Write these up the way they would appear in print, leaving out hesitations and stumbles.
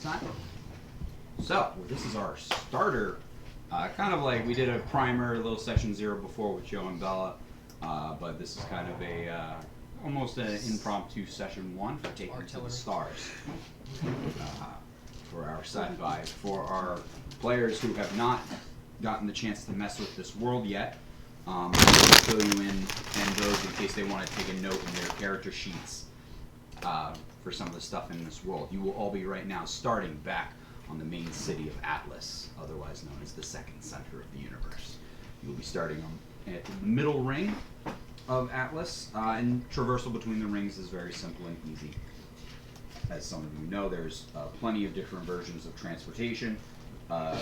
time. So, this is our starter. Kind of like we did a primer, a little session 0 before with Joe and Bella, but this is kind of a almost an impromptu session 1 for taking to the stars. For our sci-fi, for our players who have not gotten the chance to mess with this world yet, I'll fill you in and those in case they want to take a note in their character sheets for some of the stuff in this world. You will all be right now starting back on the main city of Atlas, otherwise known as the second center of the universe. You will be starting at the middle ring of Atlas, and traversal between the rings is very simple and easy. As some of you know, there's plenty of different versions of transportation.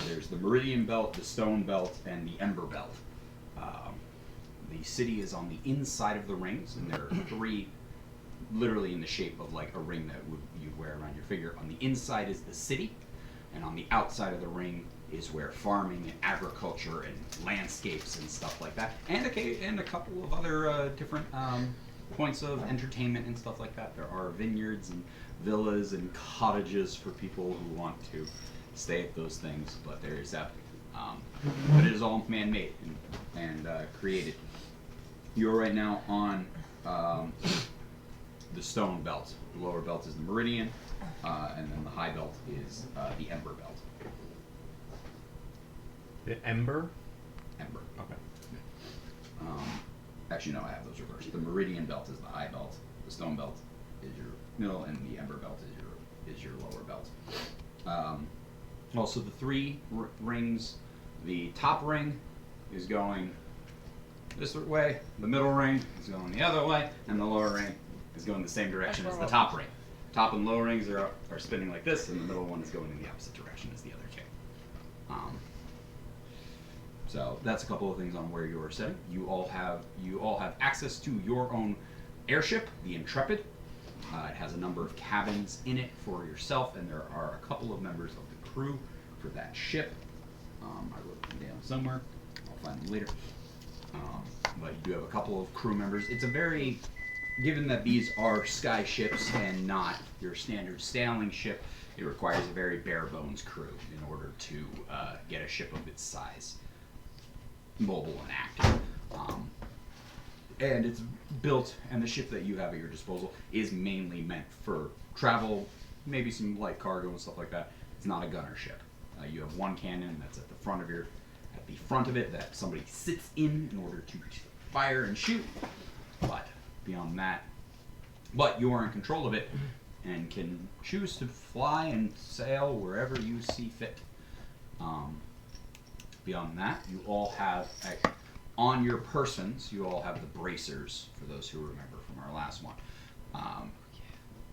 There's the Meridian Belt, the Stone Belt, and the Ember Belt. The city is on the inside of the rings, and there are 3 literally in the shape of like a ring that you'd wear around your finger. On the inside is the city, and on the outside of the ring is where farming and agriculture and landscapes and stuff like that, and a couple of other different points of entertainment and stuff like that. There are vineyards and villas and cottages for people who want to stay at those things, but there is that. But it is all man-made and created. You're right now on the Stone Belt. The lower belt is the Meridian, and then the high belt is the Ember Belt. The Ember? Ember. Okay. Actually, no, I have those reversed. The Meridian Belt is the high belt. The Stone Belt is your middle, and the Ember Belt is your lower belt. Also, the 3 rings. The top ring is going this way. The middle ring is going the other way, and the lower ring is going the same direction as the top ring. Top and lower rings are spinning like this, and the middle one is going in the opposite direction as the other 2. So that's a couple of things on where you are sitting. You all have access to your own airship, the Intrepid. It has a number of cabins in it for yourself, and there are a couple of members of the crew for that ship. I wrote them down somewhere. I'll find them later. But you do have a couple of crew members. It's a very, given that these are sky ships and not your standard sailing ship, it requires a very bare bones crew in order to get a ship of its size mobile and active. And it's built, and the ship that you have at your disposal is mainly meant for travel, maybe some light cargo and stuff like that. It's not a gunner ship. You have 1 cannon that's at the front of it that somebody sits in order to fire and shoot. But beyond that, you are in control of it and can choose to fly and sail wherever you see fit. Beyond that, you all have on your persons, you all have the bracers, for those who remember from our last one.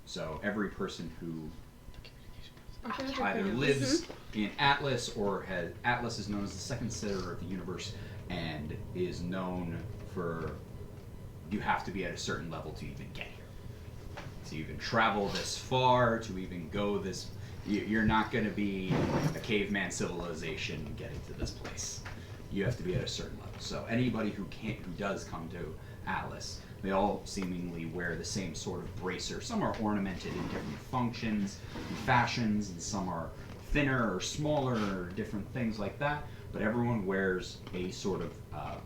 So every person who either lives in Atlas or Atlas is known as the second center of the universe and is known for, you have to be at a certain level to even get here. To even travel this far, to even go this, you're not going to be a caveman civilization getting to this place. You have to be at a certain level. So anybody who does come to Atlas, they all seemingly wear the same sort of bracer. Some are ornamented in different functions and fashions, and some are thinner or smaller or different things like that. But everyone wears a sort of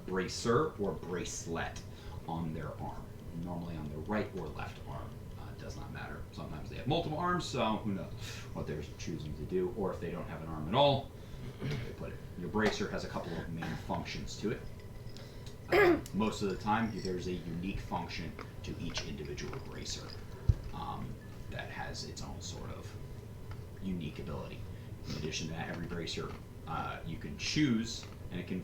bracer or bracelet on their arm, normally on their right or left arm. It does not matter. Sometimes they have multiple arms, so who knows what they're choosing to do, or if they don't have an arm at all, they put it. Your bracer has a couple of main functions to it. Most of the time, there's a unique function to each individual bracer that has its own sort of unique ability. In addition to that, every bracer you can choose, and it can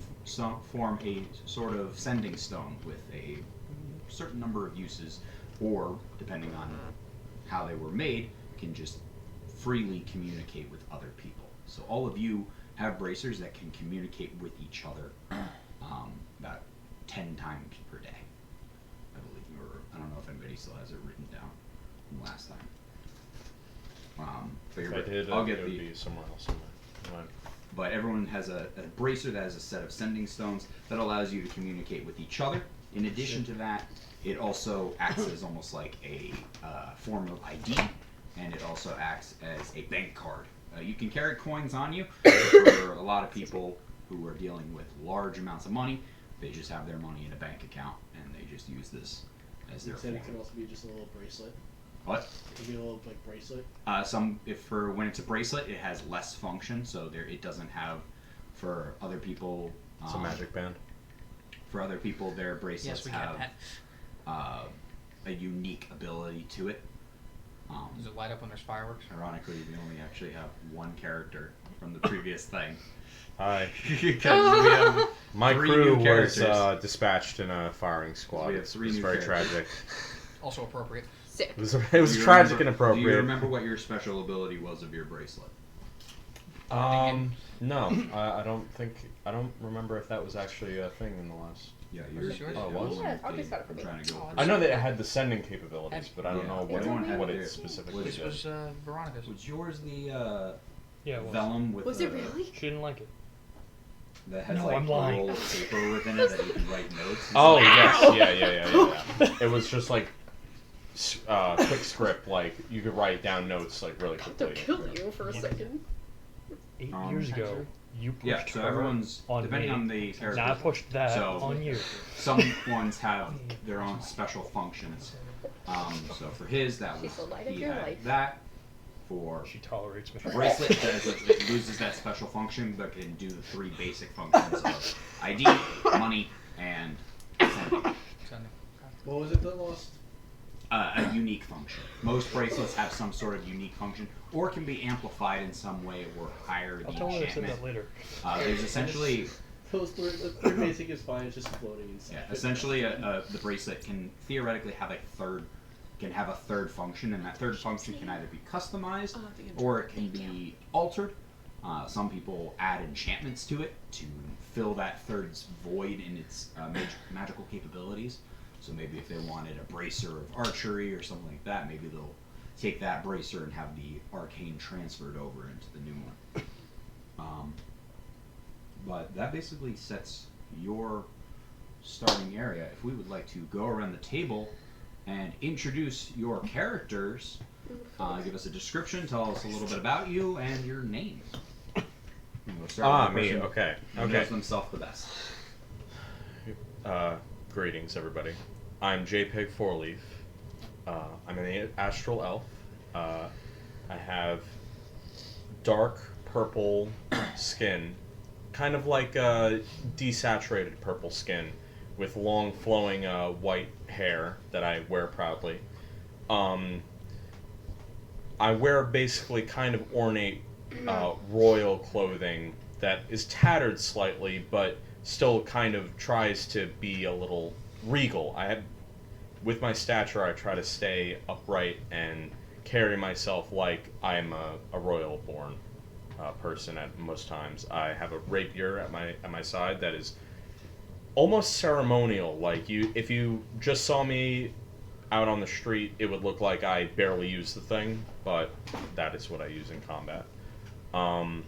form a sort of sending stone with a certain number of uses, or depending on how they were made, can just freely communicate with other people. So all of you have bracers that can communicate with each other about 10 times per day. I believe I don't know if anybody still has it written down from last time. But If I did, I'll it get would the. be somewhere else in mine. But everyone has a bracer that has a set of sending stones that allows you to communicate with each other. In addition to that, it also acts as almost like a form of ID, and it also acts as a bank card. You can carry coins on you. For a lot of people who are dealing with large amounts of money, they just have their money in a bank account, and they just use this as their You said form. it could also be just a little bracelet. What? It could be a little like bracelet. When it's a bracelet, it has less function, so it doesn't have. For other people, It's a magic band. For other people, their bracelets Yes, we get have that. a unique ability to it. Does it light up when there's fireworks? Ironically, we only actually have one character from the previous thing. Hi. Because we have My three crew new was characters. Dispatched in a firing squad. We have three It was new very characters. tragic. Also appropriate. Sick. It was Do you tragic remember- and appropriate. Do you remember what your special ability was of your bracelet? No, I don't remember if that was actually a thing in the last. Yeah, yours? Oh, it was? Yeah, August got it for I'm me. trying to go. Oh, through I know it. that it had the sending capabilities, but I don't Yeah. know what Everyone had what their- it specifically was- This did. was Veronica's. Was yours the Yeah, it was. vellum with Was the, it really? She didn't like it. that has No, like I'm a lying. roll of paper within it that you can write notes? and Oh stuff? yes, yeah. It was just like quick script, like you could write down notes like really They'll quickly. kill you for a second. 8 Um, years ago, you pushed Yeah, so her everyone's on depending me. on the character. Now I pushed that So- on you. Some ones have their own special functions. So for his, that was She's the light of he your had life. that. For She tolerates me. a bracelet, it loses that special function, but can do the three basic functions of ID, money, and sending. Sending. What was it that lost? A unique function. Most bracelets have some sort of unique function, or can be amplified in some way or higher the I'll tell her I said enchantment. that later. There's essentially, Those three basic is fine. It's just floating inside. yeah, essentially, the bracelet can theoretically have a third function, and that third function can either be customized or it can be altered. Some people add enchantments to it to fill that third's void in its magical capabilities. So maybe if they wanted a bracer of archery or something like that, maybe they'll take that bracer and have the arcane transferred over into the new one. But that basically sets your starting area. If we would like to go around the table and introduce your characters, give us a description, tell us a little bit about you and your name. And we'll start with the Me. person Okay. who knows themselves the best. Greetings, everybody. I'm JPEG Fourleaf. I'm an astral elf. I have dark purple skin, kind of like desaturated purple skin, with long flowing white hair that I wear proudly. I wear basically kind of ornate royal clothing that is tattered slightly, but still kind of tries to be a little regal. With my stature, I try to stay upright and carry myself like I'm a royal-born person at most times. I have a rapier at my side that is almost ceremonial. Like if you just saw me out on the street, it would look like I barely use the thing, but that is what I use in combat. And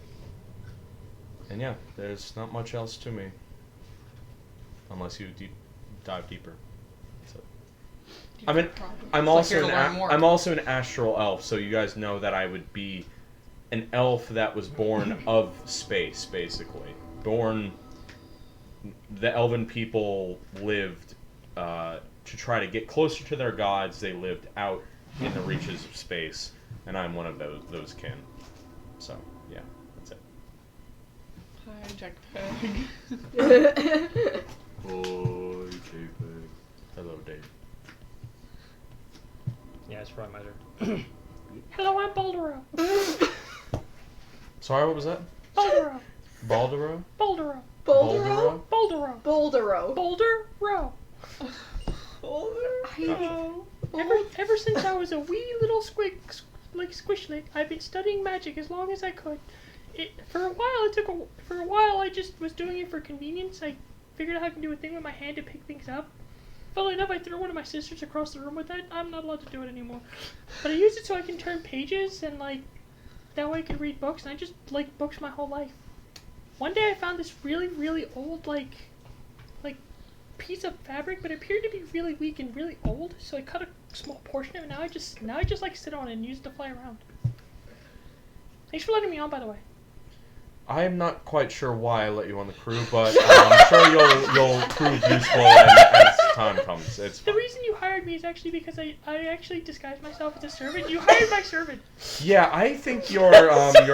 yeah, there's not much else to me, unless you dive deeper. So, I mean, I'm here to learn more. also an astral elf, so you guys know that I would be an elf that was born of space, basically. The elven people lived to try to get closer to their gods. They lived out in the reaches of space, and I'm one of those kin. So yeah, that's it. Hi, Jack Peg. Oh, JPEG. Hello, Dave. Yeah, it's probably my turn. Hello, I'm Baldero. Sorry, what was that? Baldero. Baldero? Baldero. Boldero? Baldero. Boldero. Boulder. Ever since I was a wee little squishlet, I've been studying magic as long as I could. For a while I just was doing it for convenience. I figured out I can do a thing with my hand to pick things up. Funnily enough, I threw one of my sisters across the room with that. I'm not allowed to do it anymore. But I use it so I can turn pages and that way I can read books, and I just like books my whole life. One day I found this really, really old piece of fabric, but it appeared to be really weak and really old, so I cut small portion of it. Now I just like sit on it and use it to fly around. Thanks for letting me on, by the way. I am not quite sure why I let you on the crew, but I'm sure you'll prove useful as time comes. It's The fine. reason you hired me is actually because I actually disguised myself as a servant. You hired my servant. Yeah, I think your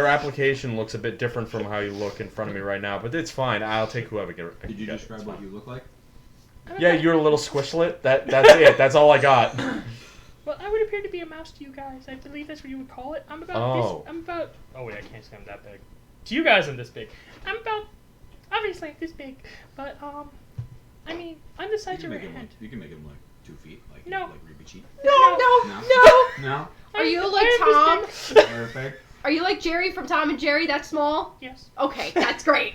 application looks a bit different from how you look in front of me right now, but it's fine. I'll take whoever get. Did you describe what you look like? Yeah, you're a little squishlet. That's it. That's all I got. Well, I would appear to be a mouse to you guys. I believe that's what you would call it. I'm about Oh. this. I'm about. Oh wait, I can't say I'm that big. To you guys, I'm this big. I'm about. Obviously, I'm this big, but I mean, I'm the You size can of your make him hand. like 2 feet, like No. like Ruby Cheat. No, No. no. No. Are you I like am Tom? this big. Perfect. Are you like Jerry from Tom and Jerry? That small? Yes. Okay, that's great.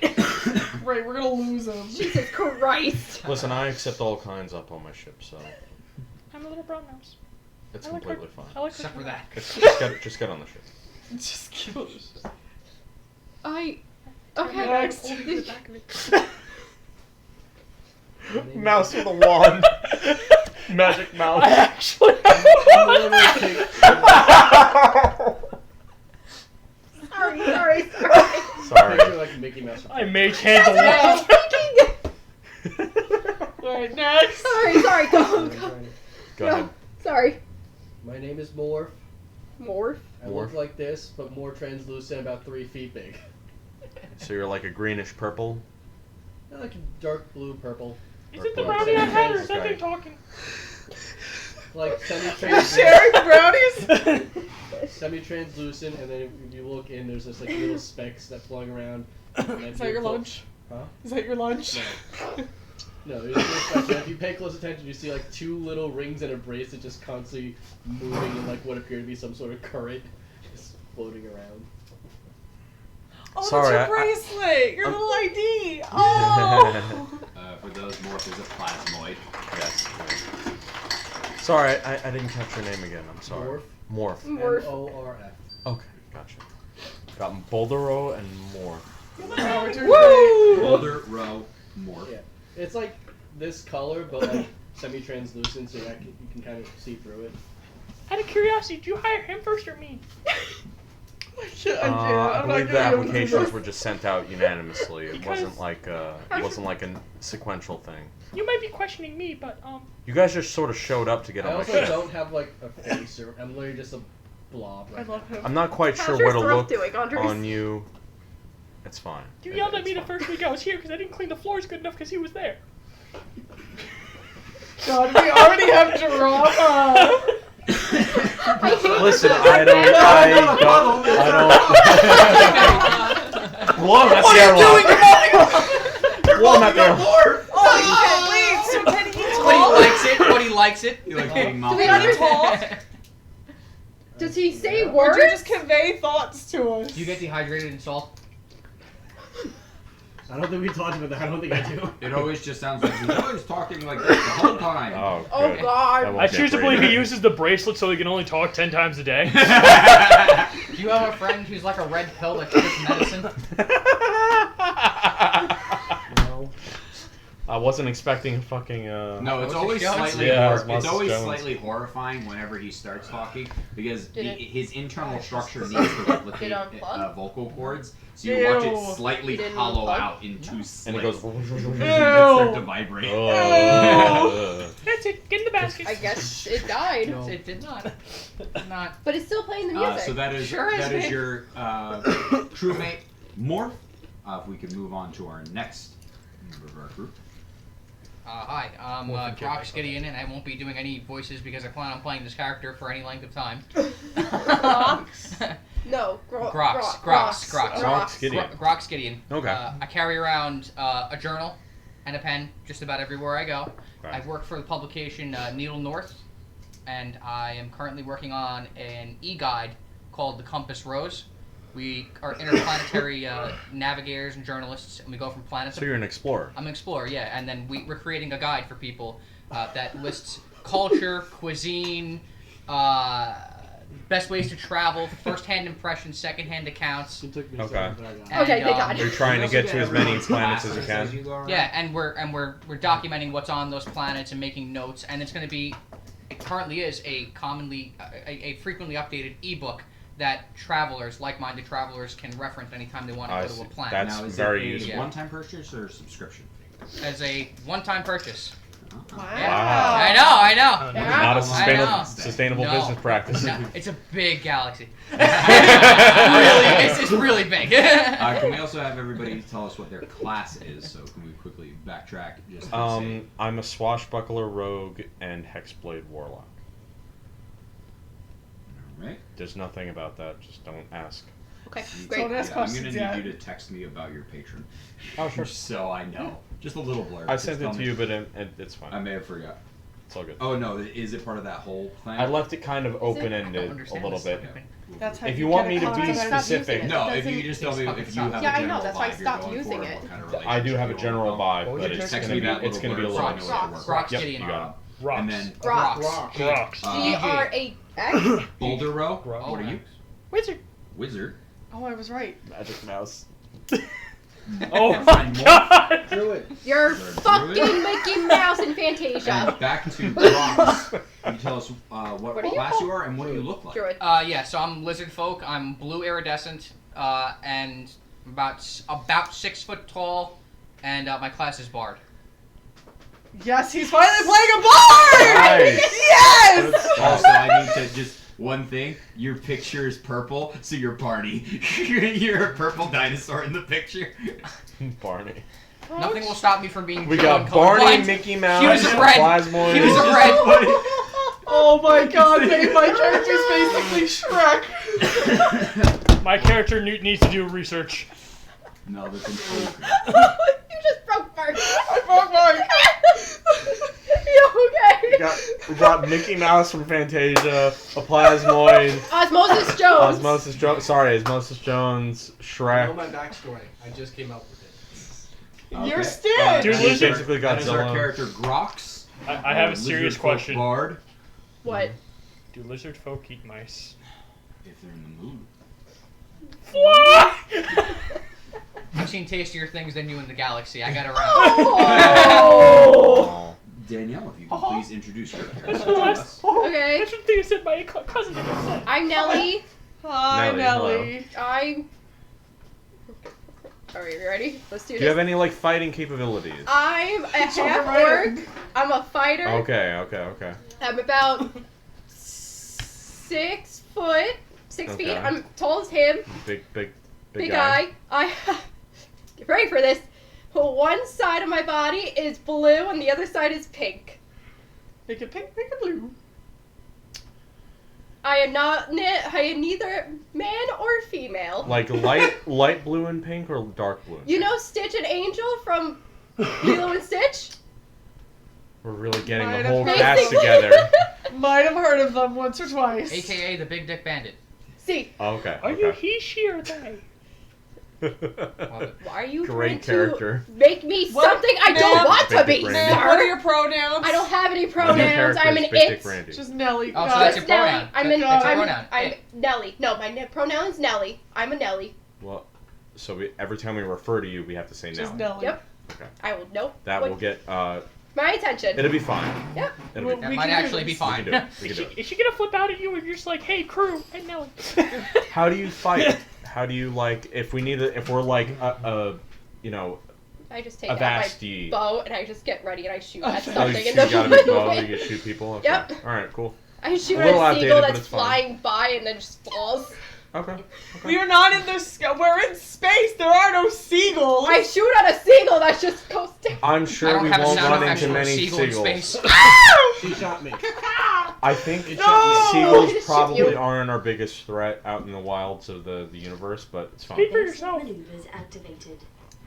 Right, we're gonna lose him. Jesus Christ. Listen, I accept all kinds up on my ship, so I'm a little brown mouse. it's I like completely her- fine. I like Except for that. Just get on the ship. Just kill us. I. Okay. Next. The back of it. Mouse with a wand. Magic mouse. I actually. Sorry. Sorry. Picture like Mickey Mouse. I mage hand the That's wand. what I was thinking. Alright, next. Sorry. Go. Go ahead. Sorry. My name is Morph. Morph. I Morph. look like this, but more translucent, about 3 feet big. So you're like a greenish purple. I like a dark blue purple. Is it the Purple. brownie I had, or is that Okay. thing talking? Like You're semi-translucent. sharing brownies? Semi-translucent, and then if you look in, there's just like little specks that floating around. Is that your lunch? Huh? Is that your lunch? No, there's little specks. And if you pay close attention, you see like 2 little rings and a bracelet just constantly moving in like what appear to be some sort of current, just floating around. Oh, Sorry, that's your I- bracelet! Your I'm- little ID! Oh! For those, Morph is a plasmoid. Yes. Sorry, I didn't catch your name again. I'm sorry. Morph. Morph. M-O-R-F. Okay, gotcha. Got Boldero and Morph. Woo! Boulder, row, Morph. Yeah. It's like this color, but like semi-translucent, so that you can kind of see through it. Out of curiosity, did you hire him first or me? I I'm believe not the gonna be able to do applications this. were just sent out unanimously. It Because- wasn't like a sequential thing. You might be questioning me, but You guys just sort of showed up to get I on my also ship. don't have like a face, or I'm literally just a blob. I Right love him. I'm not quite How's sure your where to throat look doing, Andres? on you. It's fine. you yelled at It's me the fine. first week I was here because I didn't clean the floors good enough because he was there. God, we already have drama! Listen, I don't. Blow him at the airlock. Blow him at the airlock. Oh, wait, so can he But he talk? likes it. But he likes it. You like getting Do mouthed we around. understand? Does he say Or words? do you just convey thoughts to us? Do you get dehydrated and salt? I don't think we talked about that. I don't think I do. It always just sounds like he's always talking like this the whole time. Oh, Oh good. God. That won't I get choose to braided. believe he uses the bracelet so he can only talk 10 times a day. Do you have a friend who's like a red pill that takes medicine? No. I wasn't expecting a fucking. No, it's Moses always Jones? slightly Yeah, it's it's Moses always Jones. slightly horrifying whenever he starts talking because Did it- his internal structure needs to replicate Did it unplug? vocal cords, so you watch Ew. it slightly It didn't hollow unplug? out into slits. and it goes. and start to vibrate. Oh. That's it. Get in the basket. I guess it died. No. It did not. It did not. But it's still playing the music. So that is Sure is, that is man. your crewmate Morph. If we can move on to our next member of our group. Hi, I'm Grox Gideon, and I won't be doing any voices because I plan on playing this character for any length of time. No, Grox Gideon. Grox Gideon. Okay. I carry around a journal and a pen just about everywhere I go. Right. I work for the publication Needle North, and I am currently working on an e-guide called The Compass Rose. We are interplanetary navigators and journalists, and we go from planet to So you're an explorer. I'm an explorer, yeah, and then we're creating a guide for people that lists culture, cuisine, best ways to travel, first-hand impressions, second-hand accounts. It took me Okay. a second, but I got it. And, Okay, thank God. You're trying to get to as many planets as you Classes can. go around. Yeah, and we're documenting what's on those planets and making notes, and it's going to be currently is a frequently updated ebook that travelers, like-minded travelers, can reference anytime they want to I go to see. a planet. That's now, is very it a useful. one-time purchase or subscription? As a one-time purchase. Wow. I know. Not a I know. sustainable No. business practice. No, it's a big galaxy. It's really big. Can we also have everybody tell us what their class is? So can we quickly backtrack? Just to say, I'm a swashbuckler rogue and hexblade warlock. all right. There's nothing about that. Just don't ask. Okay, You- great. Don't ask I'm gonna questions need yet. you to text me about your patron. Oh, sure. So I know. Just a little blurb. I Just sent tell it to me. you, but it's fine. I may have forgot. It's all good. Oh no, is it part of that whole plan? I left it kind of I don't open-ended a understand little this. bit. Okay. That's how If you you want get me a to be confidence. Stop using specific, it. No, It if you doesn't- just tell me if you have Yeah, a I know, general that's why I vibe stopped you're going using for, it. what kind of I do relationship have a you general want. vibe, was but your it's Text gonna me be that it's gonna be a little little blurb so bit. I know what to Grok, work Grok's Yep, Gideon. you got it. Rocks. And then Grok. Rocks. G-R-A-X? Boulder Row. Grok. What are you? Wizard. Wizard. Oh, I was right. Magic mouse. Oh Find my more. god! Druid. You're Is there a fucking druid? Mickey Mouse in Fantasia. And back to Rocks. Can you tell us what What are you class called? you are and what you look like? Druid. Yeah, so I'm lizard folk. I'm blue iridescent, and about 6 foot tall, and my class is bard. Yes, he's finally playing a bard! Nice. Yes! Also, I need to just one thing. Your picture is purple, so you're Barney. You're a purple dinosaur in the picture. Barney. Nothing will stop me from being We Joe got Barney, colorblind. Mickey Mouse, He was a red. Plasmoid. He was a red. Oh my god, babe, my character's basically Shrek. My character needs to do research. No, that's an You just broke Bart. I broke Mark. You okay? We got Mickey Mouse from Fantasia, a Plasmoid, Osmosis Jones. Osmosis Jones, I know Shrek. my backstory. I just came up with it. You're Okay. Stan. Dude, that He's is our- basically that is our Godzilla. character Grox. I have a Lizard serious folk question. Bard. What? Do lizard folk eat mice? If they're in the mood. What? I've seen tastier things than you in the galaxy. I got around. Oh. Danielle, if you could please introduce your character That's to the us. last. Okay. That's the thing I said my cousin just said. I'm Nelly. Hi, Nelly, Nelly. Alright, you ready? Let's do Do this. you have any like fighting capabilities? I'm a half alright. orc. I'm a fighter. Okay. I'm about 6 foot, 6 feet. Okay. I'm tall as him. Big Big guy. Get ready for this. One side of my body is blue and the other side is pink. Make it pink, make it blue. I am I am neither man or female. Like light blue and pink or dark blue? You know Stitch and Angel from Lilo and Stitch? We're really getting Might the have whole heard cast Basically. together. Might have heard of them once or twice. AKA the Big Dick Bandit. See, Okay. Are you he, she, or they? Love it. why are you Great trying character. to make me What? something I Ma'am? don't want to Big be, Dick sir? Randy. What are your pronouns? I don't have any My new pronouns. character I'm is an Big Dick it. Randy. Just Nelly. Oh, so Got that's it. your Nelly. pronoun. I'm That's your I'm, pronoun. I'm It. Nelly. No, my pronoun is Nelly. I'm a Nelly. Well, so every time we refer to you, we have to say Just Nelly. Nelly. Yep. Okay. I will nope. That What- will get. my attention. It'll be fine. Yep. It'll Well, be That We might can do actually be this. We fine. can do it. We can do it. Is she gonna flip out at you and you're just like, hey, crew, and Nelly? How do you fight? How do you like if we need if we're like you know I just take a out my vasty. bow and I just get ready and I shoot at Oh, Oh, you something shoot, in the you got a big bow, you can shoot people. Okay. Yep. All right. Cool. I shoot A at little a outdated, seagull but that's it's fine. flying by and then just falls. Okay. We are not in the sky. We're in space. There are no seagulls. I shoot at a seagull that just goes down. I'm I sure don't we have a won't sound run effect into for a many seagull in seagulls. space. She shot me. I think No! seagulls Shoot probably you. aren't our biggest threat out in the wilds of the universe, but it's fine. Speak for yourself. Maneuvers activated.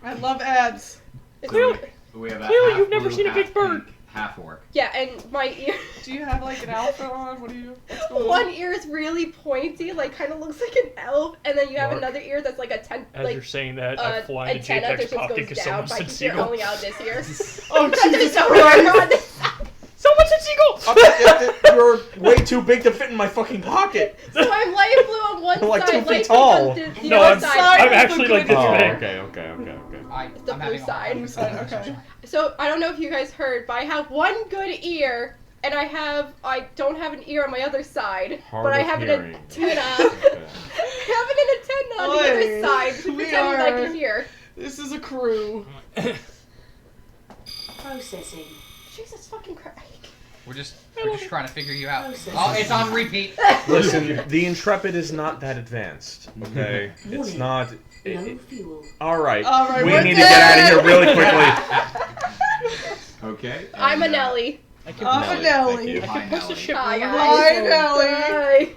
I love ads. Clearly, We have a Clearly half you've never blue, seen a big half bird. pink, half orc. Yeah, and my ear, Do you have like an outfit on? What do you? What's going on? one ear is really pointy, like kind of looks like an elf, and then you have Mark, another ear that's like a As like you're saying that, I'm flying to antenna that JPEG's just Optic goes because down. someone But I said can hear seagull. only out this ear. Oh There's Jesus no Christ! ear on this side. Someone said seagull! You're way too big to fit in my fucking pocket. So I'm light blue on one You're like side, 2 feet light tall. pink on the No, other I'm side. sorry. I'm actually like this Oh, big. okay. The I'm blue having a hard side. time. Blue side, okay. So I don't know if you guys heard, but I have one good ear and I don't have an ear on my other side, Hard but I of have an hearing. antenna. Okay. I have an antenna on the other Oi, side to we pretend that I are- can hear. This is a crew. Processing. Jesus fucking Christ. We're just trying to figure you out. Processing. Oh, it's on repeat. Listen, the Intrepid is not that advanced. Okay, it's Warning. not. No fuel. All right. All right, We we're need to get out of here really quickly. Okay. I'm a and, Nelly. I can, I'm a Nelly. Thank you. I Hi, can push the Nelly. ship Hi, really guys. Hi, slow. Nelly. Hi.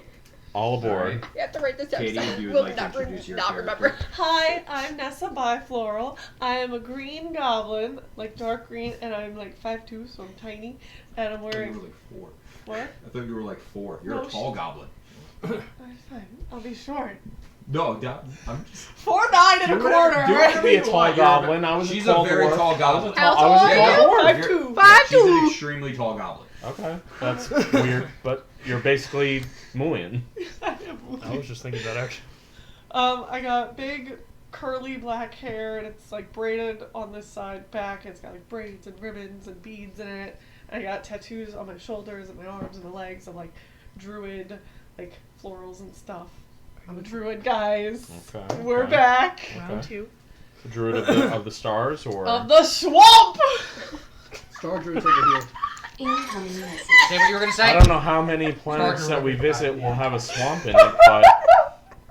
All aboard. You have to write this down. Katie, 'cause if you I would will like to not introduce your not character. remember. Hi, I'm Nessa Bifloral. I am a green goblin, like dark green, and I'm like 5'2", so I'm tiny. And I'm I thought you wearing were like 4. what? I thought you were like 4. You're No, a tall goblin. I'm fine. I'll be short. No, I'm just. 4'9" and a Do it- quarter. do it I could be a tall You're- goblin. I was She's a tall a very dwarf. tall goblin. How I was tall a are tall you? dwarf. You're- 5'2". She's an extremely tall goblin. Okay, that's weird, but you're basically Mulian. I was just thinking that actually. I got big curly black hair, and it's like braided on this side back. It's got like braids and ribbons and beads in it. I got tattoos on my shoulders and my arms and my legs of like druid, like florals and stuff. I'm a druid, guys. Okay. We're okay. back. Round two. The Druid of the stars, or Of the swamp! Star Druid's over here. Incoming message. Say what you were gonna say. I don't know how many planets that we visit will have a swamp in it, but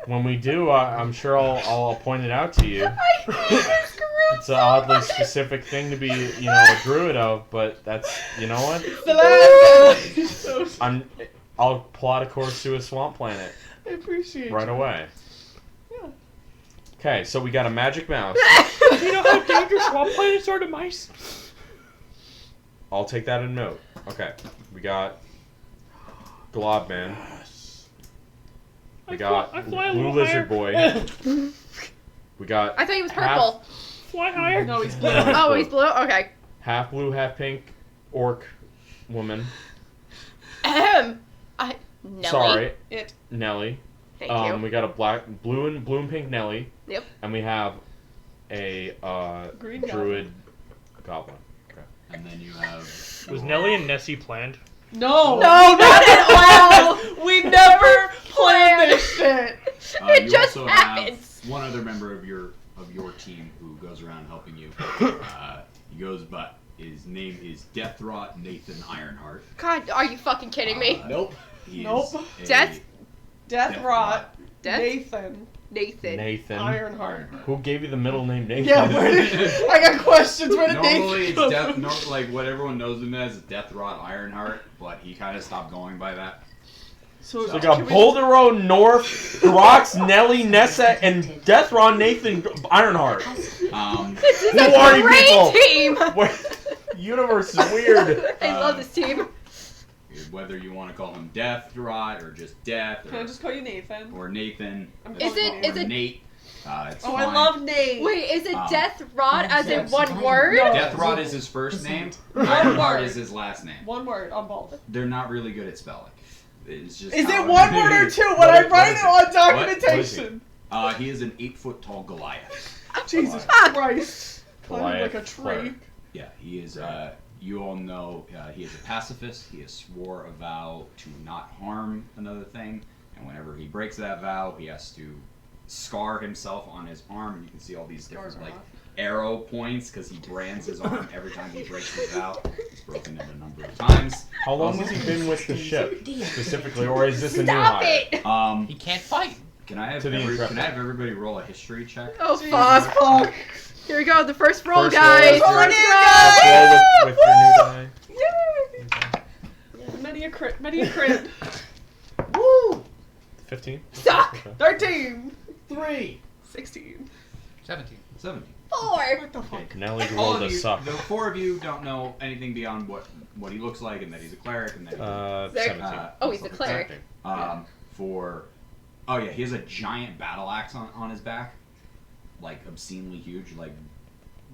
when we do, I'm sure I'll point it out to you. I hate this group It's so an oddly much. specific thing to be, a druid of, but that's, you know what? The last one. So I'll plot a course to a swamp planet I appreciate right you. away. Yeah. Okay, so we got a magic mouse. Do you know how dangerous swamp planets are to mice? I'll take that in note. Okay, we got Globman. We got I fly a Blue little Lizard higher. Boy. We got I thought he was half- purple. Fly higher. No, he's blue. Oh, he's blue? Okay. half blue, half pink orc woman. Nelly. Sorry, It. Nelly. Thank you. We got a blue and pink Nelly. Yep. And we have a Green druid goblin. And then you have. Was Nellie and Nessie planned? No. No, not at all. We never planned this shit. It You just also happens. have one other member of your team who goes around helping you. His name is Deathrot Nathan Ironheart. God, are you fucking kidding me? Nope. He is Nope. a Death- Death Rot. Death? Nathan. Nathan. Nathan. Ironheart. Who gave you the middle name Nathan? Yeah, where did, I got questions. Where did Normally Nathan it's come Death, from? like what everyone knows him as is Deathrot Ironheart, but he kind of stopped going by that. So So we got Boulder Road North, Grox, Nelly, Nessa, and Deathron Nathan Ironheart. This is Who a are you great people? team. Universe is weird. I love this team. Whether you want to call him Deathrot or just Death Can I just call you Nathan? or Nathan. I'm that's calling fine, you Is or it- Nate? It's Oh, fine. I love Nate. Wait, is it Um, Death Rod as in one word? No. Deathrot is his first name. One Ironheart word. is his last name. One word on both. They're not really good at spelling. It's just Is how it one word or two? When I write it on documentation. He is an 8-foot tall Goliath. Jesus Fuck. Christ. Climbing Goliath like a tree. cleric. Yeah, he is. You all know he is a pacifist. He has swore a vow to not harm another thing, and whenever he breaks that vow, he has to scar himself on his arm. And you can see all these different Scars are like off. arrow points because he brands his arm every time he breaks his vow. He's broken it a number of times. How long has he been with the ship specifically, or is this a new Stop hire? it! He can't fight. Can I have To the Intrepid. can I have everybody roll a history check? Oh, Jesus fuck. fuck. Here we go, the first roll, First roll guys. is your- First Let's roll with your new die. Yay. Many a crit. Many a crit. Woo! 15? Suck. Okay. 13. 3. 16. 17. 17. Four. What the fuck? Nelly All rolled of a you, suck. the 4 of you don't know anything beyond what he looks like and that he's a cleric and that he's There- 17. Oh, he's a cleric. Oh yeah, he has a giant battle axe on his back, like obscenely huge. Like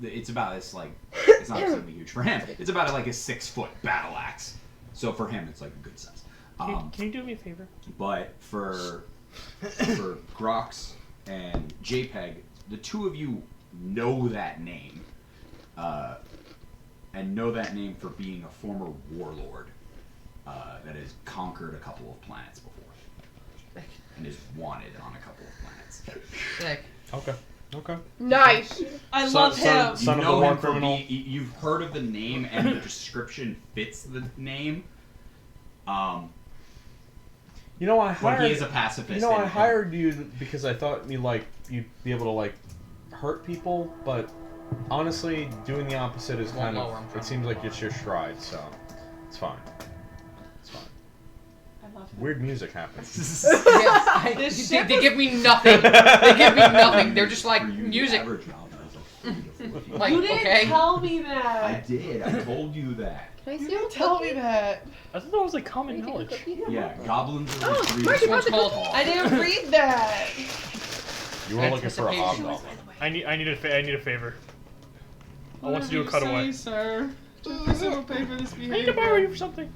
it's about this like it's not obscenely huge for him. It's about like a 6-foot battle axe. So for him, it's like a good size. Can you do me a favor? But for Grox and JPEG, the two of you know that name, and know that name for being a former warlord. that has conquered a couple of planets before, and is wanted on a couple of planets. Sick. Okay. Nice. I So- love so- him. Son You of a know war him for criminal. you've heard of the name, and the description fits the name. You know, I But hired. he is a pacifist. You know, I and- hired you because I thought you'd be able to hurt people, but honestly, doing the opposite is kind lower 'em of. from It seems like it's your stride, so it's fine. It's fine. I love him. Weird music happens. This They ship give me nothing. They give me nothing. They're just like For you, the music. average job is like 3 to 4 people. Like, You didn't okay. tell me I that. did. I told you that. Can I You see didn't what's tell me that. I thought that was like common Can you knowledge. cookie? Yeah, goblins are Oh, like 3 Marty, to brought 4 the feet cookie. tall. I didn't read that. You were looking for a Anticipation. hobgoblin. I need a favor. I want to do a Whatever you cutaway. say, sir. Please don't pay for this I need to behavior. borrow you for something.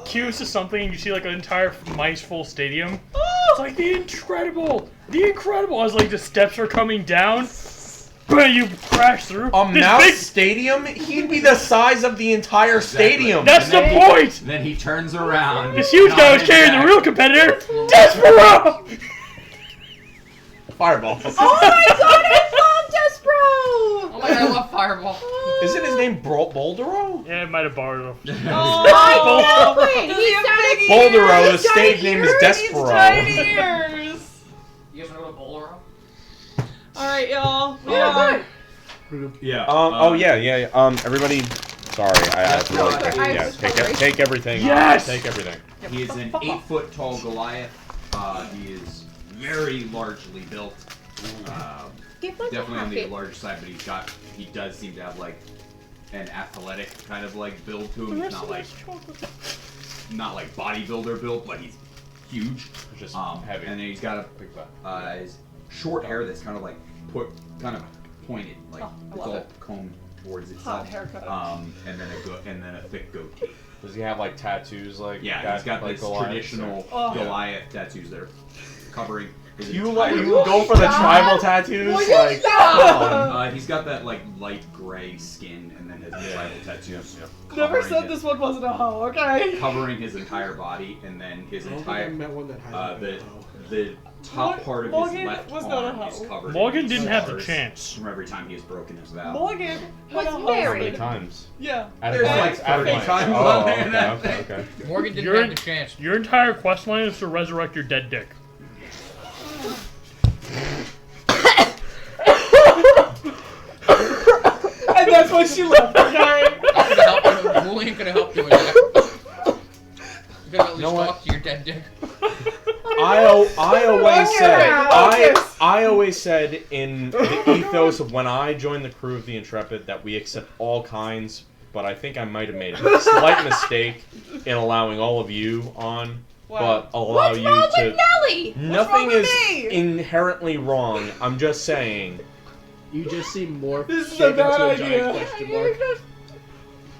Cues to something, and you see like an entire mice full stadium. It's Oh! like the incredible. As like the steps are coming down, but you crash through. A This mouse big- stadium? He'd be the size of the entire Exactly. stadium. That's And the then he- point. Then he turns around. This huge guy was not carrying the back. real competitor, Despero. Fireball. Oh my god, I love Despero! Oh my god, I love Fireball. Isn't his name Boldero? Yeah, I might have borrowed it. Oh, no, wait, Does he he have sounded big Boldero, the ears? stage name is Giant He's Despero. tiny ears. You guys know what a Bolero? Alright, y'all. Yeah, Yeah. Oh yeah. Everybody, sorry, I have to That's like, right. yeah, take everything. Yes! Take everything. He is an 8-foot tall Goliath. He is very largely built. Give my Definitely on the coffee. large side, but he does seem to have like an athletic kind of like build to The him. He's rest not of like this chocolate. not like bodybuilder build, but he's huge. Just And heavy. then he's got Big butt. his short hair that's kind of like pointed, like Oh, I it's love all it. combed towards Hot itself. haircut. And then a thick goatee. Does he have like tattoos like? Yeah, that, he's got like this Goliath? traditional Oh. Goliath tattoos that are covering his You entire go for the tribal tattoos? Will you Like, stop? come on. He's got that like light gray skin, and then his tribal tattoos. Never covering said his- this one wasn't a hoe, okay? Covering his entire body, and then his I don't think I entire met one that had the top part of his Morgan left was not a arm is hoe. covered. Morgan in didn't have the scars chance. from every time he has broken his vow. Morgan Was had a hoe. married. How many times? Yeah. At There's a like glance, at a 30 glance. times Oh, on there in okay, that okay, thing. okay. Morgan didn't You're- have the chance. Your entire quest line is to resurrect your dead dick. And that's why she left, okay? Wooly ain't gonna help you with that. You gotta at least know what? talk to your dead dick. I always said Focus. I always said in the ethos of when I joined the crew of the Intrepid that we accept all kinds, but I think I might have made a slight mistake in allowing all of you on, Wow. but allow What's you wrong to. with Nelly? Nothing with is me? inherently wrong. I'm just saying You just seem more This is a shaken bad to a idea. giant question mark.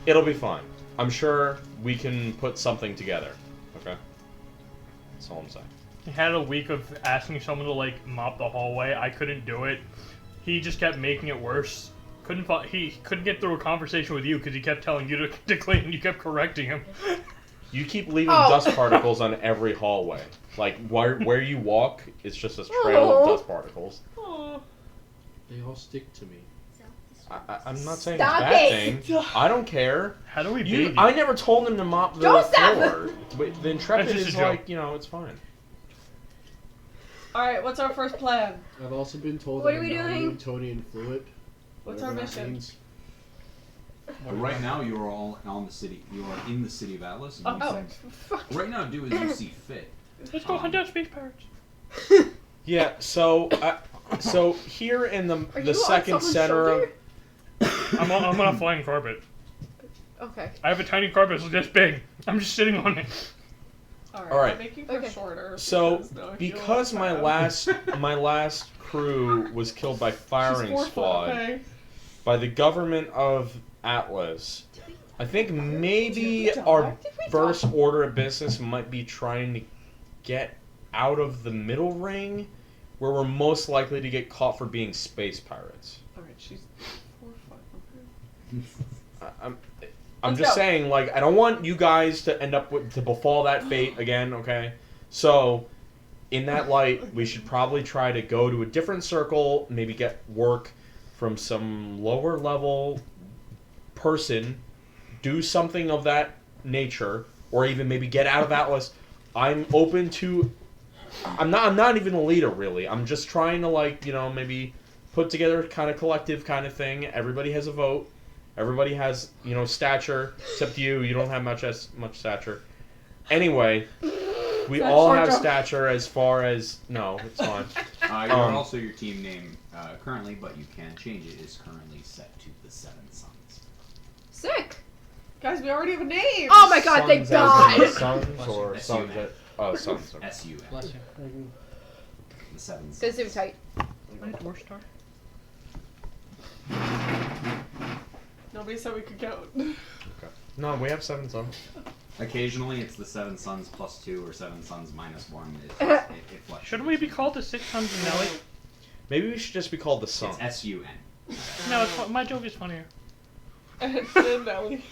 it'll be fine. I'm sure we can put something together. Okay, that's all I'm saying. He had a week of asking someone to like mop the hallway. I couldn't do it. He just kept making it worse. He couldn't get through a conversation with you because he kept telling you to clean and you kept correcting him. You keep leaving Oh. dust particles on every hallway. Like where you walk, it's just a trail Oh. of dust particles. Oh. They all stick to me. I'm not saying Stop it's a bad it. thing. I don't care. How do we You, baby? I never told him to mop the Don't stop. floor. But the Intrepid That's just is a joke. like, it's fine. Alright, what's our first plan? I've also been told What that are we I'm doing? non-Newtonian fluid. What's our whatever that mission? means. Right now, you are all on the city. You are in the city of Atlas. And you Oh, can- fuck. right now, do as you see fit. Let's go hunt down space pirates. Yeah, so here in the Are you the on second someone's center of shoulder? I'm on a flying carpet. Okay. I have a tiny carpet that's this big. I'm just sitting on it. Alright, Alright. I'm making her Okay. shorter. So no, I feel because my bad. last crew was killed by She's firing 4 foot, squad okay? by the government of Atlas, I think maybe Did we our talk? Did we first talk? order of business might be trying to get out of the middle ring, where we're most likely to get caught for being space pirates. Alright, she's 4 foot, okay? I'm Let's just go. saying, like, I don't want you guys to end up to befall that fate again, okay? So, in that light, we should probably try to go to a different circle, maybe get work from some lower level person, do something of that nature, or even maybe get out of Atlas. I'm open to... I'm not even a leader, really. I'm just trying to, like, you know, maybe put together kind of collective kind of thing. Everybody has a vote. Everybody has, you know, stature, except you. You don't have much stature. Anyway, we all have stature as far as... No, it's fine. You're also your team name currently, but you can change it. Is currently set to the Seven Sons. Sick. Guys, we already have a name. Oh my god, thank God. Sons or Bless sons you. that... Oh, sons. Okay. S-U-N. Bless you. The Seven Go Sons. zoom tight. Dwarf star. Nobody said we could go. No, we have 7 sons. Occasionally, it's the Seven Sons plus 2 or Seven Sons minus 1. It fluctuates. Shouldn't we be called the Six Sons of Nelly? Maybe we should just be called the It's Sons. S-U-N. No, it's my joke is funnier. And Nelly.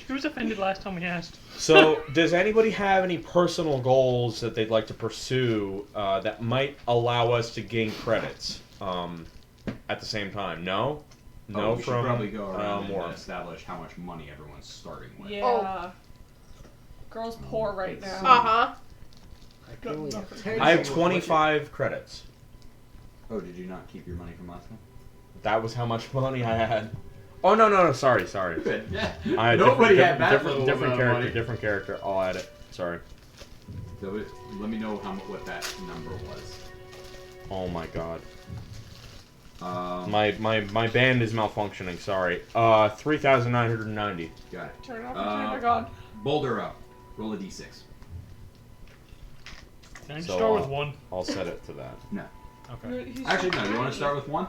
He was offended last time we asked. So, does anybody have any personal goals that they'd like to pursue that might allow us to gain credits at the same time? No? No, we should from probably go around more. and establish how much money everyone's starting with. Yeah. Girl's poor right now. Uh-huh. I can only have 10. I have 25 credits. Oh, did you not keep your money from last time? That was how much money I had. Oh, no, sorry. Good. Yeah. I had Nobody had that different little amount of character, money. different character. I'll add it. Sorry. So let me know what that number was. Oh my god. My My band is malfunctioning, sorry. 3,990. got it. Turn off the camera, God. Boulder up. Roll a d6. Can I just So, start with one? I'll set it to that. No. Okay. Actually, no. You want to start with 1?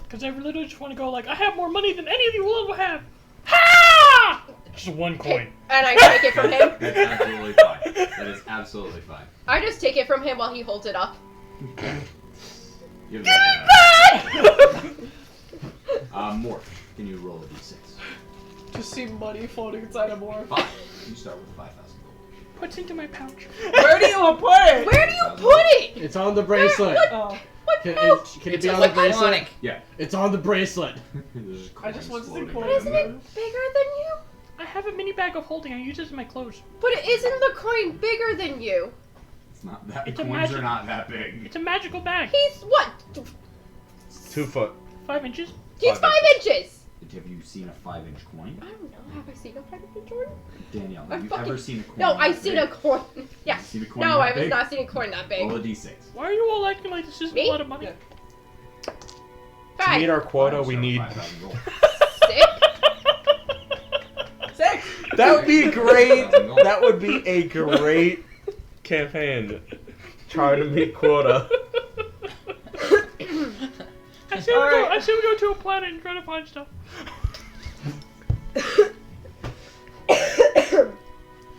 Because I literally just want to go like, I have more money than any of you will ever have. Ha! Just one coin. And I take it from him. That's absolutely fine. That is absolutely fine. I just take it from him while he holds it up. Give that Morph, can you roll a d6? Just see money floating inside a Morph. 5. You start with 5,000 gold. Puts into my pouch. Where do you put it? Where do you put it? It's on the bracelet. Oh. What Can pouch? it It's be on the bracelet? electronic. Yeah. It's on the bracelet. There's just I just coins want to see floating. coins. But isn't it bigger than you? I have a mini bag of holding. I use it as my clothes. But isn't the coin bigger than you? It's not that. It's a Coins magic- are not that big. It's a magical bag. He's what? 2 foot. 5 inches. He's 5 5 inches. Have you seen a 5-inch coin? I don't know. Have I seen a 5-inch coin? Danielle, I have you fucking- ever seen a coin? No, that I've seen big? a coin. Yes. seen a coin No, that I was big? not seeing a coin that big. Roll a d6. Why are you all acting like this isn't Me? a lot of money? Yeah. To meet 5. our quota, Five, we so need... 5,000 gold. 6. 6. That would be great. That would be a great campaign. Try to meet quota. I say we go to a planet and try to find stuff.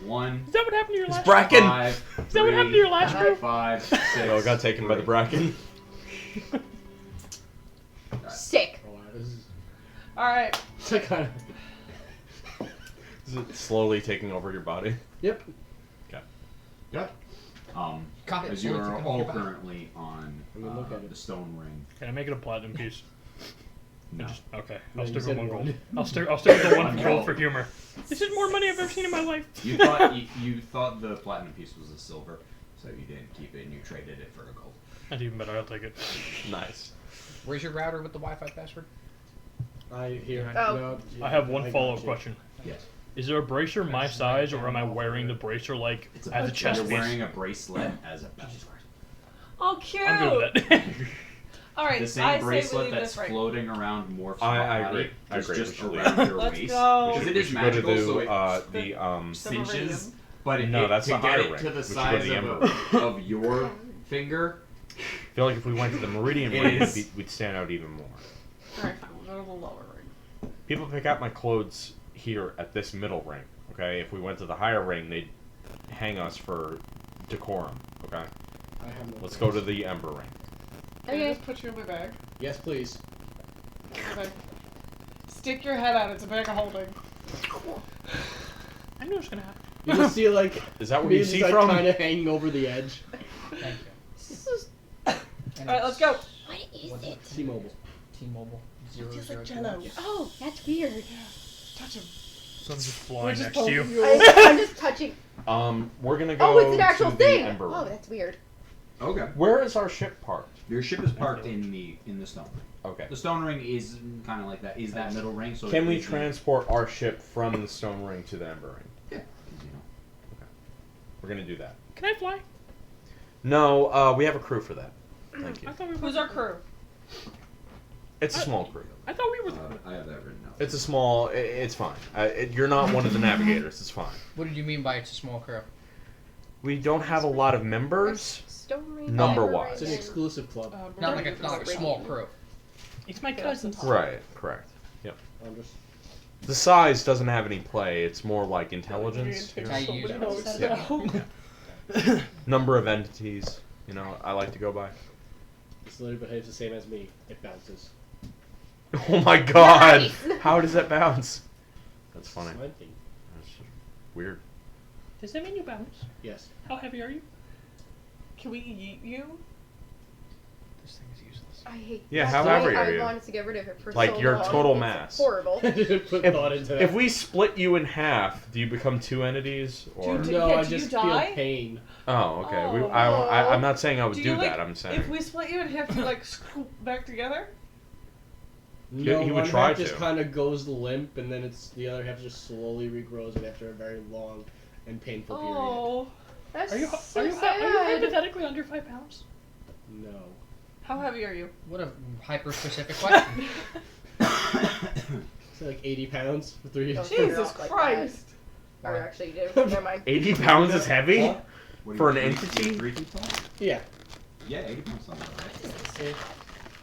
1. Is that what happened to your It's last Bracken. 5. Is that what happened to your last group? 5. 6. Oh, got taken by the Bracken. Sick. Oh, wow, this is Alright. it's like kind of. Is it slowly taking over your body? Yep. Copy it. As you Slowly are taking all over your body. currently on Let me look at it. the stone ring. Can I make it a platinum piece? No. Okay, No, I'll you stick with said 1 gold. one. I'll stick with the one One for gold gold. for humor. This is more money I've ever seen in my life. You thought you thought the platinum piece was a silver, so you didn't keep it and you traded it for a gold. That's even better. I'll take it. Nice. Where's your router with the Wi-Fi password? Here. Oh. No, yeah, I have one got follow-up you. question. Yes. Is there a bracer my size, or am I wearing the bracer like as a chest You're piece? wearing a bracelet as a piece. Oh, cute. I'm good with that. Alright, The I same say we bracelet leave that's this right. floating around Morph's I body agree. I is agree. just We should around leave. your Let's waist. go. Because it We is should go magical, to so the, it the cinches. Meridian. But No, that's to the get higher it ring. to the We should go size to the of your finger, I feel like if we went to the Meridian It ring, is- we'd stand out even more. Alright, fine. We'll go to the lower ring. People pick out my clothes here at this middle ring. Okay, if we went to the higher ring, they'd hang us for decorum. Okay, I have no let's go to clothes. the Ember ring. Can I Okay. just put you in my bag? Yes, please. Okay. Stick your head out. It's a bag of holding. I knew it was gonna happen. You just see like Is that where me you just, see like, from? kind of hanging over the edge. Thank you. This is And Alright, let's go. what is What's it? T-Mobile. T-Mobile 0 Feels like 0 Jello. Oh, that's weird. Touch him. So I'm just We're flying just next to you. poking I'm just touching. We're gonna go Oh, it's an actual to thing. the Ember Oh, Room. that's weird. Okay. Where is our ship parked? Your ship is parked in the stone ring. Okay. The stone ring is kind of like that. Is that middle ring? So Can it we is the- transport our ship from the stone ring to the Ember Ring? Yeah. 'cause, you know. We're gonna do that. Can I fly? No, we have a crew for that. Thank you. I thought we were. Who's our crew? It's a small crew. I thought we were. I have that written out. It's a small. It's fine. You're not one of the navigators. It's fine. What did you mean by it's a small crew? We don't have a lot of members. Stone ring. Number-wise. It's an exclusive club. Not like a small crew. It's my cousin's. Right. Correct. Yep. I'm just. The size doesn't have any play. It's more like intelligence. Take How you somebody use else it. out. Number of entities. You know, I like to go by. This literally behaves the same as me. It bounces. Oh my god! Nice. How does that bounce? That's funny. It's my thing. That's weird. Does that mean you bounce? Yes. How heavy are you? Can we eat you? This thing is useless. I hate. Yeah, that how toy. heavy are I you? wanted to get rid of it for Like so your long. total It's mass. Horrible. I didn't put thought into that. If we split you in half, do you become two entities? Or Dude, no, Yeah, I do you just die? feel pain. oh, okay. Oh. I'm not saying I would Do do, you, like, that. I'm saying If we split you in half, you like scoop back together? No, he would one try half just to. kind of goes limp, and then it's the other half just slowly regrows it after a very long and painful Oh, That's Are you so are you sad. hypothetically under 5 pounds? period. No. how heavy are you? What a hyper specific question. It's like 80 pounds for 3 Don't years. figure Jesus out like Christ! Or actually, never mind. 80 pounds is heavy Huh? What do for you- an three- entity? 3 feet tall? Yeah. Yeah, 80 pounds something like that.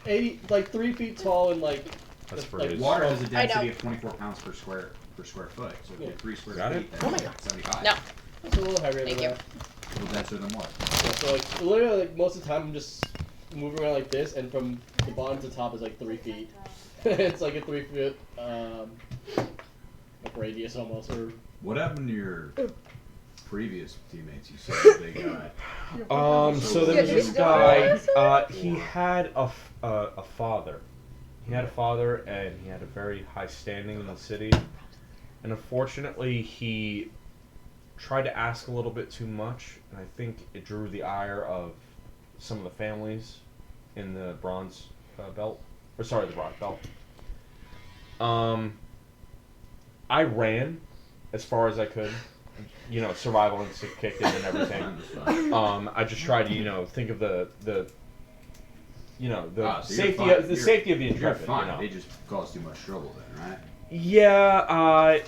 80, like 3 feet tall and like. That's like pretty. Water has a I density know. of 24 pounds per square foot. So if Yeah. you're 3 square Got feet, it? then Oh my you're God. 75. No. It's a little heavier Thank than you. that. A little denser than what? Yeah, so like literally like most of the time I'm just moving around like this, and from the bottom to top is like 3 feet. It's like a 3 foot like radius almost, or What happened to your previous teammates? You said they got. So there Yeah, was do this we guy. still He had a father. He had a father, and he had a very high standing in the city. And unfortunately, he tried to ask a little bit too much, and I think it drew the ire of some of the families in the bronze belt, or sorry, the rock belt. I ran as far as I could. You know, survival instinct kicked in and everything. I just tried to, think of the So you're safety fine. of the You're- safety of the You're intrepid. fine. You know. They just caused too much trouble then, right? Yeah,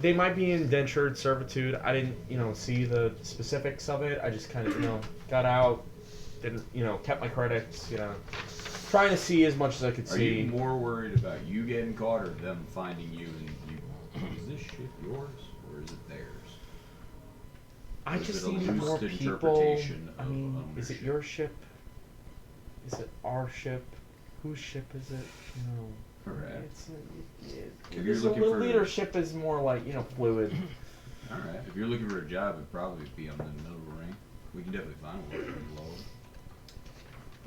they might be indentured servitude. I didn't, see the specifics of it. I just kind of, got out, didn't, kept my credits, trying to see as much as I could Are see. you more worried about you getting caught or them finding you and you? Is this ship yours or is it theirs? I Or is just it a need more loose people. interpretation I of mean, is it ownership? your ship? Is it our ship? Whose ship is it? Correct. If you're This looking for- leadership is more like fluid. All right. If you're looking for a job, it'd probably be on the middle ring. We can definitely find one below.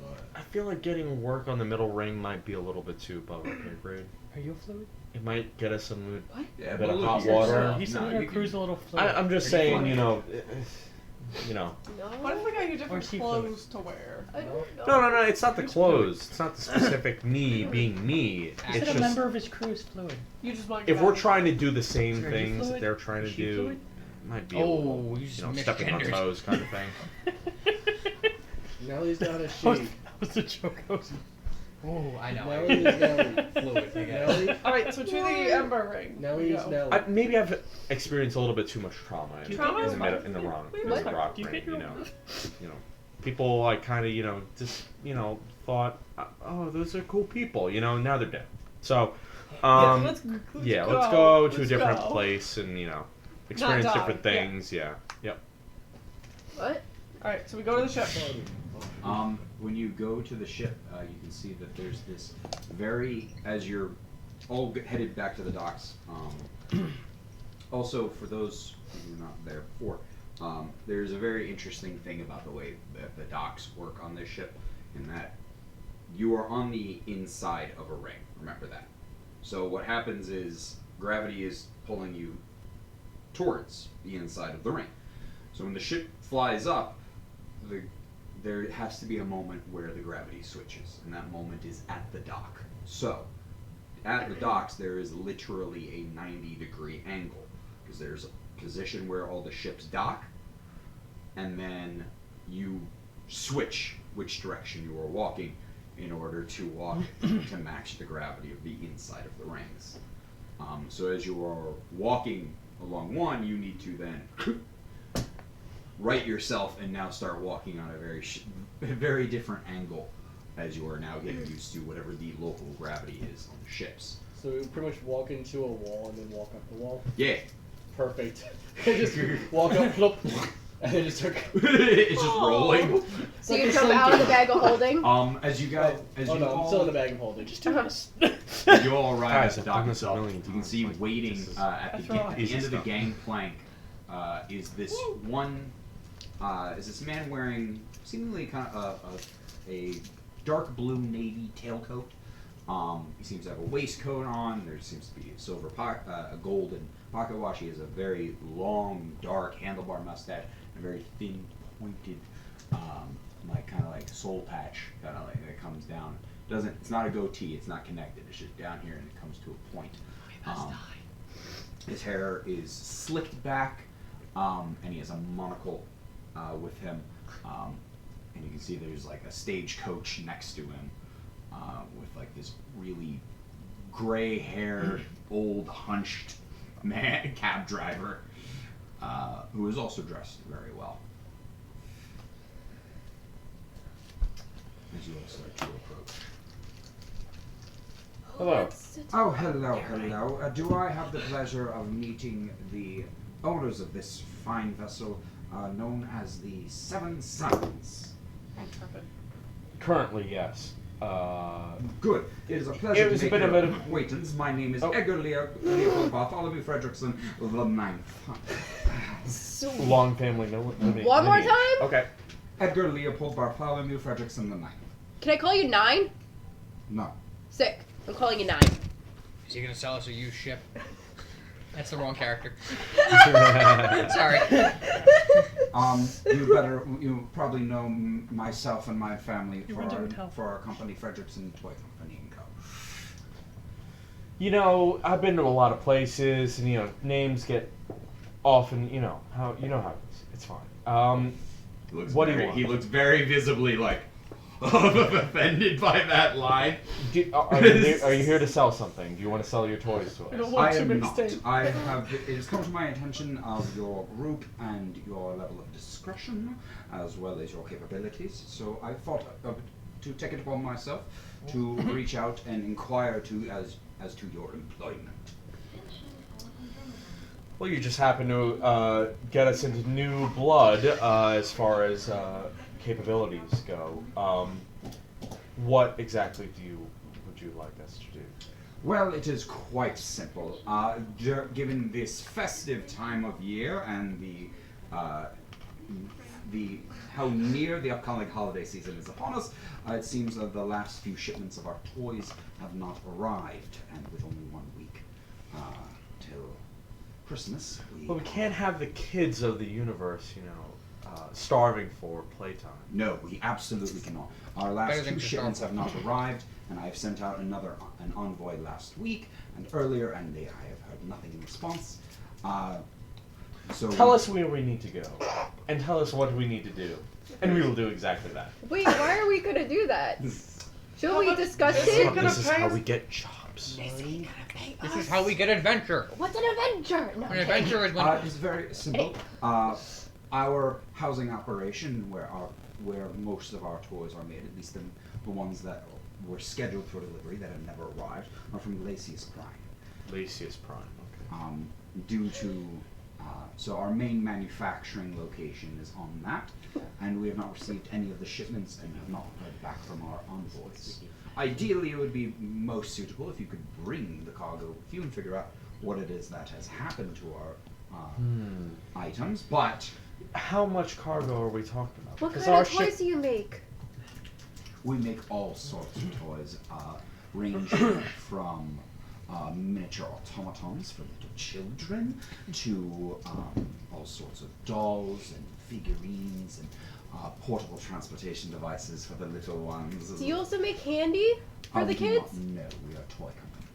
But I feel like getting work on the middle ring might be a little bit too above our pay grade. Are you fluid? It might get us some mood. yeah, Bit of look, hot you're- water. He said No, our you crew's can- a little fluid. I'm just Are saying, fluid? No. What if we got you Or different is he fluid? clothes to wear? I don't know. No. It's not the clothes. It's not the specific me being me. He It's said a just member of his crew is fluid. You just want. if we're trying to do the same Are you things that fluid? they're trying to Is she do, fluid? it might be a Oh, little, you just stepping on misgendered. toes kind of thing. Nelly's got a That was, shake. that was the joke. I was Oh, I know. Nelly is Nelly. Fluid, I guess. Nelly, All right, so to the Ember Ring. Nelly is Go. Nelly. Maybe I've experienced a little bit too much trauma in, Trauma in is the fine. mid- in the wrong We in the respect rock Do you ring, get your people like kind of just thought, oh, those are cool people, now they're dead. So let's go to a different go. place and experience die, different yeah. things. Yeah. Yep. What? All right, so we go to the ship. When you go to the ship, you can see that there's this as you're all headed back to the docks. Also, for those who are not there before, there's a very interesting thing about the way that the docks work on this ship, in that you are on the inside of a ring. Remember that. So what happens is gravity is pulling you towards the inside of the ring. So when the ship flies up, there has to be a moment where the gravity switches, and that moment is at the dock. So at the docks, there is literally a 90-degree angle, because there's a position where all the ships dock, and then you switch which direction you are walking in order to walk to match the gravity of the inside of the rings. So as you are walking along one, you need to then right yourself and now start walking on a very different angle, as you are now getting used to whatever the local gravity is on the ships. So we pretty much walk into a wall and then walk up the wall. Yeah. Perfect. Just walk up, flop, and then just start. It's just rolling. So you jump out of the bag of holding? As you guys, I'm still in the bag of holding. Just do this. as you all arrive Guys, at the I've dock done this a itself, million you can times. see Like, waiting this is- at the easy end of the stuff. gangplank is this one. Is this man wearing seemingly kind of a dark blue navy tailcoat? He seems to have a waistcoat on. There seems to be a golden pocket watch. He has a very long, dark handlebar mustache and a very thin, pointed, kind of like soul patch, kind of like that comes down. It's not a goatee. It's not connected. It's just down here and it comes to a point. His hair is slicked back, and he has a monocle with him. And you can see there's like a stagecoach next to him. With like this really gray-haired, old, hunched man, cab driver, who is also dressed very well. As you all start to approach. Hello. Oh, hello. Do I have the pleasure of meeting the owners of this fine vessel, known as the Seven Suns? Currently, yes. Good. It is a pleasure was to a make bit your of a- acquaintance. My name is Oh. Edgar Leopold Bartholomew Fredrickson the Ninth. Long family One more lineage. time? Okay. Edgar Leopold Bartholomew Fredrickson the Ninth. Can I call you 9? No. Sick. I'm calling you 9. Is he gonna sell us a used ship? That's the wrong character. Sorry. You probably know myself and my family You rent a hotel. for our company, Fredrickson Toy Company & Co. You know, I've been to a lot of places, and names get often. How it is. It's fine. What do you want? He looks very visibly like offended by that line. Are you here to sell something? Do you want to sell your toys to I don't us? want I too am many not. steaks. It has come to my attention of your group and your level of discretion, as well as your capabilities. So I thought to take it upon myself to reach out and inquire as to your employment. Well, you just happen to get us into new blood as far as capabilities go. What exactly would you like us to do? Well, it is quite simple. Given this festive time of year and how near the upcoming holiday season is upon us, it seems that the last few shipments of our toys have not arrived, and with only 1 week till Christmas, Well, we can't have the kids of the universe, starving for playtime. No, we absolutely cannot. Our Better last than 2 to shipments starve. have not arrived, and I have sent out an envoy last week and earlier, and I have heard nothing in response. So Tell us where we need to go, and tell us what we need to do, and we will do exactly that. Wait, why are we gonna do that? Should we discuss Is he it? gonna This is pay how us? we get jobs. This is how we get adventure. What's an adventure? No, An I'm adventure is when it's very simple. Our housing operation, where most of our toys are made, at least the ones that were scheduled for delivery that have never arrived, are from Glacius Prime. Lasius Prime. Okay. Due to So our main manufacturing location is on that, and we have not received any of the shipments and have not heard back from our envoys. Ideally, it would be most suitable if you could bring the cargo with you and figure out what it is that has happened to our items, but How much cargo are we talking about? What Because kind our of toys ship- do you make? we make all sorts of toys, ranging from miniature automatons for little children to all sorts of dolls and figurines and portable transportation devices for the little ones. Do you also make candy for the We do kids? not- No, we are a toy company.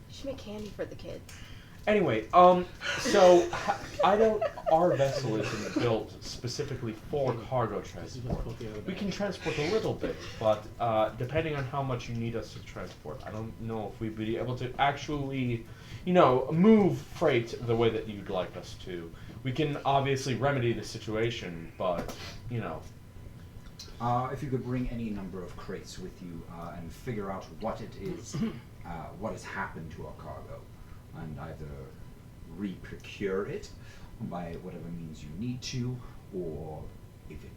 You should make candy for the kids. Anyway, so our vessel isn't built specifically for cargo transport. We can transport a little bit, but depending on how much you need us to transport, I don't know if we'd be able to actually, move freight the way that you'd like us to. We can obviously remedy the situation, but, If you could bring any number of crates with you and figure out what it is, what has happened to our cargo, and either re-procure it by whatever means you need to, or if it...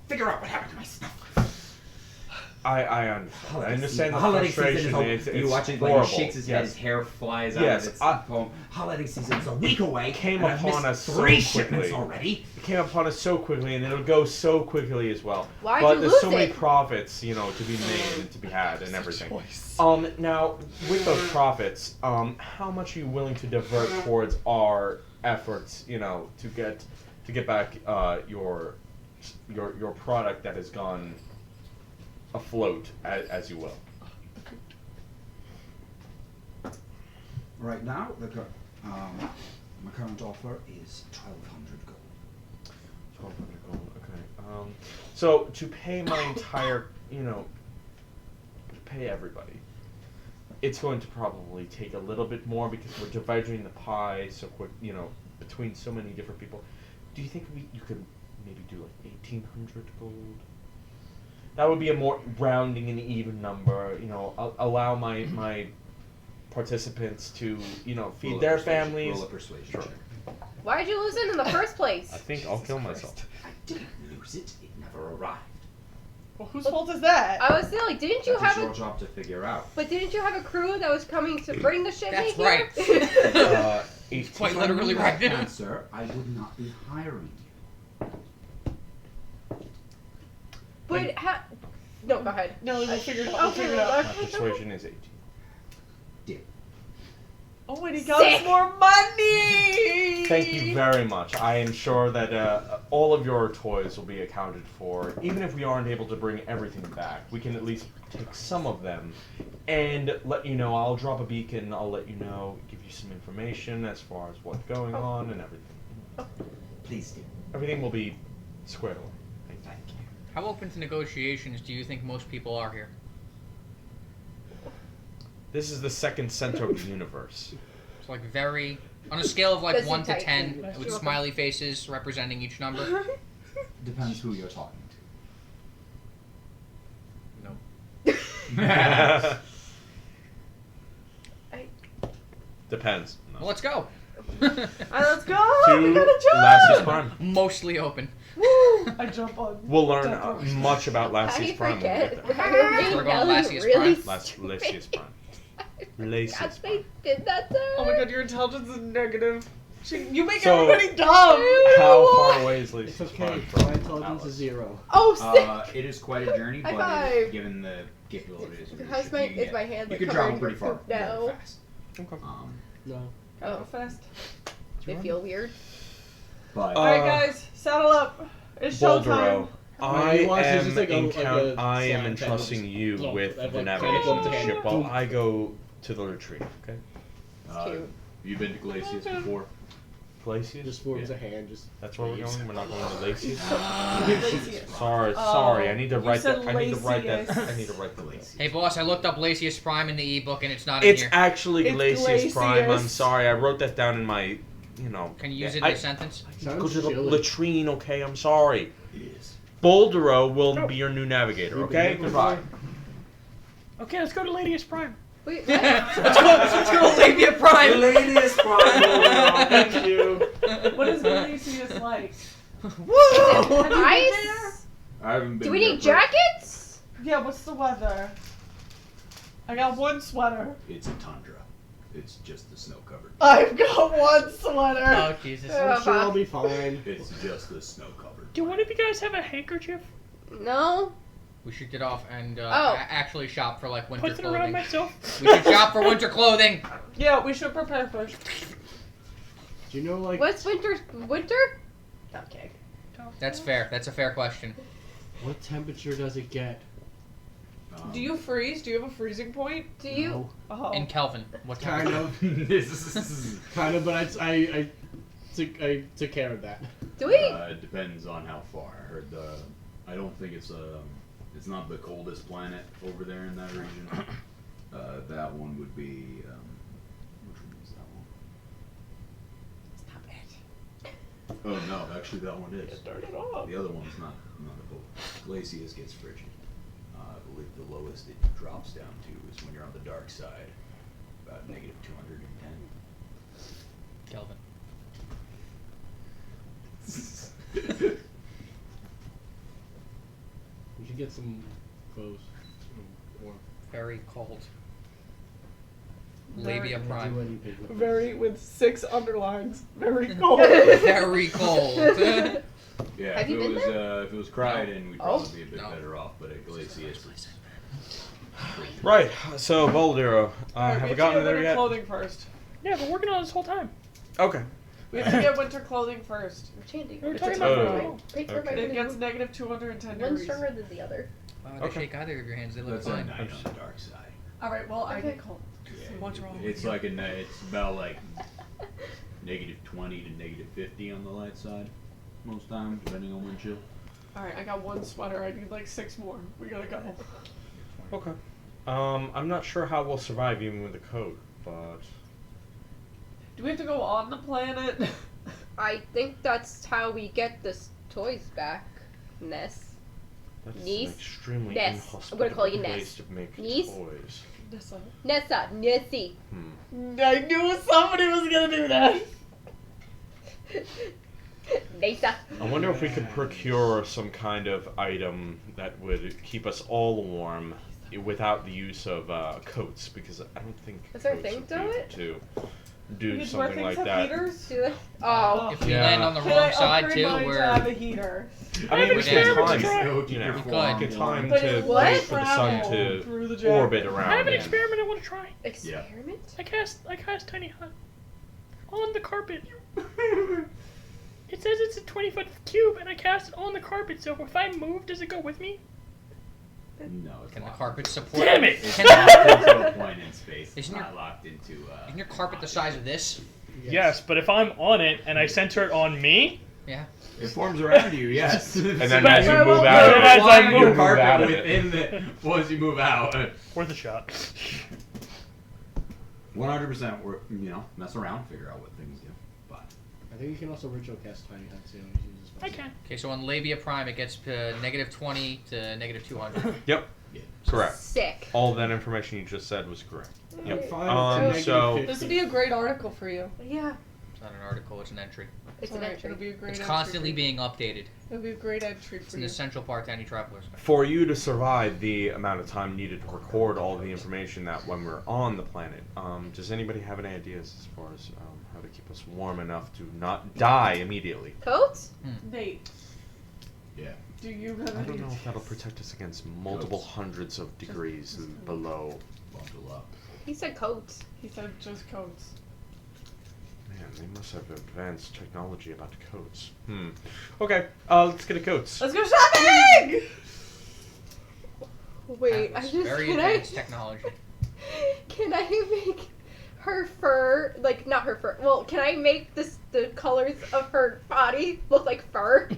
Figure out what happened to my stuff! I understand. I understand the holiday season frustration. is It's you watch it, like, horrible. he shakes his head, his hair flies out Yes, of its poem. Holiday season is a week away, came and I've upon missed us so 3 shipments quickly. already. It came upon us so quickly, and it'll go so quickly as well. Why'd but you there's lose so many it? profits, to be made and to be had and everything. Now, with those profits, how much are you willing to divert towards our efforts, to get back your product that has gone afloat, as you will? Right now, my current offer is 1,200 gold. 1,200 gold. Okay. So to pay my entire, to pay everybody, it's going to probably take a little bit more because we're dividing the pie so quick, between so many different people. Do you think you could maybe do like 1,800 gold? That would be a more rounding and even number. Allow my participants to feed their families. Roll a persuasion Sure. check. Why did you lose it in the first place? I think I'll kill myself. I didn't lose it. It never arrived. Well, whose fault is that? I was saying, like, didn't you That is have your a... job to figure out. But didn't you have a crew that was coming to bring the shipment That's here? right. Quite If I literally knew right that now. answer, I would not be hiring you. But no, go ahead. No, we'll figure it out. We'll figure it out. My persuasion is 18. Deal. Oh, and he got Sick. us more money! Thank you very much. I am sure that all of your toys will be accounted for. Even if we aren't able to bring everything back, we can at least take some of them and let you know. I'll drop a beacon. I'll let you know, give you some information as far as what's going on and everything. Please do. Everything will be squared away. Thank you. How open to negotiations do you think most people are here? This is the second center of the universe. It's like very, on a scale of like Listen 1 to tight. 10, You're with welcome. smiley faces representing each number. Depends who you're talking No. to. Depends. Well, let's go. Let's go! We To gotta jump! Lassius Prime. Mostly open. Woo! I jump on. We'll learn Death Row. much about How do Lassius you Prime when we forget? get there. How are We're going Lassius really Prime. Lassius Prime. God, Lassius they Prime. did that to Oh my her? god, your intelligence is negative. You make So- everybody dumb! How far away is Lassius It's okay. Prime My from intelligence Alice? is 0. Oh, sick! It is quite a journey, High but five. given the capabilities of your How's ship, my- you can is get- my hand, you like, can travel covering pretty your far poop very now? fast. Okay. No. Gotta go fast. They feel weird. But Alright, guys, saddle up. It's showtime. Boldero, I you want to am just like a I am slide entrusting panel, you just with like the kind of navigation of the hand. ship while I go to the retreat. Okay. Cute. you've been to Glacius before? Glacius? Just forms a hand. Just That's where we're going. We're not going to Glacius. Glacius. Sorry, Oh, sorry. I need to you write said that. I need to write that. Glacius. I need to write the Glacius. Hey, boss, I looked up Lacius Prime in the ebook and it's not in It's here. actually It's Glacius Prime. I'm Glacius. sorry. I wrote that down in my, Can you use it in I- a sentence? Go sounds to the chilly. latrine, okay? I'm sorry. Yes. Boldero will be your new navigator, okay? Goodbye. Okay, let's go to Ladius Prime. Wait, what? Let's go Labia Prime. Ladies Prime. Thank you. What is Elysius like? Woo! Ice? I haven't been Do we there need for- jackets? Yeah, what's the weather? I got one sweater. It's a tundra. It's just the snow-covered. I've got one sweater. Oh Jesus. I'm sure I'll be fine. It's just the snow-covered. Do one of you guys have a handkerchief? No. We should get off and Oh. actually shop for like winter Put it around clothing. myself. We should shop for winter clothing. Yeah, we should prepare first. Do you know like What's winter? Winter? Okay. That's fair. That's a fair question. what temperature does it get? Do you freeze? Do you have a freezing point? Do you? No. Oh. In Kelvin, what Kind time? of, This kind of, but I took care of that. Do we? it depends on how far. I heard I don't think it's not the coldest planet over there in that region. That one would be which one is that one? Oh no, actually that one is. Start it off. The other one's not the cold. Glacius gets frigid. I believe the lowest it drops down to is when you're on the dark side, about negative 210. Kelvin. We should get some clothes. Warm. Very cold. Very- Labia Do Prime. anything. Very with 6 underlines. Very cold. Very cold. Yeah, Have if you it been was there? if it was Crichton, we'd Oh. probably be a bit No. better off. But at Glacius, Right. So Boldero, Alright, have we we have to gotten get there winter yet? clothing first. Yeah, but working on it this whole time. Okay. We have to get winter clothing first. I'm chanting. We were It's talking a about tempo. Pray for Okay. my It gets negative 210 One's degrees. stronger than the other. They Okay. shake either of your hands. They look that's a fine. night on the dark side. Alright, well, I Okay. get cold. Yeah, What's wrong with It's you? like it's about like negative 20 to negative 50 on the light side most times, depending on wind chill. Alright, I got one sweater. I need like 6 more. We gotta go. Okay. I'm not sure how we'll survive even with a coat, but Do we have to go on the planet? I think that's how we get the toys back, Ness. that's Niece? an extremely Ness. I'm inhospitable gonna call you place Ness. to make Niece? toys. Nessa, Nessie. I knew somebody was gonna do that. Nessa. I wonder if we could procure some kind of item that would keep us all warm without the use of coats, because I don't think Is there a coats thing would be to able it? to You do need to something wear like things that. have heaters? Do they? Oh. If we Yeah. land on the Can wrong I side upgrade too, mine we're to have a heater? I mean, we We're can down. time, So you know, your You form get time But to it will wait for the sun travel to through the jacket. orbit I have around. an it. experiment I want to try. Experiment? I cast Tiny Hut on the carpet. It says it's a 20-foot cube, and I cast it on the carpet. So if I move, does it go with me? No, it's Can the locked. carpet support? Damn it! It's Can- locked into a point in space. It's Isn't your- not locked into. Isn't your carpet the size of this? Yes, but if I'm on it and I center it on me, Yeah. It forms around you, yes. And then as you Well, move well, out of well, it, as I Applying your move carpet out of it. within the once you move out. worth a shot. 100% work. Mess around, figure out what things do. But I think you can also ritual cast Tiny Hut too. I can. Okay, so on Labia Prime, it gets to negative 20 to negative 200. Yep, yeah. correct. Sick. All of that information you just said was correct. Yep. Fine, it's So negative This 50. would be a great article for you. Yeah. It's not an article; it's an entry. It's an Alright, entry. It'll be a great It's entry constantly for you. being updated. It'll be a great entry It's for an you. essential part to any travelers. for you to survive the amount of time needed to record all the information that when we're on the planet, does anybody have any ideas as far as how to keep us warm enough to not die immediately? Coats? Nate, Yeah. do you have I don't any? know if that'll protect us against multiple hundreds of degrees below. Bundle up. He said coats. He said just coats. Man, they must have advanced technology about coats. Okay, let's get a coats. Let's go shopping! Wait, I Atlas, just very can advanced I technology. can I make her fur like not her fur? Well, can I make the colors of her body look like fur?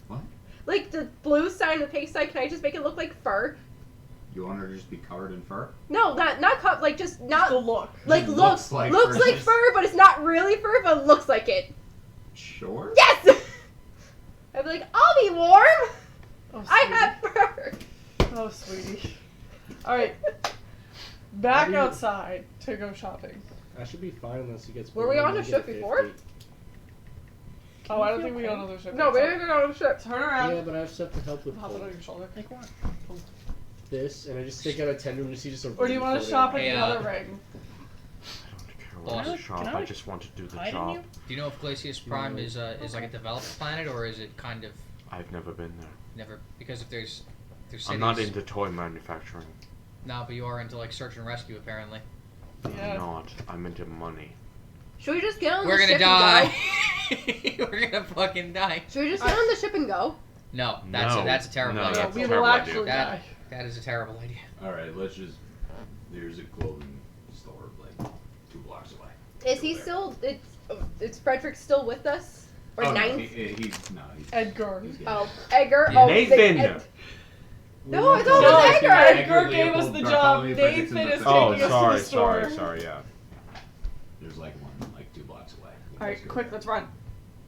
What? Like the blue side and the pink side, can I just make it look like fur? You want her to just be covered in fur? No, not like just not The look. like Looks like looks fur. like fur, but it's not really fur, but looks like it. Sure. Yes. I'd be like, I'll be warm. Oh, I sweetie. have fur. Oh, sweetie. Alright. back How do you- outside to go shopping. I should be fine unless he gets. Were we on a negative ship before? 50. Oh, I don't think we got another ship. No, we didn't go on the ship. Turn around. Yeah, but I have stuff to help with Hop it on pull. your shoulder. Like what? This, and I just stick out a tendon to see just a. Or do you want to floating shop at around. Hey, the other ring? I don't care Boss. what Can I- the shop. can I I just want to do the hide in job. you? Do you know if Glacius Prime is like a developed planet, or is it kind of I've never been there. never? Because if there's cities. I'm not into toy manufacturing. No, but you are into like search and rescue apparently. Yeah. I'm not. I'm into money. Should we just get on We're the gonna ship die. and go? We're gonna fucking die. Should we just get on the ship and go? No, No. that's a terrible No, idea. that's we a will terrible actually idea. That- die. That is a terrible idea. Alright, let's just. There's a clothing store like 2 blocks away. Is he still? It's Frederick still with us? Or Oh, no, Ninth? he's Edgar. he's good. Oh, Edgar. Yeah, oh, Nathan. No, I thought it No, was Edgar. Edgar gave us the Leopold, job. Bartholomew, Fredrickson, Nathan is the Oh, taking us to sorry, the store. sorry, yeah. There's like one like 2 blocks away. Alright, quick, let's run.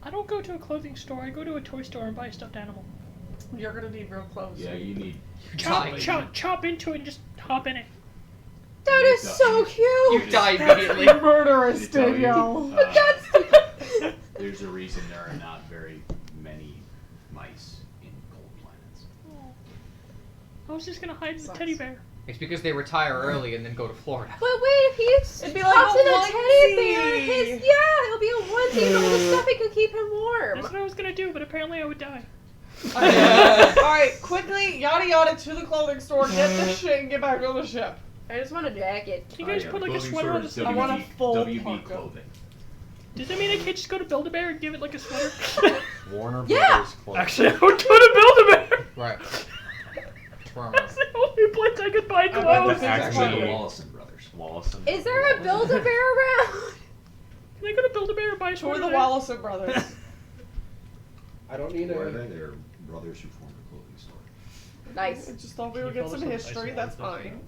I don't go to a clothing store. I go to a toy store and buy a stuffed animal. You're gonna need real clothes. Yeah, you need. Chop, Die. chop into it and just hop in it. That is so cute. You die immediately. Murderous, to tell you, Danielle. There's a reason there are not very many mice in cold planets. I was just gonna hide in the Sucks. teddy bear. It's because they retire early and then go to Florida. But wait, if he It'd be like pops a in a teddy bear, onesie. it'll be a onesie but with stuff it could keep him warm. That's what I was gonna do, but apparently I would die. Alright, quickly, yada yada to the clothing store, get this shit, and get back on the ship. I just want a jacket. Can you guys put like a sweater on the I want a full WB parka. clothing. Does that mean I can't just go to Build-A-Bear and give it like a sweater? Warner Yeah. Brothers clothing. Actually, I would go to Build-A-Bear. Right. That's the only place I could buy I want clothes. the Actually, the Actually- Wallison brothers. Wallison. Is there a Build-A-Bear around? Can I go to Build-A-Bear and buy a Who are sweater the there? Wallison brothers? I don't need Who are a. they? They're brothers who formed a clothing store. I Nice. just thought we Can would you get fill some this up history, ice that's water? fine.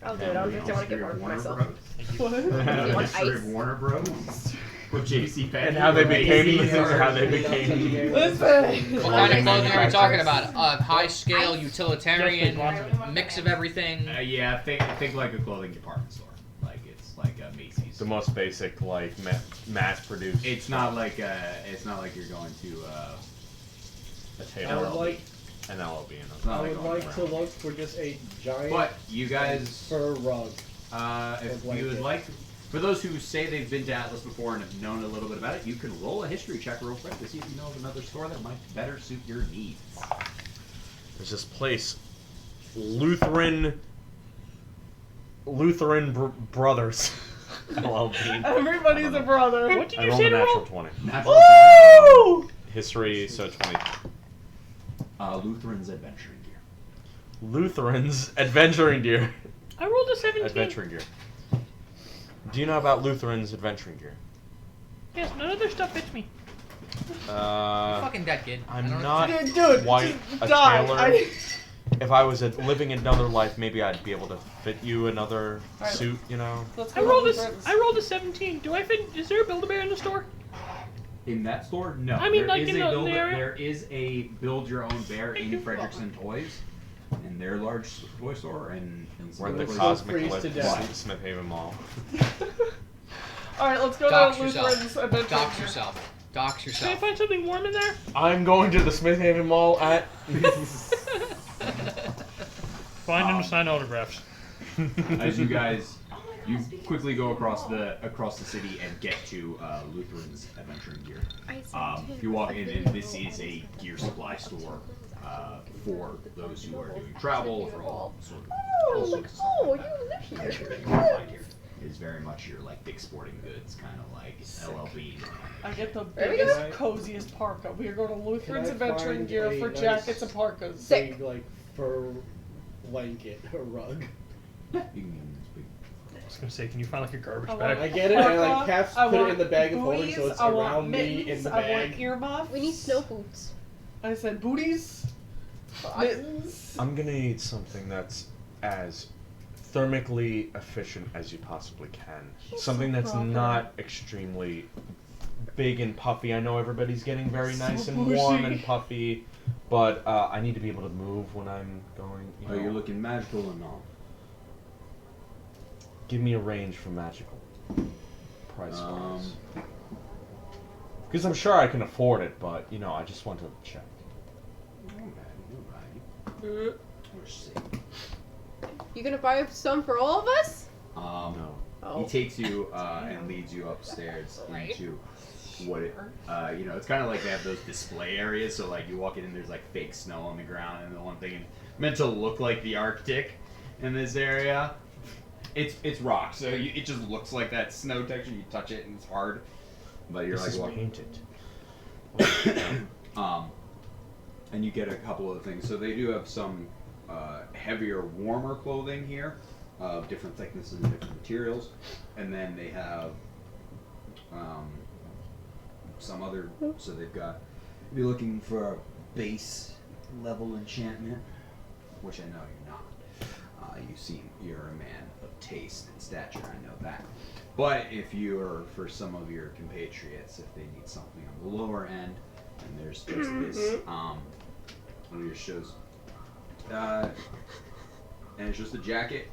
I'll do it. I'll just want to get more for Warner myself. Bros. What? You want History ice? of Warner Bros. With JC Penney. And how they or became. Macy's or- How they became. Listen! What kind of clothing are we talking about? High scale, utilitarian, Just mix of everything. Yeah, think like a clothing department store. Like it's like a Macy's. The most basic, like mass produced. It's not like you're going to a I Taylor. would like. An LLB. it's not I like would going like to around. look for just a giant. But you guys, fur rug. if Or you would blanket. like, for those who say they've been to Atlas before and have known a little bit about it, you can roll a history check real quick to see if you know of another store that might better suit your needs. There's this place, Lutheran Brothers. LLB. Everybody's a brother. What did I you rolled say a to natural roll? 20. Natural Woo! History, so 20. Lutheran's adventuring gear. Lutherans adventuring gear. I rolled a 17. Adventuring gear. Do you know about Lutherans adventuring gear? Yes, none of their stuff fits me. Fucking dead kid. I I'm don't not Dude, quite just a die. tailor. If I was living another life, maybe I'd be able to fit you another Alright. suit, you know? Let's I go rolled to a, the friends. I rolled a 17. Do I fit? Is there a Build-A-Bear in the store? In that store, no. I mean, There like, is in a the area? there is a build your own bear in Frederickson Toys, in their large toy store, and We're at the some Let's places. go freeze Cosmic to Ellipse, death. Smith Haven Mall. Alright, let's go Dox to yourself. Lutheran's adventure. Dox yourself. Dox Can I yourself. find something warm in there? I'm going to the Smith Haven Mall at. Find and sign autographs. As you guys, you quickly go across the city and get to Lutheran's Adventuring Gear. You walk in, and this is a gear supply store for those who are doing travel, for all sorts of stuff. Oh, you live here. Everything you can find here is very much your like big sporting goods, kind of like LLB. I get the There we biggest, go. coziest parka. We are going to Lutheran's Can I adventuring find gear a for nice- jackets and parkas. Sick. Big, like, fur blanket or rug. You can speak. I was gonna say, can you find like a garbage I bag? I get it, and I like Parka, half I put it want in the bag of holding booties, so it's I want around me mittens, in the I want bag. earmuffs. We need snow boots. I said booties. Mittens. I'm gonna need something that's as thermically efficient as you possibly can. Something that's proper. not extremely big and puffy. I know everybody's getting very So nice and warm bougie. and puffy, but I need to be able to move when I'm going. You Oh, know. you're looking magical and all. give me a range for magical price wise. Because I'm sure I can afford it, but you know, I just want to check. Let's see. You gonna buy some for all of us? No. Oh. He takes you and leads you upstairs into what it, it's kind of like they have those display areas. So like you walk in and there's like fake snow on the ground, and the one thing meant to look like the Arctic in this area. It's rock, so it just looks like that snow texture. You touch it and it's hard, but you're This is like, painted. and you get a couple of things. So they do have some heavier, warmer clothing here, of different thicknesses and different materials, and then they have some other. So they've got. If you're looking for a base level enchantment, which I know you're not. You're a man of taste and stature. I know that. But if you're for some of your compatriots, if they need something on the lower end, and there's just this. One of your shows. And it's just a jacket.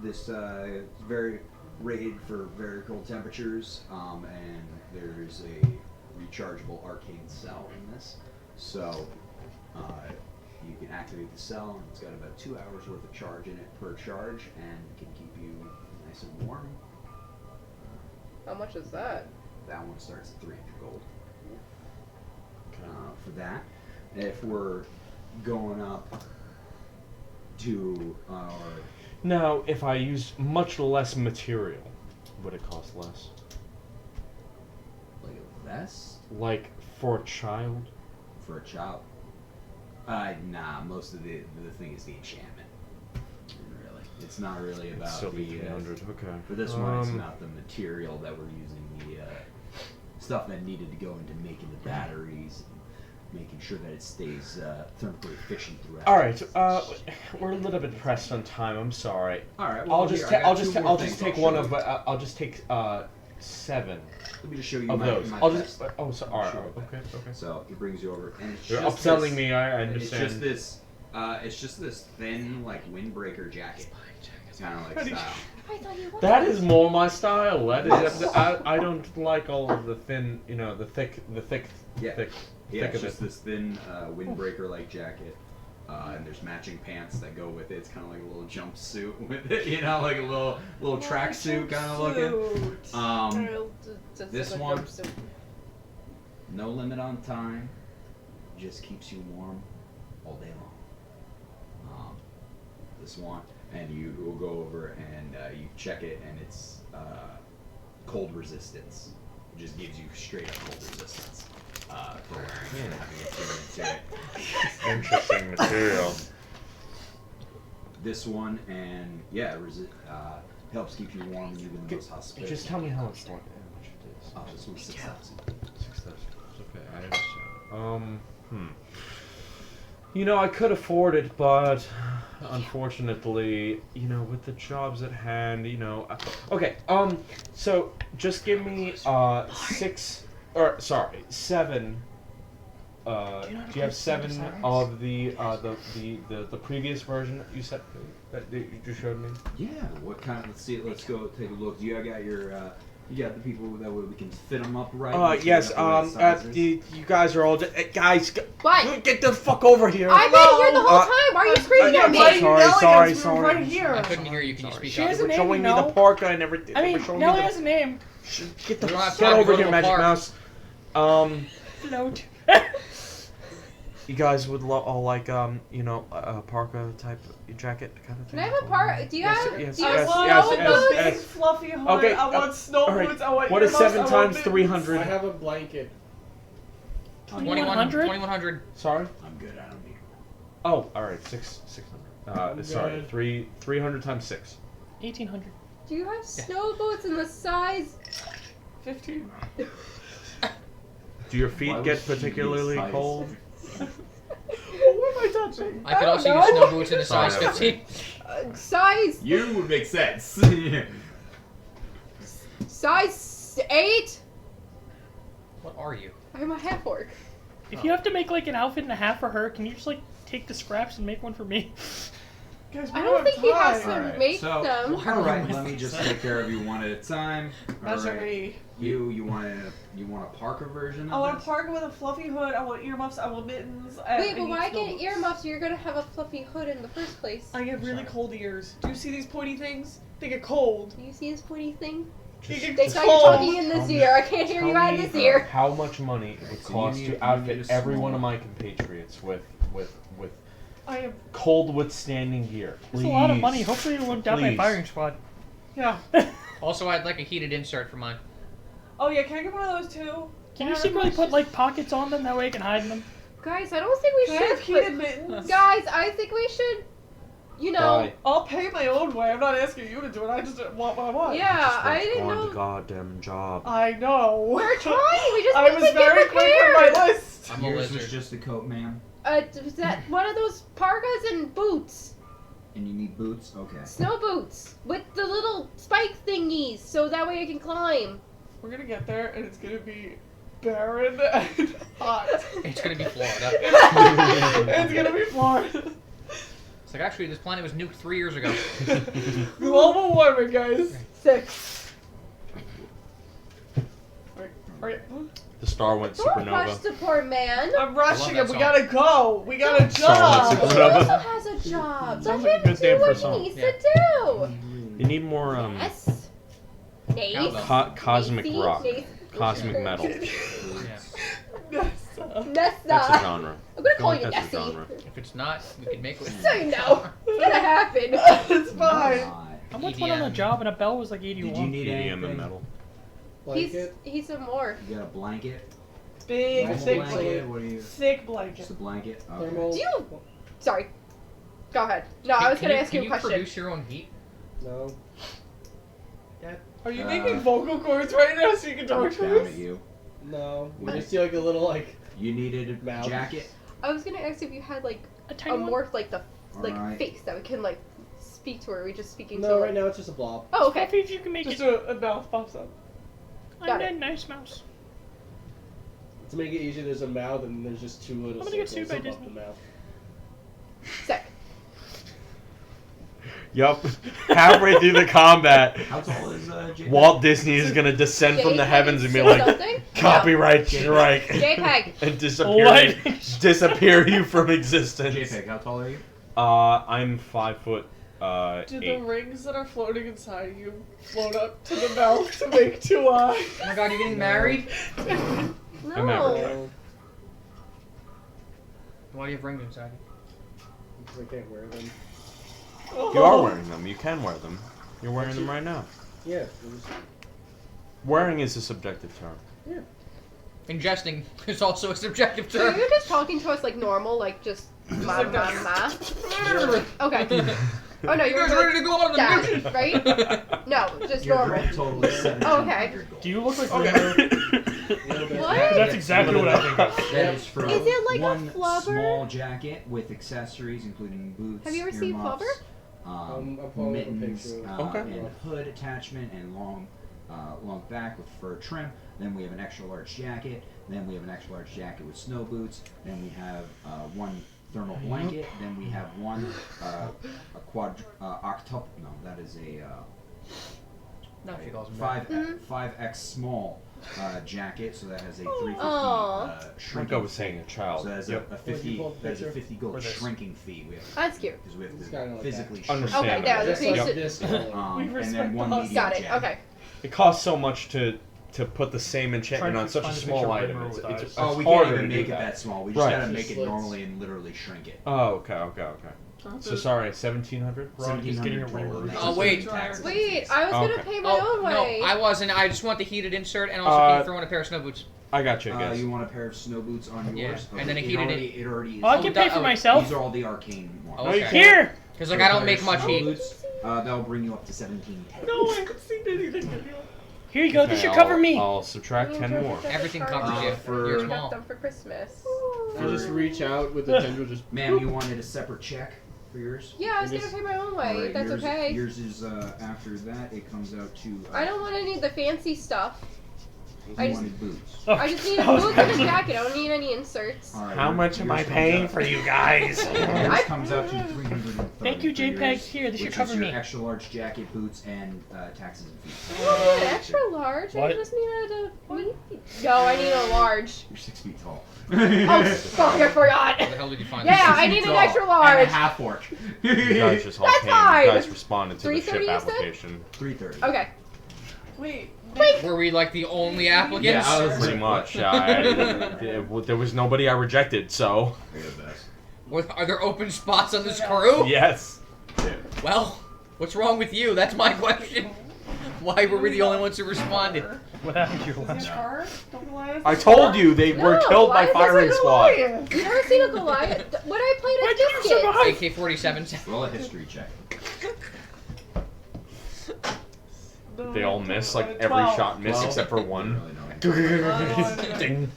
This is very rated for very cold temperatures. And there's a rechargeable arcane cell in this. So you can activate the cell, and it's got about 2 hours worth of charge in it per charge, and can keep you nice and warm. How much is that? That one starts at 300 gold. For that. If we're going up to our... Now, if I use much less material, would it cost less? Like a vest? Like for a child? For a child? Nah, most of the thing is the enchantment. Really. It's not really about Still be the... 300, okay. For this one, it's not the material that we're using, the stuff that needed to go into making the batteries, making sure that it stays thermically efficient throughout. All right, we're a little bit pressed on time. I'm sorry. All right, well, I'll just take one of. I'll just take 7. Let me just show you of my, those. my I'll best. just. Oh, so, all right. Sure. Okay. So he brings you over, and it's You're just upselling this, me. I understand. It's just this. It's just this thin, like windbreaker jacket, kind of like style. I thought you wanted That is more my style. That is. I don't like all of the thin. You know, the thick. Yeah. Thick Yeah, it's of just it. this thin windbreaker-like jacket, and there's matching pants that go with it. It's kind of like a little jumpsuit with it, you know, like a little tracksuit kind of looking. This one, no limit on time, just keeps you warm all day long. This one, and you will go over and you check it, and it's cold resistance. It just gives you straight up cold resistance. For wearing it and having it Interesting material. This one, and helps keep you warm even in the most hospitable. Just tell me how much it is. Oh, this one's 6,000. 6,000. Okay, I understand. You know, I could afford it, but unfortunately, you know, with the jobs at hand, you know. Okay. So just give me 7. Do you have 7 of the previous version that you said that you just showed me? Yeah. What kind of? Let's see. Let's go take a look. Do you got your? You got the people that we can fit them up right? Yes. You guys are all guys. What? Get the fuck over here! I've been here the whole time. Why are you screaming at me? Sorry. Right here. I couldn't hear you. Can you speak She up? has They a were name, showing you me know? the park. I never. I mean, Nelly has a name. Get the We don't have fuck time to over go here, to the Magic park. Mouse. Float. You guys would all like a parka type jacket kind of Can thing. I have a part? Do you Yes, have? yes, Do you yes, have yes, snow yes, boots? yes. Big fluffy hood. Okay, I want snow alright. boots. I want What is earmuffs, 7 I want times mittens. 300? I have a blanket. 2100? 2100. Sorry. I'm good. I don't need. Oh, all right. 600. Sorry. good. 300 times 6. 1800. Do you have snow boots in the size? 15. Do your feet Why get would she be particularly size? cold? What am I touching? I could also don't use know. snow boots in a Sorry, size okay. 15. Size You would make sense. size 8? What are you? I'm a half orc. If you have to make like an outfit and a half for her, can you just like take the scraps and make one for me? Guys, we I don't think he has time. to Alright, make so, them. Alright, let me just take care of you one at a time. Alright. Measure You want a Parker version I of want a this? parka with a fluffy hood. I want earmuffs. I want mittens. And Wait, I but need why snow get boots. earmuffs? You're gonna have a fluffy hood in the first place. I get really cold ears. Do you see these pointy things? They get cold. Do you see this pointy thing? They get They thought cold. you're talking in this Tell me- ear. I can't hear Tell you out me of this ear. how much money it would So cost you to need outfit a every small- one of my compatriots with I am. cold withstanding gear. It's a lot of Please. money. Hopefully it won't down my Please. firing squad. Yeah. Also, I'd like a heated insert for mine. Oh yeah, can I get one of those too? Can you I have secretly my- put like pockets on them? That way I can hide them. Guys, I don't think we Can I have should. heated Put... mittens? Guys, I think we should. You know. Bye. I'll pay my own way. I'm not asking you to do it. I just want what I want. Yeah, Just I want didn't one know. goddamn job. I know. We're trying. We just I need was to get very quick prepared. on my list. I'm a Yours was lizard. just a coat, ma'am. Was that one of those parkas and boots? And you need boots? Okay. Snow boots with the little spike thingies, so that way I can climb. We're gonna get there, and it's gonna be barren and hot. It's gonna be Florida. It's gonna be Florida. It's like, actually, this planet was nuked 3 years ago. Global warming, guys. 6. Alright. The star went Don't rush supernova. the poor man. I'm rushing that it. We song. gotta go. We got a Starlight job. Supernova. He also has a job. Sounds Let like a him good name do for a what song. he needs Yeah. to do. You need more Yes. Nace. Cowbell. cosmic Nace, rock, Nace. cosmic metal. Yeah. That's a Nessa. genre. I'm gonna I call feel you like that's a Nessie. genre. If it's not, we can make it. So you know. It's gonna happen. It's fine. How much went on the EDM. job and a bell was like Did 81? you need EDM anything? and metal. He's some more. You got a blanket? Big, Normal thick blanket? blanket. What are you? Thick blanket. Just a blanket? Okay. Thermal. Do you? Sorry. Go ahead. No, I was Can gonna ask you a Can you question. produce your own heat? No. Are you making vocal cords right now so you can talk Down to at us? you. No. We just see like a little like. You needed a Mouth. jacket? I was gonna ask if you had like A a tiny one? morph like the Alright. face that we can like speak to her. Are we just speaking to No, her? right now it's just a blob. Oh, okay. If you can make Just it. a mouth pops up. I'm got that it. nice mouse. To make it easier, there's a mouth and there's just two little I'm gonna get circles sued by above Disney. the mouth. Sick. Yup. Halfway through the combat, How tall is JPEG? Walt Disney is gonna descend from the JPEG heavens and be is like, something? copyright strike, JPEG. and disappear, Lightning. disappear you from existence. JPEG, how tall are you? I'm 5 foot Do the 8. rings that are floating inside you float up to the mouth to make two eyes? Oh my god, you're getting married? No. I'm average. No, Why do you have rings inside you? because I can't wear them. You are wearing them. You can wear them. You're wearing them right now. Yeah. they're just- Wearing is a subjective term. Ingesting is also a subjective So term. you're just talking to us like normal, like just ma like ma that. ma. Okay. Oh no, You you're guys ready to go on the Dad, mission? right? No, just Your normal. grand total is 1700 Oh, okay. gold. Do you look like Okay. Ringo? little bit. What? That's exactly what I think of. That is for Is it like a one flubber? small jacket with accessories, including boots, Have you ever seen earmuffs, flubber? I'm pulling up a mittens, picture. Okay. and hood attachment, and long back with fur trim. Then we have an extra large jacket. Then we have an extra large jacket with snow boots. Then we have one thermal blanket. Then we have one a octuple. No, that is a No, she calls me back. 5x small jacket. So that has a 350 Aw. shrinking. Like I was saying, a child. So that's Yep. a 50. pull up the That's a picture? 50 gold For this. shrinking fee. We have That's cute. because we have It's to kinda like physically that. shrink. Understand. Okay, yeah, Just the like piece- this color. Um, We and respect then one the medium Got it. jacket. Okay. It costs so much to put the same enchantment Trying on to such a find a small picture of item. Ringo It's, with it's, eyes. it's Oh, we harder can't even to make do it that. that small. We Right. just gotta make it Slits. normally and literally shrink it. Oh, okay. So sorry, 1700. Ron is getting a 1700 ring total, and release. that's Oh, wait. including taxes. Wait, I was gonna Okay. pay my own way. No, I wasn't. I just want the heated insert, and also can you throw in a pair of snow boots? I got you, guys. You want a pair of snow boots on Yeah, yours? and then a it heated already, it already is. Oh, I can pay for myself. These are all the arcane ones. Oh, No, you okay. can't. Here! Because like I don't make much Snow heat. boots, that'll bring you up to 1710. No, I haven't seen anything. Here you go. This should cover me. I'll subtract 10 more. Everything Card covers you. for- You're I got small. them for Christmas. I just reach out with the tendril, just. Ma'am, you wanted a separate check for yours? Yeah, I was gonna pay my own way. Alright, If that's yours, okay. Yours is after that. It comes out to. I don't want any of the fancy stuff. I just- wanted boots. I just need boots and a jacket. I don't need any inserts. All right, How much am I yours paying comes for out- you guys? Yours comes out to 330. Thank you, JPEG. Here, this should which cover is your me. extra large jacket, boots, and taxes and fees. I don't need an extra large. I What? just needed a medium. No, I need a large. You're 6 feet tall. Oh, fuck, I forgot. Where the hell did you find Yeah, this? I 6 need feet an tall extra and large. a half orc. You guys just all That's came. fine. You guys responded to the 330 ship you said? application. 330. Okay. Wait. Were we like the only applicants? Yeah, I was Pretty much. There was nobody I rejected, so. You're the best. Are there open spots on this crew? Yes. Well, what's wrong with you? That's my question. Why were we the only ones who responded? What happened to your Is last he a car? Don't Goliath? I told you they were No, killed by why is firing this a squad. Goliath? You never seen a Goliath? When I played Why as did you Biscuit. survive? AK-47. Roll a history check. No, They all miss, like every 12. shot miss 12. except for You one. really know. Ding.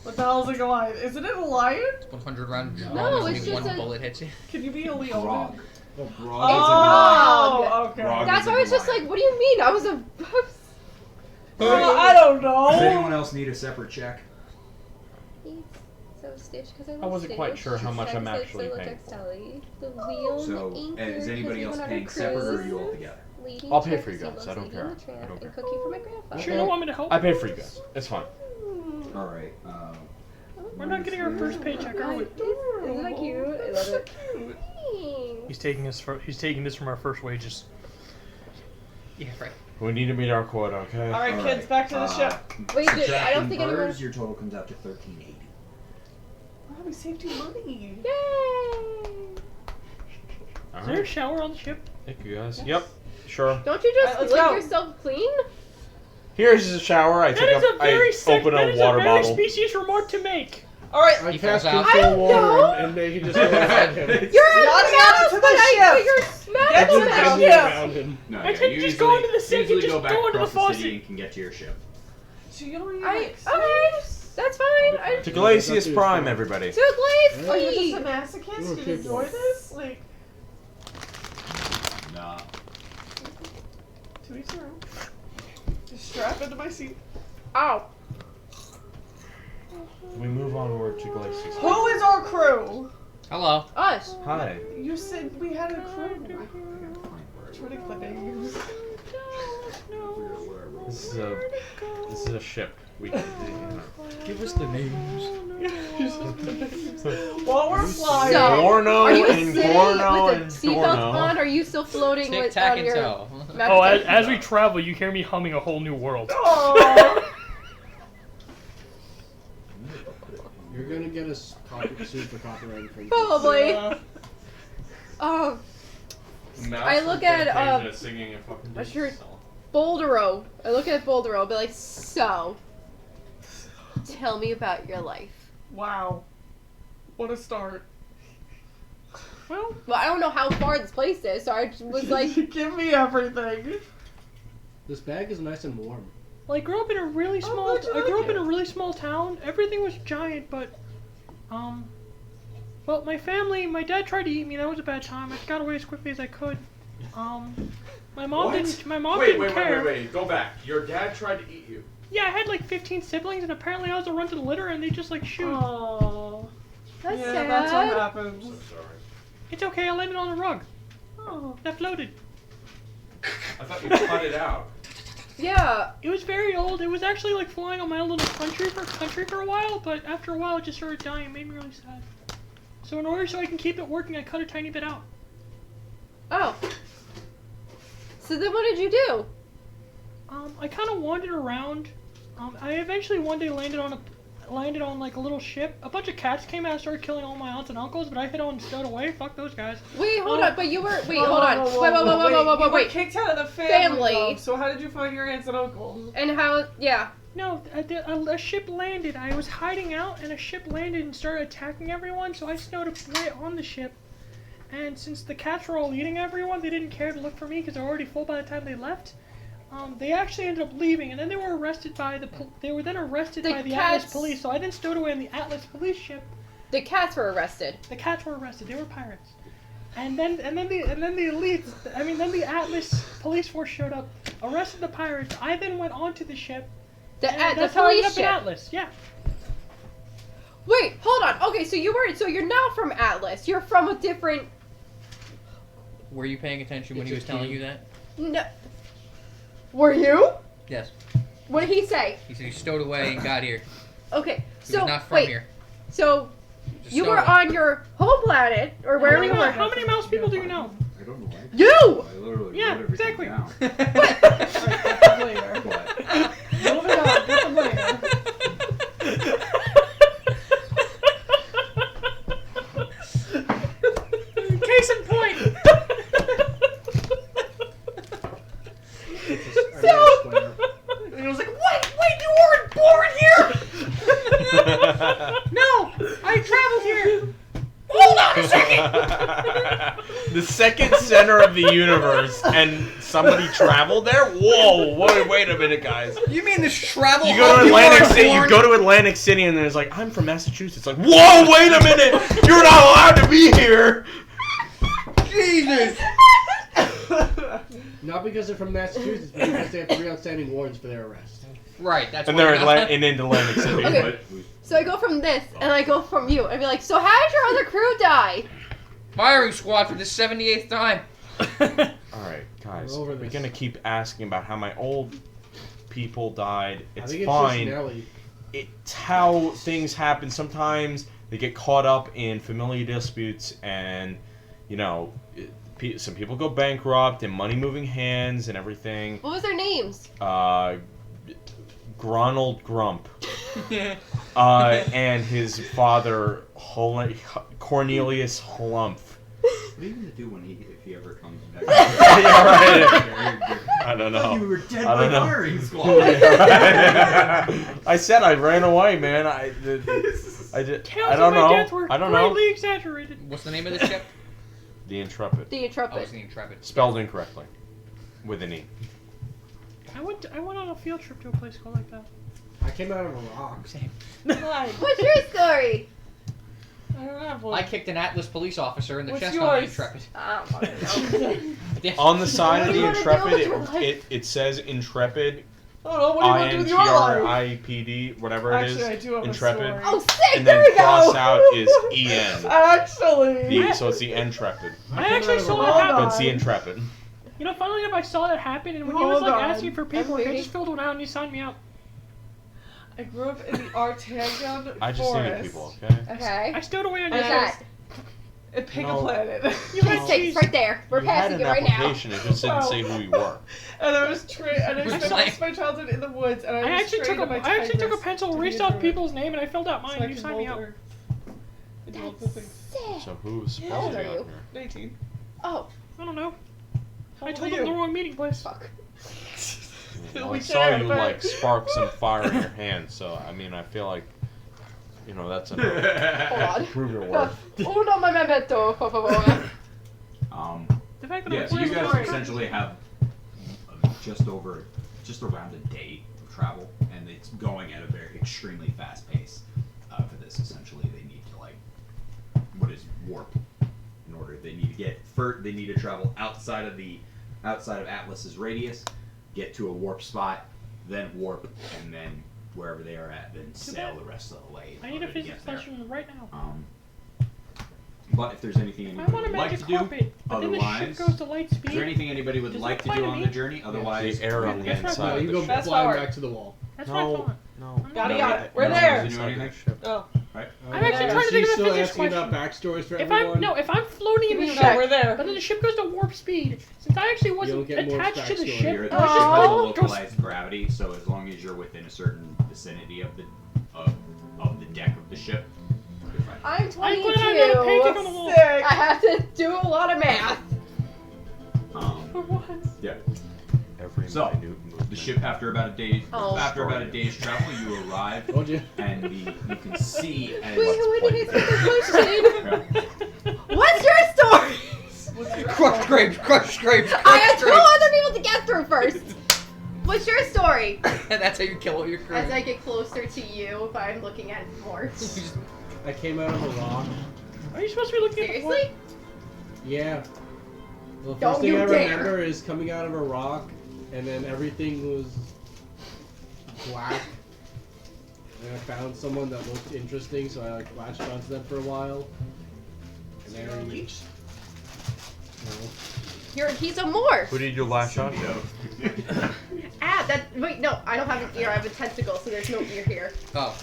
What the hell is a Goliath? Isn't it a lion? 100 round. No, only it's just one a- bullet hits you. Can you be a Leonin? Grog. It's Oh, okay. Grog. That's why I was just like, what do you mean? I was a. I don't Does know. anyone else need a separate check? So Stitch, because I wasn't quite sure how much I'm actually paying. The wheel, So, the anchor, is anybody 'cause else we went on paying a separate or are cruise, you all together? leading I'll pay trip for you to guys. I don't Leading care. the Tramp, I don't and care. cookie for my grandfather. Sure, you don't want me to help? I pay for you guys. It's fine. Alright, We're not getting our first paycheck, are we? Isn't that cute? I love it. He's taking this from our first wages. Yeah, right. We need to meet our quota, okay? All right, kids, back to the ship. Wait, I don't subtracting think anyone. birds, your total comes out to 1380. Wow, we saved you money. Yay! All Is there a right. shower on the ship? Thank you guys. Yep. Sure. Don't you just Alright, let's lick go. yourself clean? Here's a shower. I That take is up. a very I open that a is water a very bottle. specious remark to make. All right, I He cast falls out. I control don't water know. and they can just go around him. You're a Not mouse, to the but ship. you're Get smacking to the the mouse. ship. around him. No, I yeah, said you just go usually- into the sink and usually just go back go into the across the city faucet. and can get to your ship. So you don't even Okay, like that's fine. I To Glacius Prime, everybody. took life. Are you Please. just a masochist? You're You a enjoy kid. this? Like, Nah. to each their own. Just strap into my seat. Ow. We move onward to Glacius. Who is our crew? Hello. Us. Hi. You said we had a crew. Trying to clip names. This is a ship. We can, Give us the names. While we're flying. So, Porno are you and sitting porno with and a seatbelt porno. on? Or are you still floating Tic with tac on and your? toe. Oh, as we travel, you hear me humming a whole new world. Aww. You're gonna get us sued for copyright infringement. Probably. Yeah. Oh, Mouse I look at, Fantasia singing a fucking what's your- song. Boldero. I look at Boldero. I'll be like, so. Tell me about your life. Wow. What a start. Well, I don't know how far this place is, so I just was like, Give me everything. This bag is nice and warm. Well, I grew up in a really small. glad you I grew like up in it. a really small town. Everything was giant, but well, my family, my dad tried to eat me. That was a bad time. I got away as quickly as I could. My mom What? didn't. My mom Wait, didn't wait, care. wait, wait. Go back. Your dad tried to eat you. Yeah, I had like 15 siblings, and apparently I was the run to the litter, and they just like shoot. Aww. that's Yeah, sad. that's what happened. Sorry. It's okay. I landed on a rug. Oh. That floated. I thought you cut it out. Yeah. It was very old. It was actually like flying on my own little country for a while, but after a while it just started dying. It made me really sad. So in order so I can keep it working, I cut a tiny bit out. Oh. So then what did you do? I kind of wandered around. I eventually one day landed on like a little ship. A bunch of cats came out and started killing all my aunts and uncles, but I hid on and stowed away. Fuck those guys. Wait, hold Oh. on. But you were. Wait, Whoa, hold on. whoa, whoa, Wait, You were wait. kicked out of the family. Family. though. So how did you find your aunts and uncles? And how? Yeah. No, a ship landed. I was hiding out, and a ship landed and started attacking everyone. So I stowed away on the ship. And since the cats were all eating everyone, they didn't care to look for me because they were already full by the time they left. They actually ended up leaving, and then they were arrested by they were then arrested The by the cats- Atlas police. So I then stowed away on the Atlas police ship. The cats were arrested. The cats were arrested. They were pirates. And then the elites. Then the Atlas police force showed up, arrested the pirates. I then went onto the ship, That's how I ended up in Atlas. Yeah. Wait, hold on. Okay, so you're not from Atlas. You're from a different. Were you paying attention when he was telling you that? No. Were you? Yes. What did he say? He said he stowed away and got here. Okay, He so was not from wait. here. So Just you stowed were away. on your home planet or wherever you were. How many mouse people do you know? I don't know why. You. I literally Yeah, wrote everything exactly. down. Alright, get them later. But Moving on, get them later. Case in point. And he was like, "What? Wait, you weren't born here?" No, I traveled here. Hold on a second. The second center of the universe, and somebody traveled there? Whoa, wait a minute, guys. You mean this travel? You go to Atlantic City, and then it's like, I'm from Massachusetts. Like, whoa, wait a minute! You're not allowed to be here! Jesus. Not because they're from Massachusetts, but because they have 3 outstanding warrants for their arrest. Right. That's And what they're we got. in Atlantic City. Okay. So I go from this and I go from you. I'd be like, so how did your other crew die? Firing squad for the 78th time. Alright, guys, We're over we're this. gonna keep asking about how my old people died. I It's think it's fine. just Nelly. It's how things happen. Sometimes they get caught up in familiar disputes, and some people go bankrupt and money moving hands and everything. What was their names? Gronald Grump, and his father Cornelius Hlumph. what are you gonna do if he ever comes back? Yeah, right. I don't know. You were dead I by don't know. firing squad. I said I ran away, man. I did. Counts I don't of my know. death were I don't know. greatly exaggerated. What's the name of the ship? The Intrepid, The Oh, Intrepid. it's the Intrepid. spelled incorrectly, with an E. I went on a field trip to a place called like that. I came out of a rock. Nice. What's your story? I don't have I one. kicked an Atlas police officer in the What's chest on the yours? Intrepid. I don't fucking know. Yeah. On the side of What do the you wanna do with your Intrepid, life? it says Intrepid, I don't know. What do you want to do with your life? INTRIPD, whatever it is. Actually, I do have Intrepid. a story. Oh, sick! And There then we go! cross out is EN. Actually. So it's the Intrepid. I actually saw that Hold happen. on. But it's the Intrepid. You know, funnily enough, I saw that happen, and when he was Hold like on. asking for paperwork, I waiting. just filled one out and he signed me out. I grew up in the Artangan I just forest. needed people, okay? Okay. I stowed away on What's your that? In Pink No. Planet. You Please had take it right there. We're You had passing an it right now. application, it just didn't say who you were. And I was and I Who's spent playing? most of my childhood in the woods. And I I was actually took trained a by I actually took a tigers pencil, to be erased a off druid. people's name, and I filled out mine, So and I you can signed me mold out. Earth. And do all the That's things. sick. So who was How old supposed to are be you? out here? 19. Oh, I don't know. How I old told are them the you? wrong meeting place. fuck. Well, I We saw share, you but- like spark some fire in your hand, so I mean I feel like that's enough. Hold on. Prove your worth. Uno momento, por favor. The fact that Yeah, I'm so you playing guys story. essentially have just around a day of travel, and it's going at a very extremely fast pace. For this, essentially, they need to what is warp in order. They need to they need to travel outside of Atlas's radius, get to a warp spot, then warp, and then wherever they are at, then sail the rest of the way. in I need a order to physics get there. session right now. But if there's anything I anybody want a would like magic to do, carpet, but then the ship otherwise, goes to light is speed. there anything anybody would Does like that to apply do to on me? the journey? Otherwise, The arrow on the That's right. inside No, of you the go ship. That's flying power. back to the wall. That's what I thought. No. Yada No, yada. We're no, there. doesn't do anything? Oh. Right? I'm actually trying to She's think of a still physics asking question. about backstories for If everyone. if I'm floating in the No, ship, we're there. but then the ship goes to warp speed, since I actually wasn't get more attached to the backstory. ship, Your I ship was has just a go localized gravity, so as long as you're within a certain vicinity of the deck of the ship, you're fine. I'm I'm glad I'm not a pancake on the 22. wall. Sick. I have to do a lot of math. For once. Yeah. Every So, minute movement. The ship, after about a day's Oh. travel, you arrive, Told you. and you can see as Wait, what is the question? Yeah. What's your story? Crush grapes, crush grapes, I crush have two grapes. other people to get through first. What's your story? That's how you kill all your crew. As I get closer to you, if I'm looking at more. I came out of a rock. Are you supposed to be looking at the Seriously? Yeah. The Don't first thing you I dare. remember is coming out of a rock, and then everything was black. And I found someone that looked interesting, so I like latched onto them for a while. And You're on a leash? He's a morph. Who did you latch on to? Wait, no, I don't have an ear. I have a tentacle, so there's no ear here. Oh.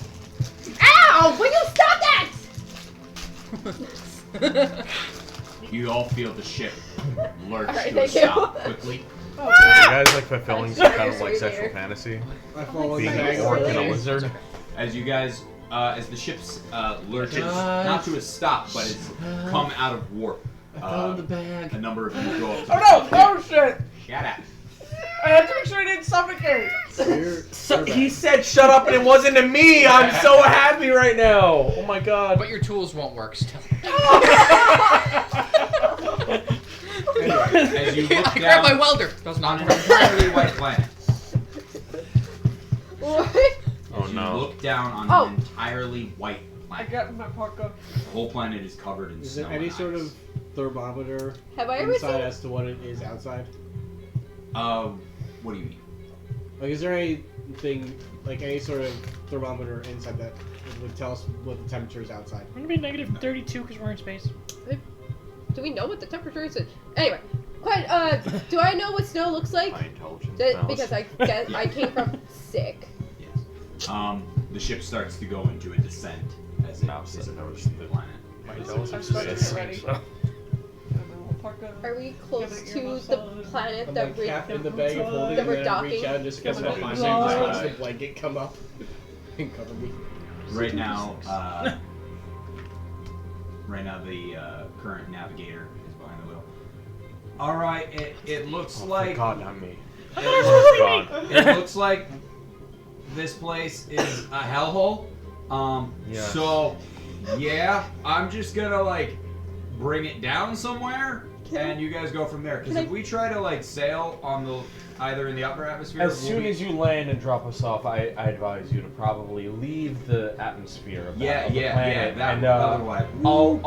Ow! Will you stop that? You all feel the ship lurch Alright, to a thank you. stop quickly. Are you guys like fulfilling some kind of like Seriously, sexual dear. fantasy? I fall in the Being bag an of orc and a holding. lizard? As you guys, as the ship's lurches, not to a stop, but it's come out of warp. I found the bag. A number of you go up to Oh no! Oh shit! Shut up. I had to make sure I didn't suffocate! He said shut up and it wasn't to me! I'm so happy right now! Oh my god. But your tools won't work still. As you look I grabbed my down welder. Does on not an work. entirely white planet. What? Oh As you no. look down on Oh. an entirely white I planet. got my parka. The whole planet is covered in Is snow there any and sort ice. of thermometer Have I ever inside seen? as to what it is outside? What do you mean? Like, is there anything, like any sort of thermometer inside that would tell us what the temperature is outside? I'm gonna be negative 32 because we're in space. Do we know what the temperature is? Anyway, do I know what snow looks like? My intelligence Because I guess I came from sick. Yes. The ship starts to go into a descent as it Mouse approaches doesn't the notice planet. My I'm intelligence starting is to get ready. so. Got my little parka. Are we close Give it to your the massage. planet I'm that like we? half in the bag of holding, that and we're then I reach docking? out and just get Give my it hand, your and massage. watch the blanket come up and cover me. Right now, the current navigator is behind the wheel. All right, it looks Oh, like thank God, not me. Oh, God. It looks like this place is a hellhole. Yes. So yeah, I'm just gonna like bring it down somewhere, and you guys go from there. Because if we try to like sail on the either in the upper atmosphere, As soon as you land and drop us off, I advise you to probably leave the atmosphere of the planet, and otherwise, I'll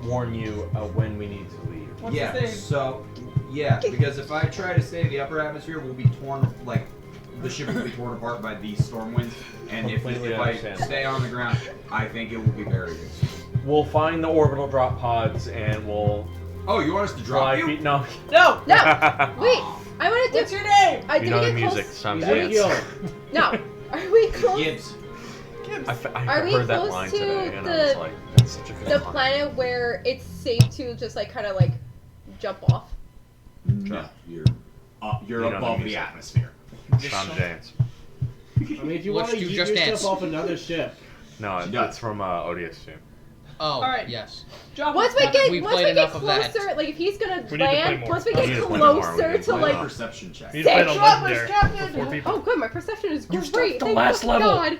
warn you when we need to leave. What's his name? So, because if I try to stay in the upper atmosphere, we'll be torn, like, the ship will be torn apart by these storm winds, and if Completely I understand. stay on the ground, I think it will be buried. We'll find the orbital drop pods and we'll Oh, you want us to drop fly you? feet. No. No! No. Wait, I want to do. What's your name? I You didn't know the get music. close. It's time to Ezekiel. dance. No. Are we close? Gibbs. Gibbs. I Are we heard that close line to today, and I the- was like, that's such a good The line. planet where it's safe to just like kind of like jump off. No, you're You know the above the music. atmosphere. Time to dance. I mean, if you Let's want to do use Just yourself Dance. off another ship, No, She does. it's from ODST. Oh, Alright. yes. Drop Once it. we get We once played we get enough of that. closer, like if he's gonna We need to play land, more. once we We need get to play more. We closer need to to play like. more. Perception check. You need to play the Sick. legendary Captain! for 4 people. Oh, good. My perception is You great. stopped the Thank last you, level. God.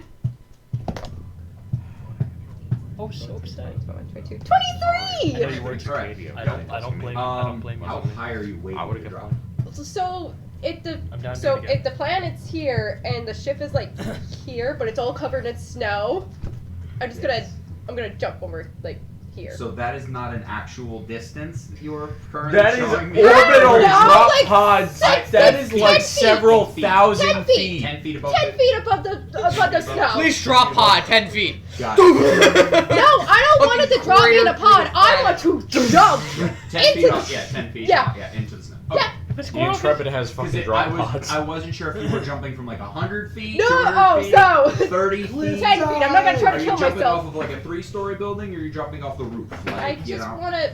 Oh, so upset. 23. I know you worked for Alright. I don't blame you. I don't blame you. How high are you waiting I would to have drop? So if the I'm down so to it again. if the planet's here and the ship is like here, but it's all covered in snow, I'm just I'm gonna jump over like here. So that is not an actual distance that you're currently That is showing me? orbital No, drop like pods. six That feet, is 10 like feet. several 10 feet. thousand 10 feet. feet. 10 feet above 10 the... feet above the snow. Please drop pod 10 feet. Got it. No, I don't want it to drop me in a pod. I want to jump. 10 feet Into off, the- yeah, 10 feet Yeah. off, into the snow. Okay. Yeah. The The squirrel. Intrepid has Because fucking drop I pods. wasn't sure if you were jumping from like 100 feet, No, 200 oh, feet, so 30 feet. 10 feet. I'm not gonna try Are to you kill jumping myself. off of like a 3-story building, or are you jumping off the roof? Like, I you just know? wanna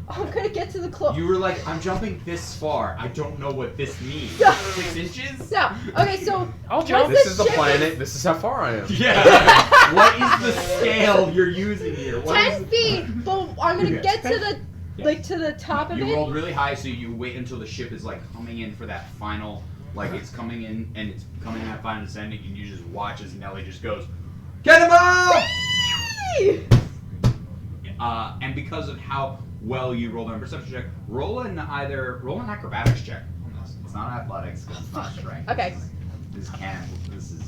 I'm gonna get to the close. You were like, I'm jumping this far. I don't know what this means. No. 6 inches? No. Okay, so I'll jump. What's This is the ship planet. This is how far I am. Yeah. What is the scale you're using here? What is 10 feet, but I'm gonna Okay. get to the Yeah. like to the top of You it. rolled really high, so you wait until the ship is like coming in for that final, like it's coming in and it's coming in that final descending, and you just watch as Nelly just goes, "Cannonball!" And because of how well you rolled on a perception check, roll an acrobatics check on this. It's not athletics, 'cause it's not strength. Okay. This is canon. This is.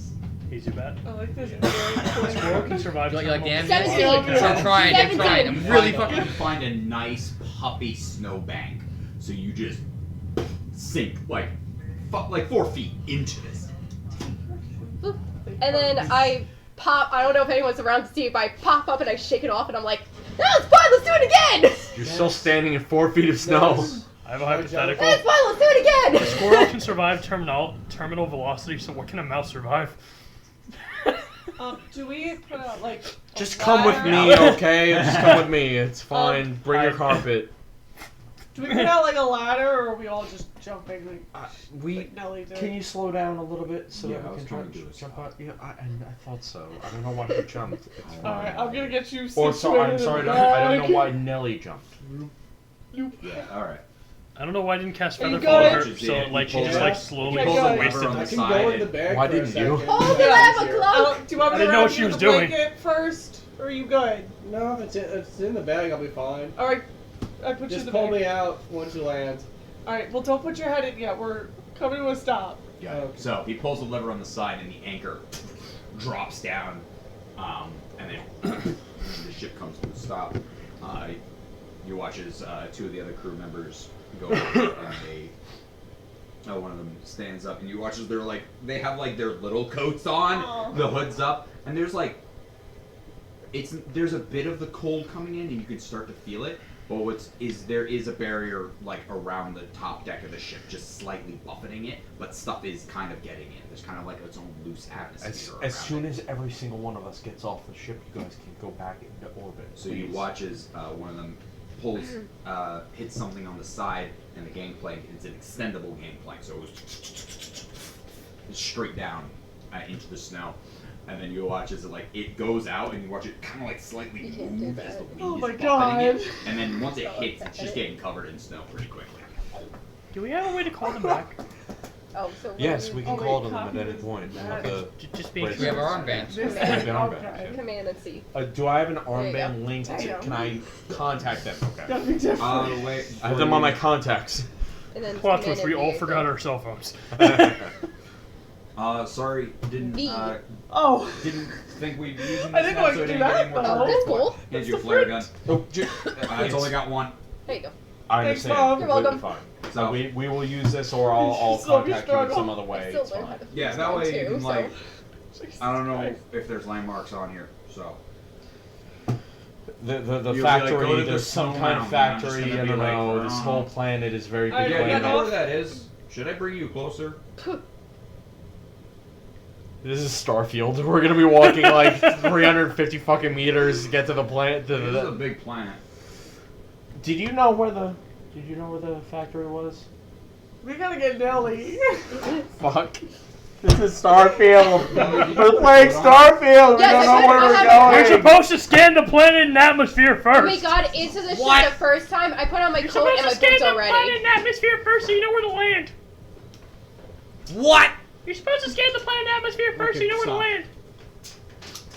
Easy bet. I like this. Squirrel can survive. You like damage? 17. I'm trying. I'm 17. I'm really You fucking. find a nice puppy snowbank, so you just sink like 4 feet into this. boop. And then I pop. I don't know if anyone's around to see, but I pop up and I shake it off, and I'm like, "No, it's fine. Let's do it again." You're still standing in 4 feet of snow. I have a hypothetical. It's fine. Let's do it again. A squirrel can survive terminal velocity, so what can a mouse survive? Do we put out like? a Just come with ladder? me, okay? Just come with me. It's fine. Bring your carpet. Do we put out like a ladder, or are we all just jumping We. Nelly did? Can you slow down a little bit so Yeah, that I we was can trying to do it. jump out? Yeah, I thought so. I don't know why you jumped. It's fine. All right, I'm gonna get you. Or sorry, I'm situated sorry. in the I don't back. know why Nelly jumped. Yeah, alright. I don't know why I didn't cast Are you Featherfall on her, good? so like she Yeah. just like He slowly pulls the wasted. lever on I the can side go in and- the bag Why for a didn't you? second. Oh, did I have a glove? Do you want I me to didn't know wrap what she you in was the doing. blanket first, or are you good? No, if it's in the bag, I'll be fine. All right, I put you in Just the pull bag. me out once you land. All right, well, don't put your head in yet. We're coming to a stop. Yeah. Okay. So he pulls the lever on the side, and the anchor drops down, and then the ship comes to a stop. You watch as 2 of the other crew members go over, and one of them stands up, and you watch as they have like their little coats on, Aw. the hood's up, and there's there's a bit of the cold coming in, and you can start to feel it. But there is a barrier like around the top deck of the ship, just slightly buffeting it, but stuff is kind of getting in. There's kind of like its own loose atmosphere. As around soon it. as every single one of us gets off the ship, you guys can go back into orbit. So you please. watch as one of them pulls, hits something on the side, and the gangplank. It's an extendable gangplank, so it was straight down into the snow. And then you watch as it goes out, and you watch it kind of like slightly You can't do move as that. the wind Oh is my buffeting God. it. And then once it Oh, hits, is it's that just it? getting covered in snow pretty quickly. Do we have a way to call them back? Oh, so what Yes, do we you- can Oh, call wait, them at copy any this. point. We'll have Just being Right. We have sure. our armbands. This Yeah, is the armband, okay. Command and C. do I have an you armband go. linked? There you go. Can I contact them? Okay. Gotta be different. Wait. I have them on my contacts. And then Plot command twist, we and all V, forgot so- our cell phones. Sorry, didn't V. Oh, didn't think we'd be using I this didn't now, like so I do didn't that, get any more though. targets. That's cool. Here's That's your the flare fruit. gun. It's only got one. There you go. I Thanks, understand. Mom. You're Completely welcome. fine. So we will use this, or I'll So you contact you in struggle. some other I way. still It's learn fine. how to Yeah, use that mine way you too, can so- like. Jesus I don't know Christ. if there's landmarks on here, so. The You'll be like, factory, go to the there's some snow kind of mountain, I'm just factory, gonna I be don't like, know, this whole planet is very big Alright, Yeah, you yeah, know planet. where that is. Should I bring you closer? This is Starfield. We're gonna be walking like 350 fucking meters to get to the planet. This is a big planet. Did you know where the factory was? We gotta get Nelly. Fuck. This is Starfield. We're playing Hold Starfield. We Yes, don't know where I we're have- We're going. supposed to scan the planet and atmosphere When we first. got into the ship What? the first time, I put on my You're coat supposed and my to scan boots the already. planet and atmosphere first so you know where to land. What? You're supposed to scan the planet and atmosphere first so you know where to stop. land.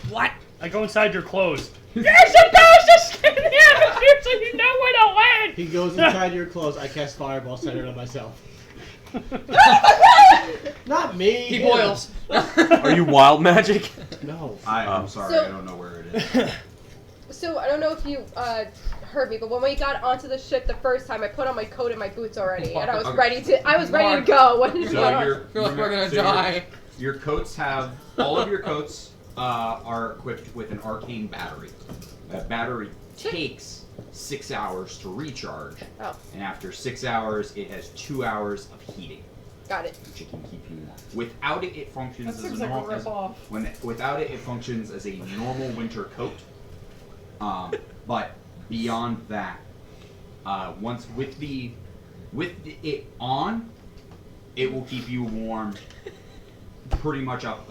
What? I go inside your clothes. You're supposed to scan the atmosphere so you know where to land. He goes inside your clothes. I cast Fireball centered on myself. Not me. He him. boils. Are you wild magic? No. I'm sorry, So- I don't know where it is. So I don't know if you heard me, but when we got onto the ship the first time, I put on my coat and my boots already, and I was Okay. ready to. I was ready to go when we So got on. you're, I feel like we're gonna so your- die. Your coats have all of your coats are equipped with an arcane battery. That battery takes 6 hours to recharge, Oh, and after 6 hours, it has 2 hours of heating, got it. which it can keep you warm. Without it, it functions That as seems a like a normal. rip-off. Without it, it functions as a normal winter coat. But beyond that, once with it on, it will keep you warm. Pretty much up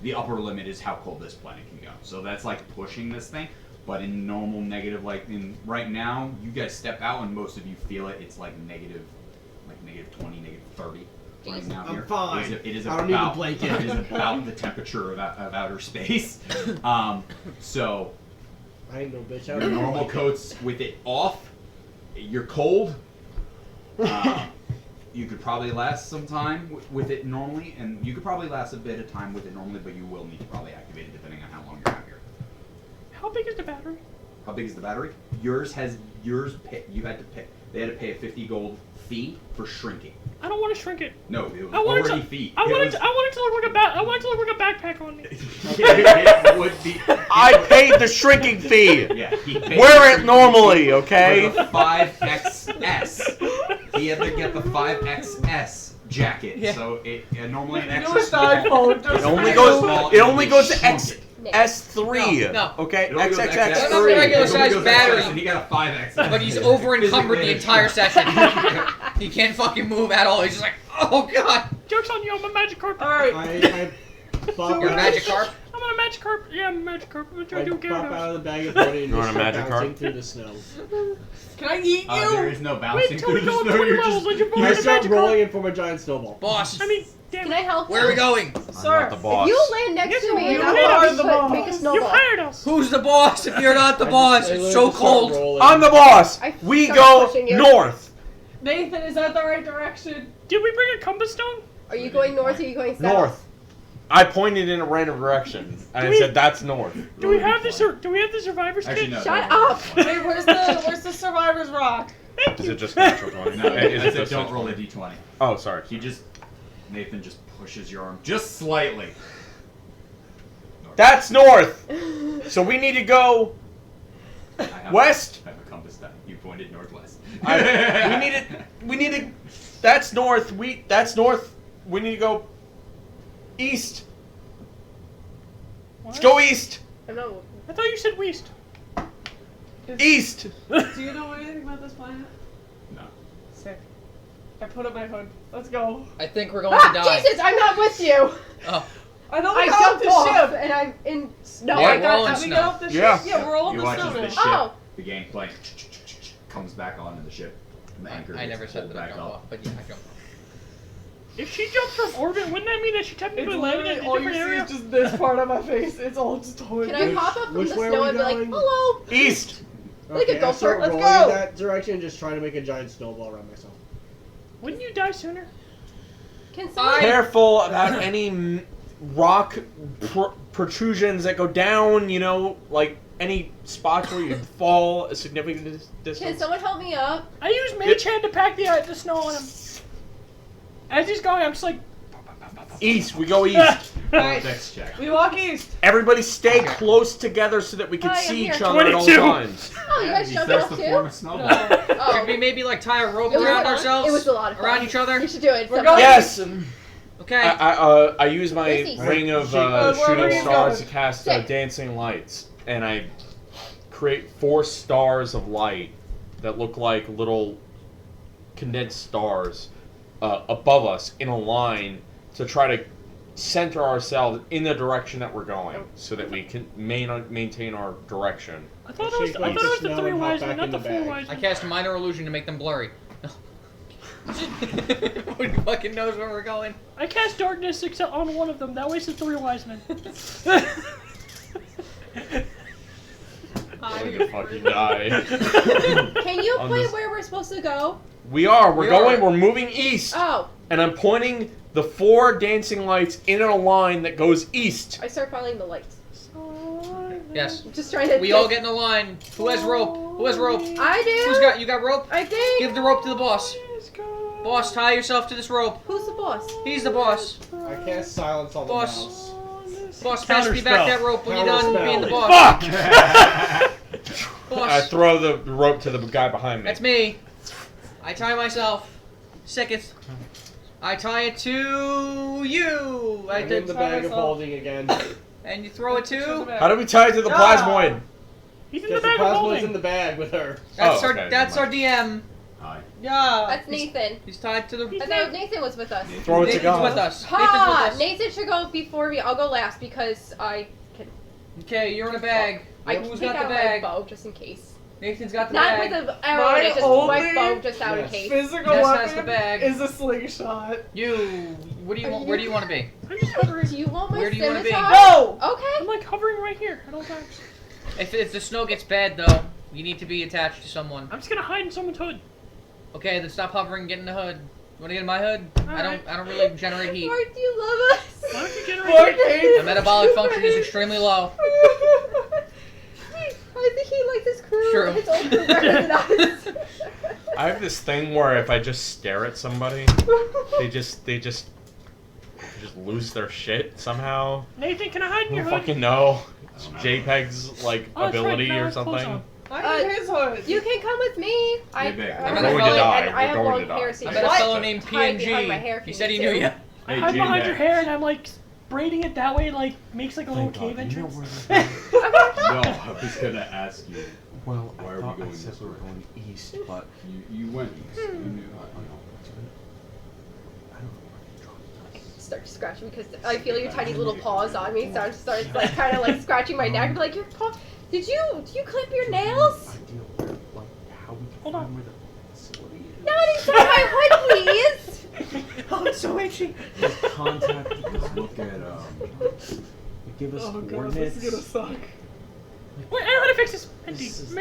the upper limit is how cold this planet can go. So that's like pushing this thing. But in normal negative, like in right now, you guys step out and most of you feel it. It's like negative 20, negative 30 right now I'm here. fine. It is I don't need the about, blanket. It is about the temperature of outer space. So I ain't no bitch. I your don't know normal like coats with it off, you're cold. You could probably last some time with it normally, and you could probably last a bit of time with it normally, but you will need to probably activate it depending on how long you're out here. How big is the battery? how big is the battery? You had to pay. They had to pay a 50 gold fee for shrinking. I don't want to shrink it. No, it was I want already it to, fee. I want it to look like I want it to look like a backpack on me. It would be. I paid the shrinking fee. Yeah, he paid Wear it normally, okay? for the 5XS. He had to get the 5XS jacket. Yeah. So normally an Newest extra small. iPhone just It only Extra goes. small, It only they goes to shrunk it. XS3. No. Okay. It only goes to XXX3. That's not the regular It only size goes to battery. XS, and he got a 5XS. But he's over encumbered the Physically. entire session. He can't fucking move at all. He's just like, oh god. Joke's on you, I'm a Magikarp. Alright. I pop You're a out- Magikarp? I'm on a Magikarp. Yeah, I'm a Magikarp. I'm I trying to do pop Gyarados. out of the bag of holding and You just want a start Magikarp? bouncing through the snow. Can I eat you? There is no bouncing Wait till we through the go up snow. 20 You're levels just. like you're born I as a start Magikarp. rolling and form a giant snowball. Boss, I mean, damn Can it. I help? where are we going? Sir, I'm not the boss. You land next Yes, to me you and did. I'll You put, are the make a boss. You snowball. hired us. Who's the boss if you're not the boss? I It's literally so just start cold. rolling. I'm the boss. I We start go pushing you. north. Nathan, is that the right direction? Did we bring a compass stone? Are you going north or are you going south? North. I pointed in a random direction, and I said that's north. Do we have the survivor's Actually, kit? no. Shut don't roll up. a Wait, where's the survivor's rock? Thank Is you. it just natural 20? No, Is I it said just don't roll a 20? d20. Oh, sorry. Nathan just pushes your arm just slightly. That's north. So we need to go. I have West? I have a compass die. You pointed northwest. We need to. That's north. That's north. We need to go east. Let's go east. I know. I thought you said west. East. Do you know anything about this planet? No. Sick. I put up my hood. Let's go. I think we're going to die. Jesus, I'm not with you. Oh, I know I we got off jumped the off ship. and I'm in snow. Yeah, I we're all in got We snow. got off the Yeah. ship. Yeah, we're all in You the watch snow as the now. ship, Oh. the gangplank comes back onto the ship. And the anchor I gets never said pulled that I back jump up. off, but yeah, I jump off. If she jumps from orbit, wouldn't that mean that she It's technically landed literally in a all you different see area? is just this part of my face. It's all just hood. Can I hop up from which the way are snow we and be like, going? hello? East. Like a Okay, I gopher. start Let's rolling go. in that direction and just trying to make a giant snowball around myself. Wouldn't you die sooner? Can someone... Careful about any rock protrusions that go down. You know, like any spots where you fall a significant Can distance. someone help me up? I use Mage Hand to pack the snow on him. As he's going, I'm just like, East. We go east. Alright, Dex check. we walk east. Everybody stay close together so that we can Hi, I'm see here. each other at all 22. times. Oh, you guys He jumped starts off to too? form a snowball. Oh. Should we maybe like tie a rope It was around fun. ourselves? It was a lot of fun. Around each other? You should do it. We're sometime. going- Yes. Okay. I use my Where's he? ring of where are shooting you stars going? to cast Sick. dancing lights, and I create 4 stars of light that look like little condensed stars above us in a line to try to center ourselves in the direction that we're going, so that we can maintain our direction. I thought it was Shake like the snow 3 and hop wise men, back not in the the 4 bag. wise I men. cast minor illusion to make them blurry. Who fucking knows where we're going? I cast darkness except on one of them. That way it's the 3 wise men. I'm gonna fucking die. Can you On point this- where we're supposed to go? We are. We We're moving east, Oh, and I'm pointing the 4 dancing lights in a line that goes east. I start following the lights. Yes. I'm just trying to... We all get in a line. Who has rope? Who has rope? I do! Who's got? You got rope? I think! Give the rope to the boss. Boss, tie yourself to this rope. Who's the boss? He's the boss. I cast silence on the Boss. mouse. Boss, pass me back Counterspell. that rope when you're Counterspell. done being the boss. Fuck! I Boss, throw the rope to the guy behind me. that's me. I tie myself. Sicketh. I tie it to you. I I'm in did, the bag of myself. holding again. and you throw it to. How do we tie it to the plasmoid? He's in the Because the bag of plasmoid's holding. in the bag with her. That's Oh, our. okay, That's our never DM. Hi. Yeah. That's Nathan. He's tied to the. I thought Nathan was with us. Throw it to Nathan's God. with us. Ha! Nathan's with us. Nathan should go before me. I'll go last because I can... Okay, you're in a bag. I Who's take got out the my bag? bow just in case. Nathan's got the Not bag. with an arrow, My it's just my only- bow just out in Yes. case. Physical Ness weapon has the bag. is a slingshot. You. What do you Are want? you- Where do you want to be? I'm just hovering. Do you want my Where do you wanna be? scimitar? No! I'm Okay. like hovering right here at all times. If the snow gets bad though, you need to be attached to someone. I'm just gonna hide in someone's hood. Okay, then stop hovering. Get in the hood. You want to get in my hood? Alright. I don't really generate heat. Mark, do you love us? Why don't you generate The metabolic function is extremely low. I think he likes his crew, True. his own crew recognized. I have this thing where if I just stare at somebody, they just lose their shit somehow. Nathan, can I hide in I your don't hood? fucking know. It's JPEG's like Oh, that's right, ability now or it's clothes something. on. I need his hood. You can come with me. I, big. I'm We're going going to die. and I have We're going long to die. hair, so I you met a can fellow named hide behind my hair PNG. if He you said he need knew to. you. I Hey, hide behind your J-Bag. hair and I'm like braiding it that way, like makes like a little Thank cave God. You know entrance. where No, I was gonna ask you. Well, Why I are we thought going I said this we were way? going east, but You went east. You knew. I don't know. Start to scratch because I feel your tiny little paws on me, so I start like kind of like scratching my neck. Like your paw. Did you clip your nails? Idea where, like, how we can Hold on. find where the facility is. Not inside my hood, please. Oh, it's so itchy. Just contact. Look at Give us Oh god, coordinates. this is gonna suck. Wait, I know how to fix this. Mendy, This is-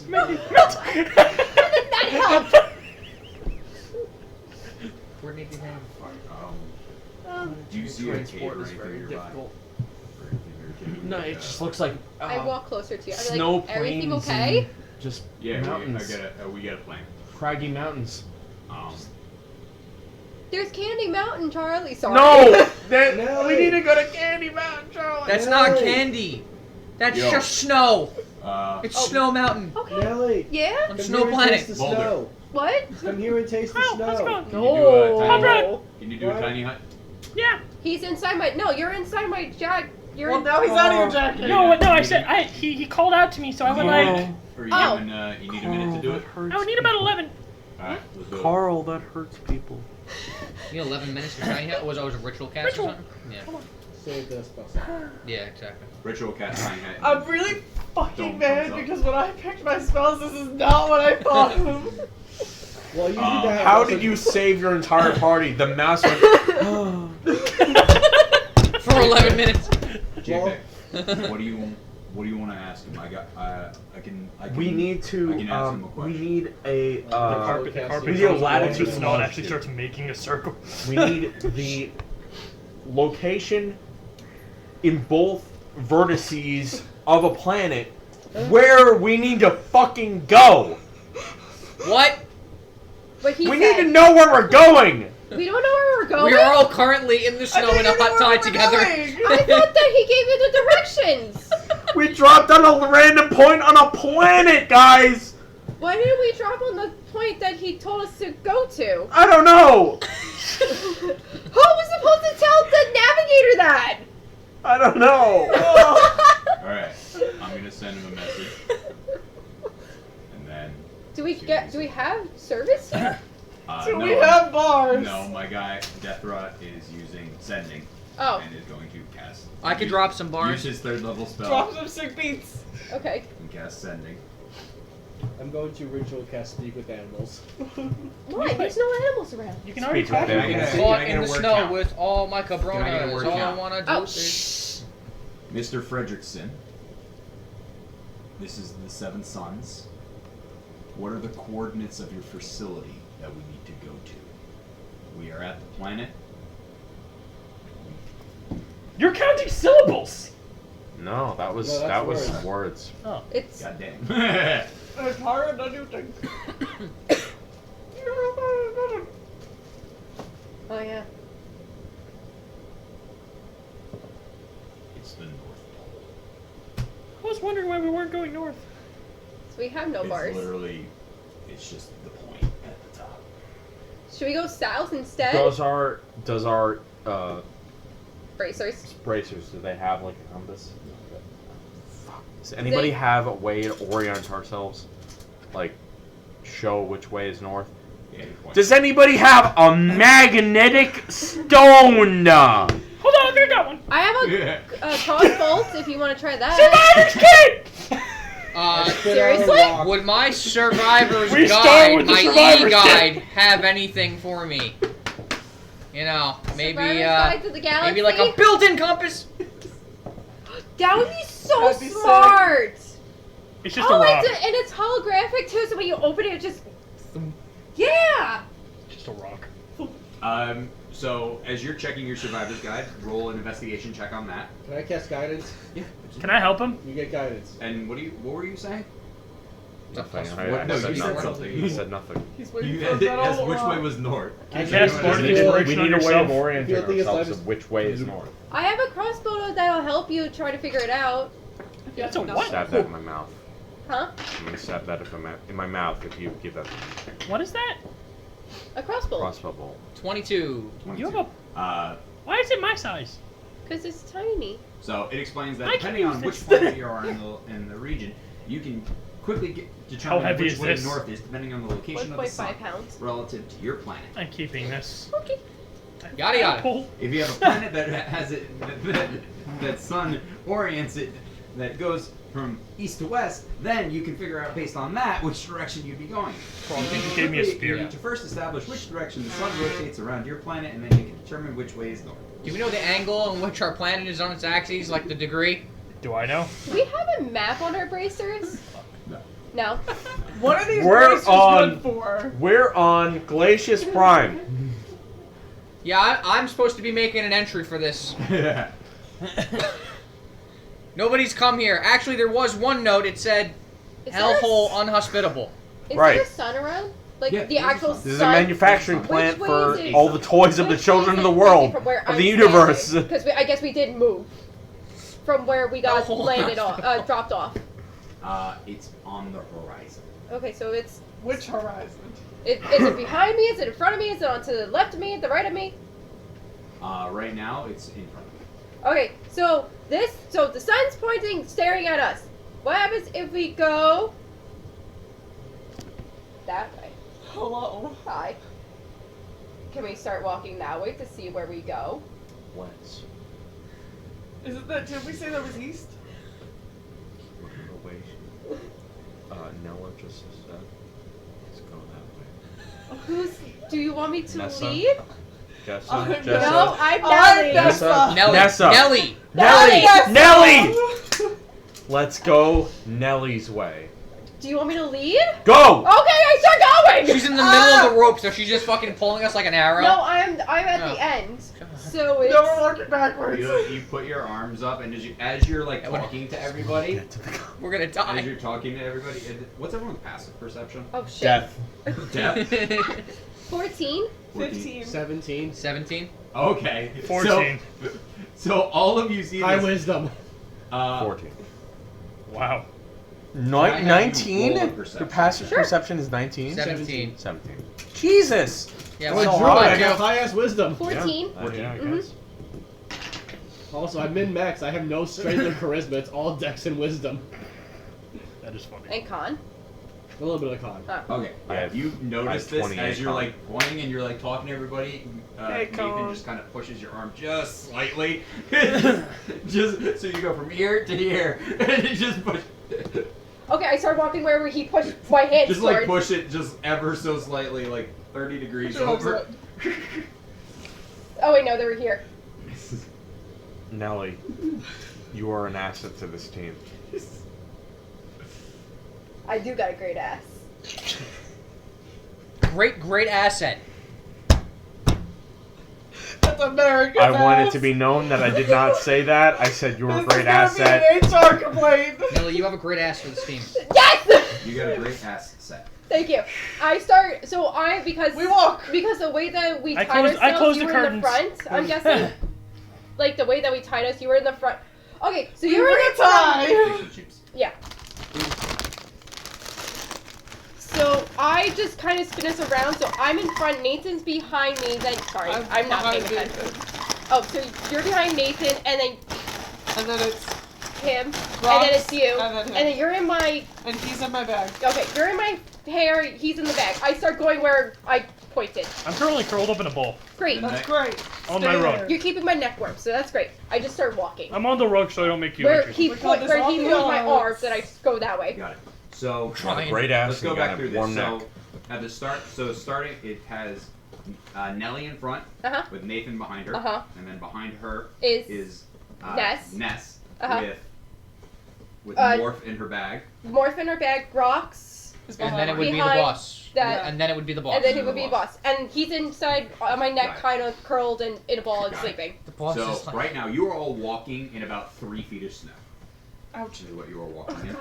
Mendy. That helped. Coordinate the hand. Do you see a cave Transport or is anything very nearby? difficult. Or anything irritating? No, it just looks like I walk closer to you. I'm snow like, everything plains okay? and just Yeah, mountains, we get a plan. craggy mountains. There's Candy Mountain, Charlie. Sorry. No, that No. we need to go to Candy Mountain, Charlie. That's not candy. That's Yo. just snow. It's It's Snow Mountain Okay. Nelly, Yeah. on come Snow here and Planet. taste the Boulder. snow. What? Come here and taste the Oh, snow. let's go. Can you do a No. tiny Conrad. hut? Can you do a What? tiny hut? Yeah. He's inside my. No, you're inside my jacket. You're. Well, now he's out of your jacket. No, no, I said he called out to me, so I went like, Or you Oh. giving, you need a minute to do it? I would need about 11. Alright, let's do it. Carl, that hurts people. You know, 11 minutes for tiny hut. Was always a ritual cast Ritual. or something? Yeah. Save this spell. Yeah, exactly. Ritual cat tiny hut. I'm really fucking Don't mad thumbs up. because when I picked my spells, this is not what I thought of. Well, you do that. How did you save your entire party? The mouse went. For 11 minutes. JPEG, what do you want to ask him? I can. We need I to. can ask him a We question. need a. The carpet we need a goes latitude along the snow and and actually starts making a circle. We need the location in both vertices of a planet where we need to fucking go. What? But he We said, need to know where we're going. We don't know where we're going. We are all currently in the snow in a hut tied together. I thought that he gave you the directions. We dropped on a random point on a planet, guys. Why didn't we drop on the point that he told us to go to? I don't know. Who was supposed to tell the navigator that? I don't know. Alright, I'm gonna send him a message. And then. Do we have service here? Do no, we have bars? No, my guy, Deathrot, is using sending. Oh. And is going to cast. I could drop some bars. Use his third level spell. Drop some sick beats. Okay. And cast sending. I'm going to ritual cast speak with animals. Why? There's no animals around. You can already Speak with talk them. about Can I it. get a- Caught can I in get the a word snow count? with all my Can I get a cabronas. word All I count? wanna do Oh, is. Mr. Fredrickson, this is the Seven Sons. What are the coordinates of your facility that we need to go to? We are at the planet. You're counting syllables. No, that was No, that's that was words. words. It's Goddamn. It's hard to do things. oh yeah. It's the North I was wondering why we weren't going north. So we have no Pole. bars. It's literally, it's just the point at the top. Should we go south instead? Does our Bracers. bracers, do they have like a compass? Fuck. Does anybody have a way to orient ourselves? Like, show which way is north? Yeah, good point. Does anybody have a magnetic stone? Hold on, I think I got one. I have Yeah. a crossbolt if you want to try that. Survivor's kit! Seriously? Would my survivor's We start guide, with the my survivor's e-guide, have anything for me? You know, maybe Survivor's Guide to the Galaxy? maybe like a built-in compass. That would be so That'd be sick. smart. It's just Oh, a rock. and it's holographic too, so when you open it, it just. Yeah! Just a rock. So as you're checking your survivor's guide, roll an investigation check on that. Can I cast guidance? Yeah. Can I help him? You get guidance. And what were you saying? Nothing. What? No, I said you said nothing. something. He said nothing. He's waiting You for a as metal which way rock. was north? I You can't cast feel bardic it. inspiration We on need a way yourself. of orienting Feel the ourselves assignment- of which way is north. I have a crossbow that'll help you try to figure it out. That's a No. what? Stab that in my mouth. Huh? I'm gonna stab that in my mouth if you give that to me. What is that? A crossbow. Crossbow bolt. 22. You have a. Why is it my size? Because it's tiny. So it explains that I can depending on use which this. point you are in the region, you can quickly determine heavy which is way this? north is depending on the location of the sun 1.5 pounds. relative to your planet. I'm keeping this. Okay. Yada yada. Pull. If you have a planet that has it that sun orients it that goes from east to west, then you can figure out based on that which direction you'd be going. You just gave me a Quickly, spear. You need to first establish which direction the sun rotates around your planet, and then you can determine which way is north. Do we know the angle in which our planet is on its axis, like the degree? Do I know? Do we have a map on our bracers? No. No. What are these We're bracers on- good for? We're on Glacius Prime. Yeah, I'm supposed to be making an entry for this. Nobody's come here. Actually, there was one note. It said, Is there a hellhole s- unhospitable. Is Right. there a sun around? Like Yeah, the there's a actual sun. This is a sun? manufacturing Which plant way for is it? all the toys of the children of the world, of the universe. Because I guess we did move from where we got Oh, landed off, dropped off. It's on the horizon. Okay, so it's Which horizon? is it behind me? Is it in front of me? Is it on to the left of me? The right of me? Right now, it's in front of you. Okay, so the sun's pointing, staring at us. What happens if we go that way? Hello. Hi. Can we start walking that way to see where we go? West. Is it that? Did we say that was east? Looking away. Nella just said, let's go that way. Do you want me to Nessa? lead? Jessa? Oh, Jessa? No, I'm I'm Nelly. Nessa. Nelly. Nessa. Nelly. Nelly! Nessa. Nelly! Let's go Nelly's way. Do you want me to lead? Go! Okay, I start going. She's in the middle of the rope, so she's just fucking pulling us like an arrow. No, I'm at Oh. the end. So it's No, we're working backwards. You put your arms up, and as you're like talking to everybody, We're gonna as die. you're talking to everybody, what's everyone's passive perception? oh shit. Death. Death. 14. 15. 17. 17. Okay. 14. So all of you see High this. wisdom. 14. Wow. I have you 19? roll a Your perception. passive Sure. perception is 19? 17. 17. Jesus! Yeah, I'm mine's a so druid. high. I got high ass wisdom. 14. Yeah, I Mhm. guess. Also, I'm min max. I have no strength or charisma. It's all dex and wisdom. That is funny. And con. A little bit of con. Okay. I have- You notice this 28 as you're con. like pointing and you're like talking to everybody. Hey, Nathan con. just kind of pushes your arm just slightly, just so you go from here to here, and you just push. Okay, I start walking wherever he pushed my hand Just towards. like push it just ever so slightly, like 30 degrees over. Oh wait, no, they were here. Nelly, you are an asset to this team. I do got a great ass. Great asset. That's American. I want it to be known that I did not say that. I said you were a great asset. This is gonna be an HR complaint. Nelly, you have a great ass for this team. Yes! You got a great ass set. Thank you. I start. So because We walk. because the way that we I tied closed- I ourselves, closed you the were in the curtains. front. I'm guessing. Like the way that we tied us, you were in the front. Okay, so you We were in were the front. Relationships. Yeah. So I just kind of spin us around. So I'm in front. Nathan's behind me. Then sorry, I'm not paying behind attention. Oh, so you're behind Nathan, and then And then it's him, Ross, and then it's you, and then him. and then you're in my. and he's in my bag. Okay, you're in my hair. He's in the bag. I start going where I pointed. I'm currently curled up in a ball. Great. That's great. On Stay my rug. there. You're keeping my neck warm, so that's great. I just start walking. I'm on the rug so I don't make you Where injured. he We call this where he moved my ambiance. arms, then I go that way. Got it. So You have a great ass. let's and go you got back a through this. warm So neck. at the start, starting, it has Nelly in front Uh huh. with Nathan behind her, Uh-huh. and then behind her Is is Ness. Uh-huh. with Uh, Morph in her bag. morph in her bag, rocks, It's And behind then it would be the Behind boss. that- And then it would be the boss. and then he and would the be boss. boss. And he's inside on my neck, Right. kind of curled and in a ball and Got it. sleeping. The boss So is like, right now you are all walking in about 3 feet of snow. Ouch. Is what you are walking in.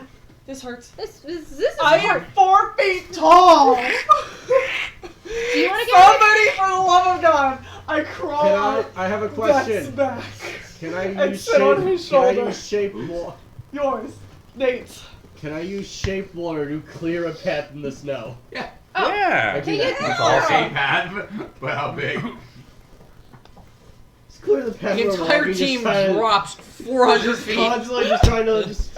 This hurts. This is I hard. am 4 feet tall. Do you want to get Somebody, for the love of God, I crawl Can out I have a Death's question. back. Can I And use sit on shape? his Can I shoulder. use shape? Yours, Nate's. Can I use shape water to clear a path in the snow? Yeah. Oh, Yeah. can you That's do awesome. A pad, but how big? Just clear the path. The we're entire walking, team just trying to- drops 400 just feet. constantly just trying to just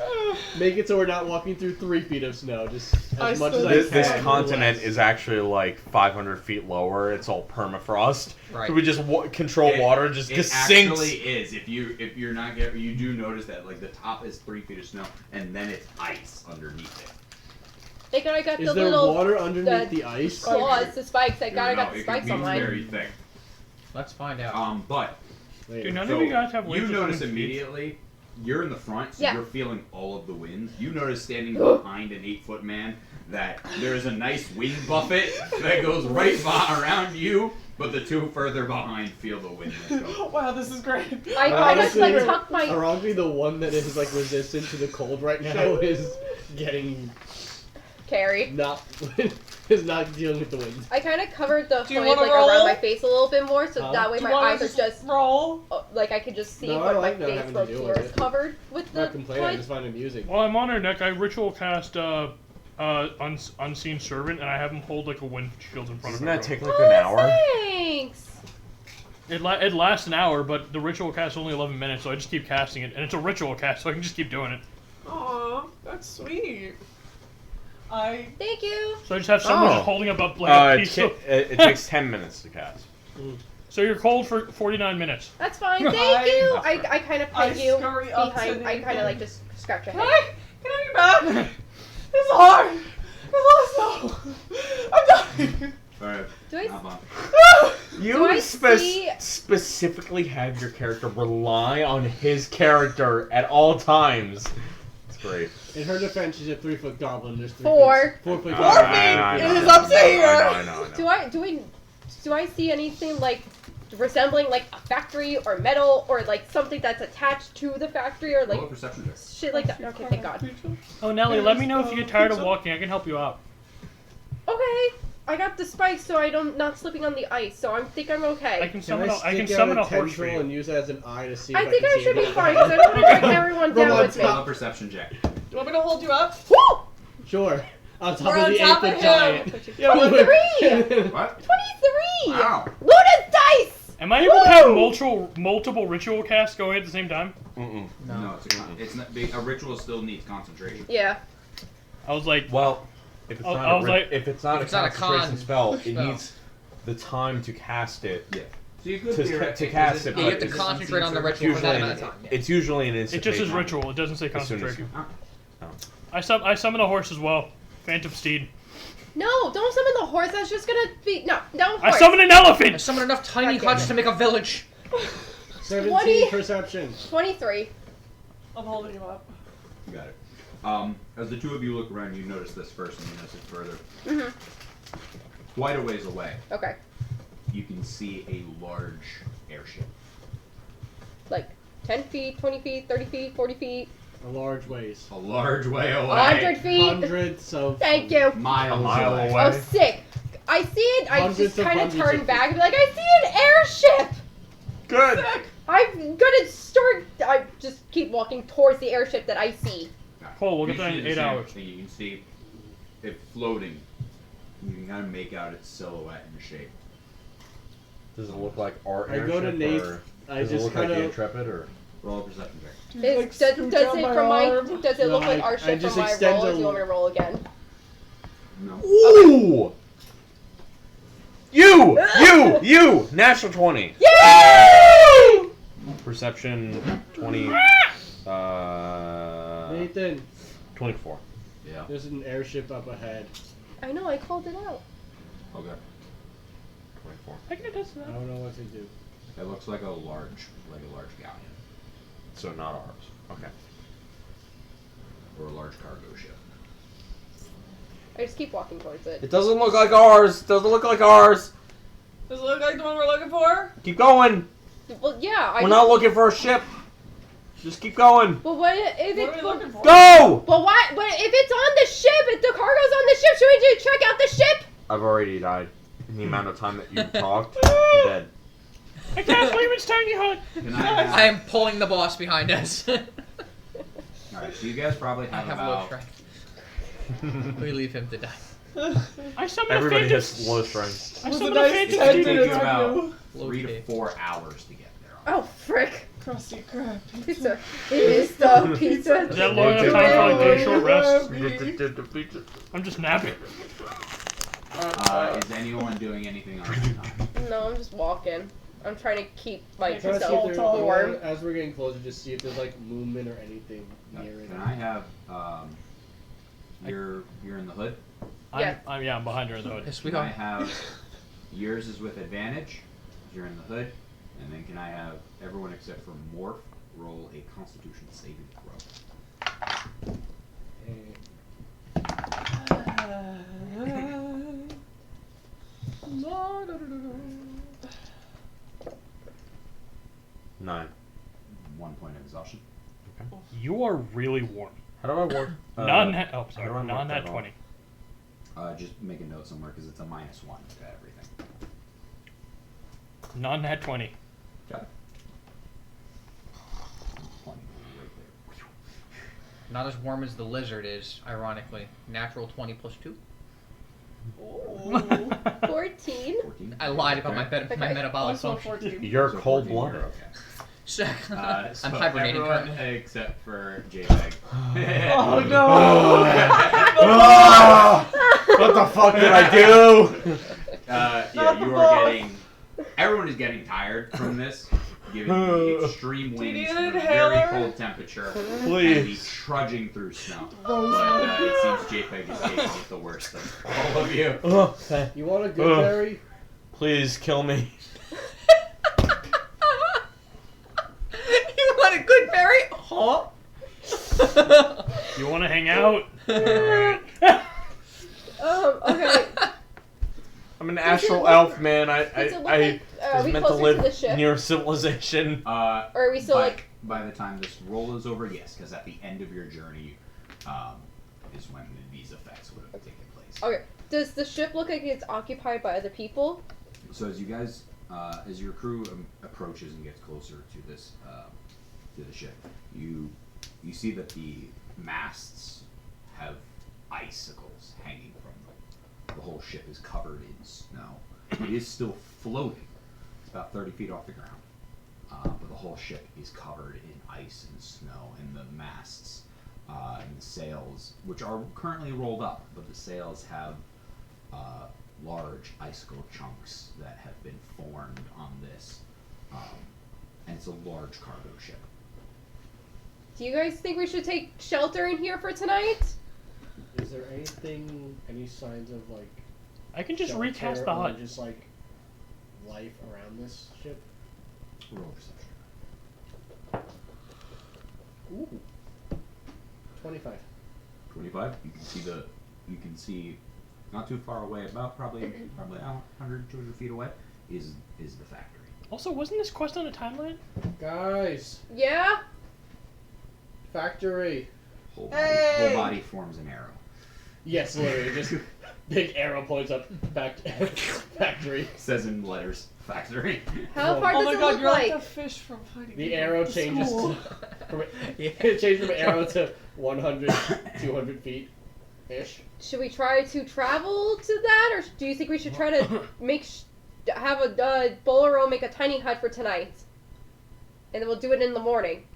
make it so we're not walking through 3 feet of snow, just I as much as still- I can. This or continent less. is actually like 500 feet lower. It's all permafrost. Right. So we just control It- water, just It sinks. actually is. If you're not getting, you do notice that like the top is 3 feet of snow, and then it's ice underneath it. I got Is the there little water underneath the the ice? claws, the spikes. I You got know, the it spikes can on be mine. very thick. Let's find out. But Wait, Do none so of you guys have ways you of notice finding feet? immediately. You're in the front, so Yeah. you're feeling all of the wind. You notice standing behind an 8-foot man that there is a nice wind buffet that goes right around you, but the two further behind feel the wind that's going. Wow, this is great. I kind of Honestly, like tucked my. Ironically, the one that is like resistant to the cold right now is getting Carrie. not is not dealing with the wind. I kind of covered the Do you hood wanna like roll? around my face a little bit more, so Huh? that way Do my you wanna eyes are just roll? like I could just see, No, I but my like not face having to from deal here with is it. covered with I'm the not complaining. I hood. just find it amusing. While I'm on her neck, I ritual cast Unseen Servant, and I have him hold like a wind shield in front Doesn't of her. that take like an hour? Thanks. It lasts an hour, but the ritual cast is only 11 minutes, so I just keep casting it. And it's a ritual cast, so I can just keep doing it. Aw, that's sweet. I Thank you. So I just have someone Oh. just holding up like a It, piece of... it takes 10 minutes to cast. So you're cold for 49 minutes. That's fine. I- Thank you. That's I, right. I kind of I pet you scurry up to behind. I Nathan. kind of like just scratch your Can head. I get back? It's hard. It's all snow. I'm dying. Alright, Do I? hop on. Do I You see- specifically have your character rely on his character at all times. It's great. In her defense, she's a 3-foot goblin. There's 3 4. feet. 4 feet. Four goblin. feet. It is up to here. I know. Do I see anything like resembling like a factory or metal or like something that's attached to the factory or like Roll a perception check. shit like that? Okay, thank God. Oh, Nelly, let me know if you get tired of walking. I can help you out. Okay, I got the spikes so I don't not slipping on the ice, so I think I'm I okay. can Can summon I can stick summon out a horse for tendril you. and use it as an eye to see if I think can I see should be anything fine because I don't want to bring everyone down Roll with me. Roll a perception check. Do you want me to hold you up? Woo! Sure. On top We're of on the top of 8-foot him. giant. Yeah, we're- 23! What? 23! Wow. Luna's dice! Am I able to have multiple ritual casts going at the same time? Mm-mm. No, it's not. A ritual still needs concentration. Yeah. I was like, Well, if it's I not, was a, like- if it's not If a it's not a concentration con spell, it spell. needs the time to cast it. Yeah. So you could To cast it, Yeah, you have but to it's concentrate on the unseen ritual for that Usually, amount of time. Yeah. it's usually an it instant. just says phase ritual. It doesn't say as soon as concentration. you- I summon a horse as well. Phantom Steed. No, don't summon the horse. That's just gonna be no horse. I summon an I elephant! summoned enough tiny God damn huts it. to make a village. 17 20. perception. 23. I'm holding you up. You got it. As the two of you look around, you notice this first, and you notice it further. Mhm. Quite a ways away, Okay. you can see a large airship. Like 10 feet, 20 feet, 30 feet, 40 feet, A large ways. A large way away. 100 feet. Hundreds of. Thank you. Miles A mile away. away. Oh, sick. I see it. I Hundreds just of kind of hundreds turn of back feet. and be like, I see an airship. Good. I'm gonna start. I just keep walking towards the airship that I see. Cool, we'll get You that see in the 8 same hours. thing. You can see it floating. You can kind of make out its silhouette and shape. Does it look like our I go to airship, Nate. or I does it just look like kind the of. Intrepid, or? Roll a perception check. Does scoot it down my from my? arm. Does it look No, like I our ship just from my extend roll, or a- do you want me to roll again? No. Ooh! You! Natural 20. Yay! Perception 20. Nathan, 24. Yeah. there's an airship up ahead. I know. I called it out. Okay. 24. I can attest to I that. don't know what to do. It looks like a large galleon So not ours. Okay. or a large cargo ship. I just keep walking towards it. It doesn't look like ours. Doesn't look like ours. Does it look like the one we're looking for? Keep going. Well, yeah. We're not looking for a ship. Just keep going. But what if What are it's we looking for? Go! But why? But if it's on the ship, if the cargo's on the ship, should we just check out the ship? I've already died. In the amount of time that you talked, I'm dead. I can't believe it's Tiny Hut. Can I have, I am pulling the boss behind us. Alright, so you guys probably I have have low about... strength. We leave him to die. I summoned Everybody a has phantom. low strength. I It was a summoned a nice phantom tent It'll in demon. take you its about review. 3 to Okay. 4 hours to get there. Oh frick! Crusty crab. Pizza. It is the pizza. Is that long enough time for like day short rest? Crabby. I'm just napping. Is anyone doing anything on this time? No, I'm just walking. I'm trying to keep Trying to see if myself there's warm. As we're getting closer, just see if there's like movement or anything near it. Can I have... You're in the hood? Yeah. I'm behind her in the hood. Yes, we Can I are. have... Yours is with advantage. You're in the hood. And then can I have everyone except for Morph roll a Constitution saving throw? Nine. 1 point of exhaustion. You are really warm. How do I work? Non. Oh, how do I sorry. mark Non that nat off? 20. Just make a note somewhere because it's a -1 to everything. Non nat 20. Got it. 20 right there. Not as warm as the lizard is, ironically. Natural 20 plus 2. 14. 14. I lied about Okay. my metabolic Also function. 14. You're So cold 14, you're blooded. okay. So, So I'm hibernating everyone currently. except for JPEG. Oh no! What the fuck did I do? Not Yeah, the you boss. are getting. Everyone is getting tired from this, given the extreme Do you winds, need an the very inhaler? cold temperature, and the Please. trudging through snow. But it seems JPEG is taking it the worst of all of you. You want a good berry? Please kill me. You want a good berry? Huh? You want to hang out? Alright. Okay. I'm an Does it astral look- elf, man. Does it look I like, are was we meant to closer to the live ship? near civilization. Or are we still like... By the time this roll is over, yes, because at the end of your journey is when these effects would have taken place. Okay. Does the ship look like it's occupied by other people? So as you guys, as your crew approaches and gets closer to this, to the ship, you see that the masts have icicles hanging from them. The whole ship is covered in snow. It is still floating. It's about 30 feet off the ground, but the whole ship is covered in ice and snow, and the masts and the sails, which are currently rolled up, but the sails have large icicle chunks that have been formed on this, and it's a large cargo ship. Do you guys think we should take shelter in here for tonight? Is there anything, any signs of like? I can just shelter recast the or hut. Just like life around this ship. Roll perception. Ooh. 25. 25. You can see not too far away, about probably 100, 200 feet away, is the factory. Also, wasn't this quest on a timeline? Guys, Yeah? factory. Whole Hey! body forms an arrow. Yes, literally, just big arrow points up back factory. Says in letters, factory. How far Oh does my it god, look you're like? like the fish from Finding The Nemo. arrow It's changes cool. from it changed from arrow to 100, 200 feet ish. Should we try to travel to that, or do you think we should try to have a Bolero make a tiny hut for tonight, and then we'll do it in the morning?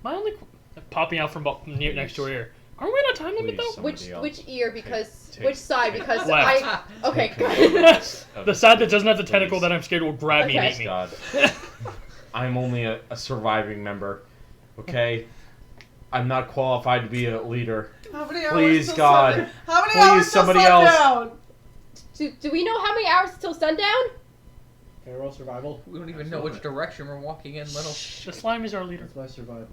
My only popping out from next to her ear. Are we on a time limit Please, though? Which Somebody else ear? Because take- which side? Because Left. I okay. Take Good. control. The side that doesn't have the tentacle that I'm scared will grab me and Okay. eat me. God. I'm only a surviving member. Okay? I'm not qualified to be a leader. How many hours Please, till God. sundown? How many Please, hours till somebody else. sundown? Do we know how many hours till sundown? Can I roll survival? We don't even know which direction we're walking in, little. The slime is our leader. That's my survival.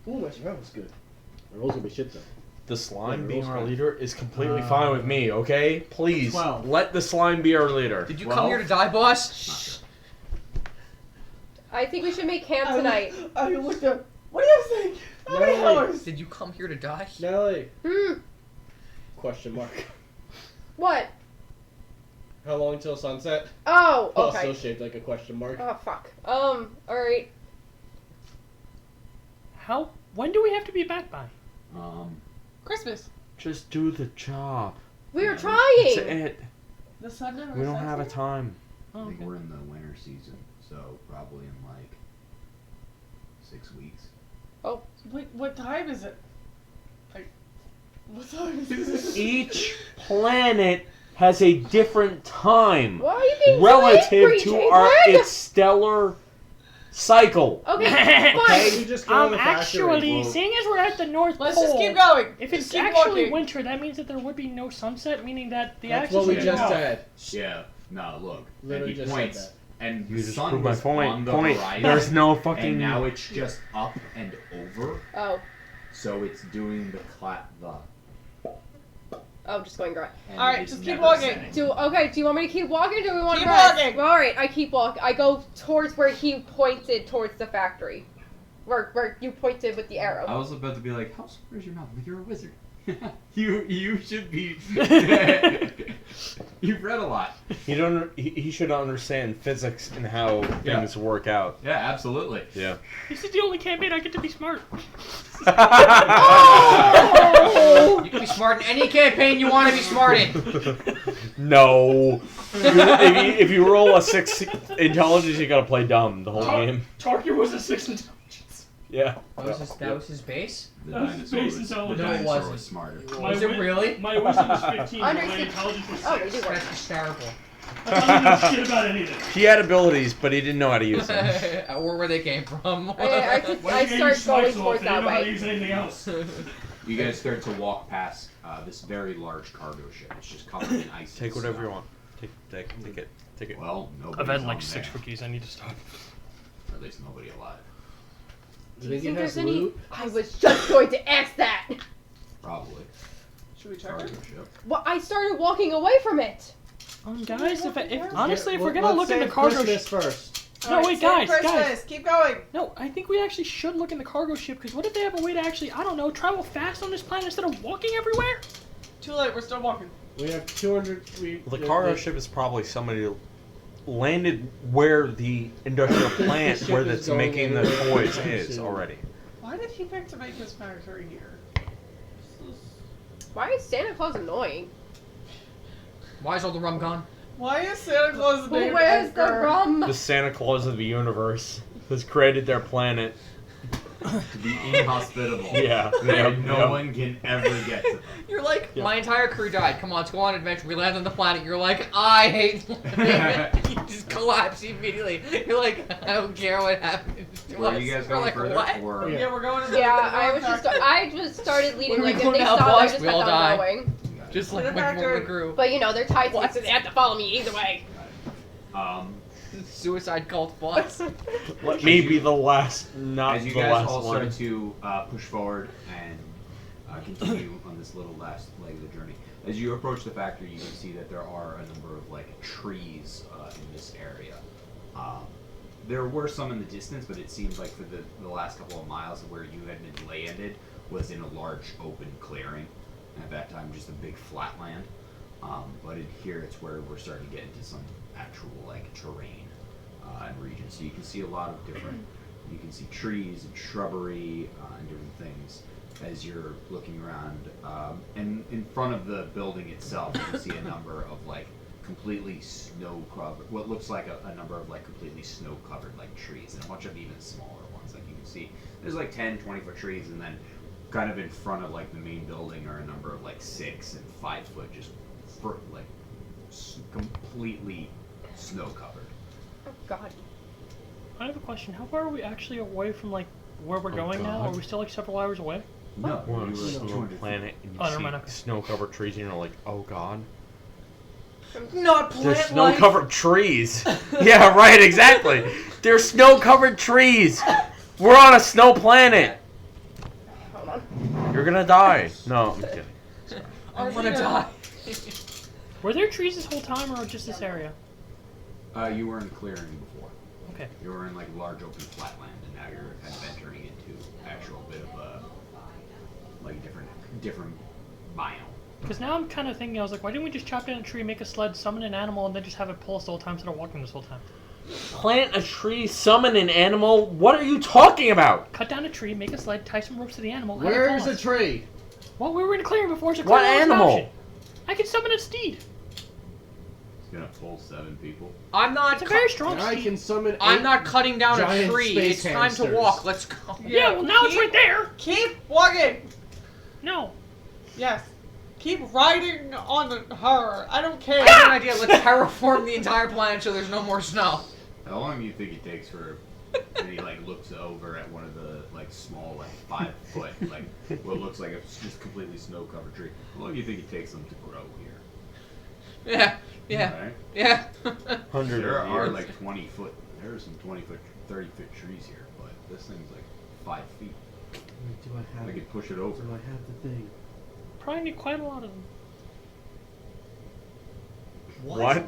Ooh, my survival's good. My roll's gonna be shit though. The slime Yeah, being roll our strength. leader is completely fine with me, okay? Please, 12. let the slime be our leader. Did you come here to die, boss? I think we should make camp tonight. I looked up. What do you think? How many hours? Did you come here to die? Nelly. Hmm. Question mark. What? How long till sunset? Oh, Oh, okay. still shaped like a question mark. Oh, fuck. Alright. When do we have to be back by? Christmas. Just do the job. We were That's trying! it. The sun never We don't sets have a yet? time. I Oh, think okay. we're in the winter season, so probably in like 6 weeks. What time is it? Like, what time is it? Each planet has a different time Why are you being so relative angry, to Jaybird? its stellar cycle. Okay, fine. We just go to the factory. Actually, Well, seeing as we're at the North Let's Pole, just keep going. if Just it's keep actually walking. winter, that means that there would be no sunset, meaning that the that's axis what we would just go. said. Yeah. No, look. Literally and he just points, said and You the just sun proved my was on point. the Point. horizon, There's no fucking. and now it's just up and over, Oh. so it's doing the Oh, just going right. and Alright, it's just keep never walking. setting. Do you want me to keep walking or do we want Keep to rest? walking. Alright, I keep walking. I go towards where he pointed towards the factory. Where you pointed with the arrow. I was about to be like, how smart is your mouth? Like, you're a wizard. you should be. You've read a lot. He should understand physics and how Yeah. things work out. Yeah, absolutely. Yeah. This is the only campaign I get to be smart. You can be smart in any campaign you want to be smart in. No. If you roll a 6 intelligence, you gotta play dumb the whole game. Tarkin was a 6 intelligence. Yeah. That was his base? The That was dinosaur based was, on the the No, it dinosaur wasn't. was smarter. Was it really? My wisdom was 15, but my Understood. intelligence was 6. Oh, they do work. That's hysterical. I don't know shit about anything. He had abilities, but he didn't know how to use them. Or where they came from. Why I you getting your start going swipes off? towards They that didn't know how to way. use anything else. You guys start to walk past this very large cargo ship. It's just covered in ice. Take and whatever snow. you want. Take it. Well, nobody's I've had on like there. 6 cookies. I need to stop. Or at least nobody alive. Do Do you you think think it has there's any? loot? I was just going to ask that. Probably. Should we check Cargo it? ship. Well, I started walking away from it. Guys, honestly, if we're Let's gonna look in the save cargo Christmas ship. first. No, Alright, wait, save guys. Christmas. Keep going. No, I think we actually should look in the cargo ship, because what if they have a way to actually, I don't know, travel fast on this planet instead of walking everywhere? Too late. We're still walking. We have 200. The cargo ship is probably somebody who landed where the industrial plant ship where is that's going making the anywhere toys anytime is soon. already. Why did he pick to make his factory here? Why is Santa Claus annoying? Why is all the rum gone? Why is Santa Claus named Where's the Edgar? rum? The Santa Claus of the universe has created their planet. To be inhospitable. Yeah. Where Yep, no yep. one can ever get to them. You're like, Yeah. my entire crew died. Come on, let's go on an adventure. We land on the planet. You're like, I hate living. You just collapse immediately. You're like, I don't care what happens to Were us. you guys We're going like, further? what? Or... Yeah, we're going to the Yeah, the I just started leading. Where Like we if go they now, saw, I boys? just We kept all on die. going. Just To like the with factory. the crew. But you know, they're tight sticks, so they have to follow me either way. Suicide cult boss. Let me be the last, not As you the guys last all one. start to push forward and continue on this little last leg of the journey, as you approach the factory, you can see that there are a number of like trees in this area. There were some in the distance, but it seems like for the last couple of miles of where you had been landed was in a large open clearing. At that time, just a big flat land. But in here, it's where we're starting to get into some actual like terrain and regions. So you can see a lot of different. You can see trees and shrubbery and different things as you're looking around. And in front of the building itself, you can see a number of like completely snow-covered, what looks like a number of like completely snow-covered like trees, and a bunch of even smaller ones. Like you can see, there's like 10, 20-foot trees, and then kind of in front of like the main building are a number of like 6 and 5 foot, just like completely snow-covered. Oh God. I have a question. How far are we actually away from, like, where we're Oh, going now? God. Are we still, like, several hours away? No, We're on you a were snow 200 planet and you Oh, never see mind, okay. snow-covered trees and you're like, oh god. Not There's plant life. snow-covered trees. Yeah, right, exactly. There's snow-covered trees. We're on a snow planet. Hold on. You're gonna die. No, I'm kidding. I want to die. Were there trees this whole time, or just this area? You were in the clearing before. Okay. You were in like large open flatland, and now you're kind of entering into actual bit of a like different biome. Because now I'm kind of thinking, I was like, why didn't we just chop down a tree, make a sled, summon an animal, and then just have it pull us the whole time instead of walking this whole time? Plant a tree, summon an animal. What are you talking about? Cut down a tree, make a sled, tie some ropes to the animal. have it Where's pull the us. tree? Well, we were in a clearing before, so What clearing was an animal? option. I can summon a steed. It's gonna pull 7 people. I'm not. It's a very strong And I steed. can summon. I'm 8 not cutting down a giant tree. space It's time to hamsters. walk. Let's go. Yeah, well, now it's keep- right there. Keep walking. No. Yes. Keep riding on her. I don't care. I have an idea. Let's terraform the entire planet so there's no more snow. How long do you think it takes for? And he like looks over at one of the like small like 5 foot like what looks like a just completely snow covered tree. How long do you think it takes them to grow here? Yeah. Yeah. Right? Yeah. 100 There are years. like 20 foot. There are some 20 foot, 30 foot trees here, but this thing's like 5 feet. Do I I have? could push it over. Do I have the thing? Probably need quite a lot of them. What?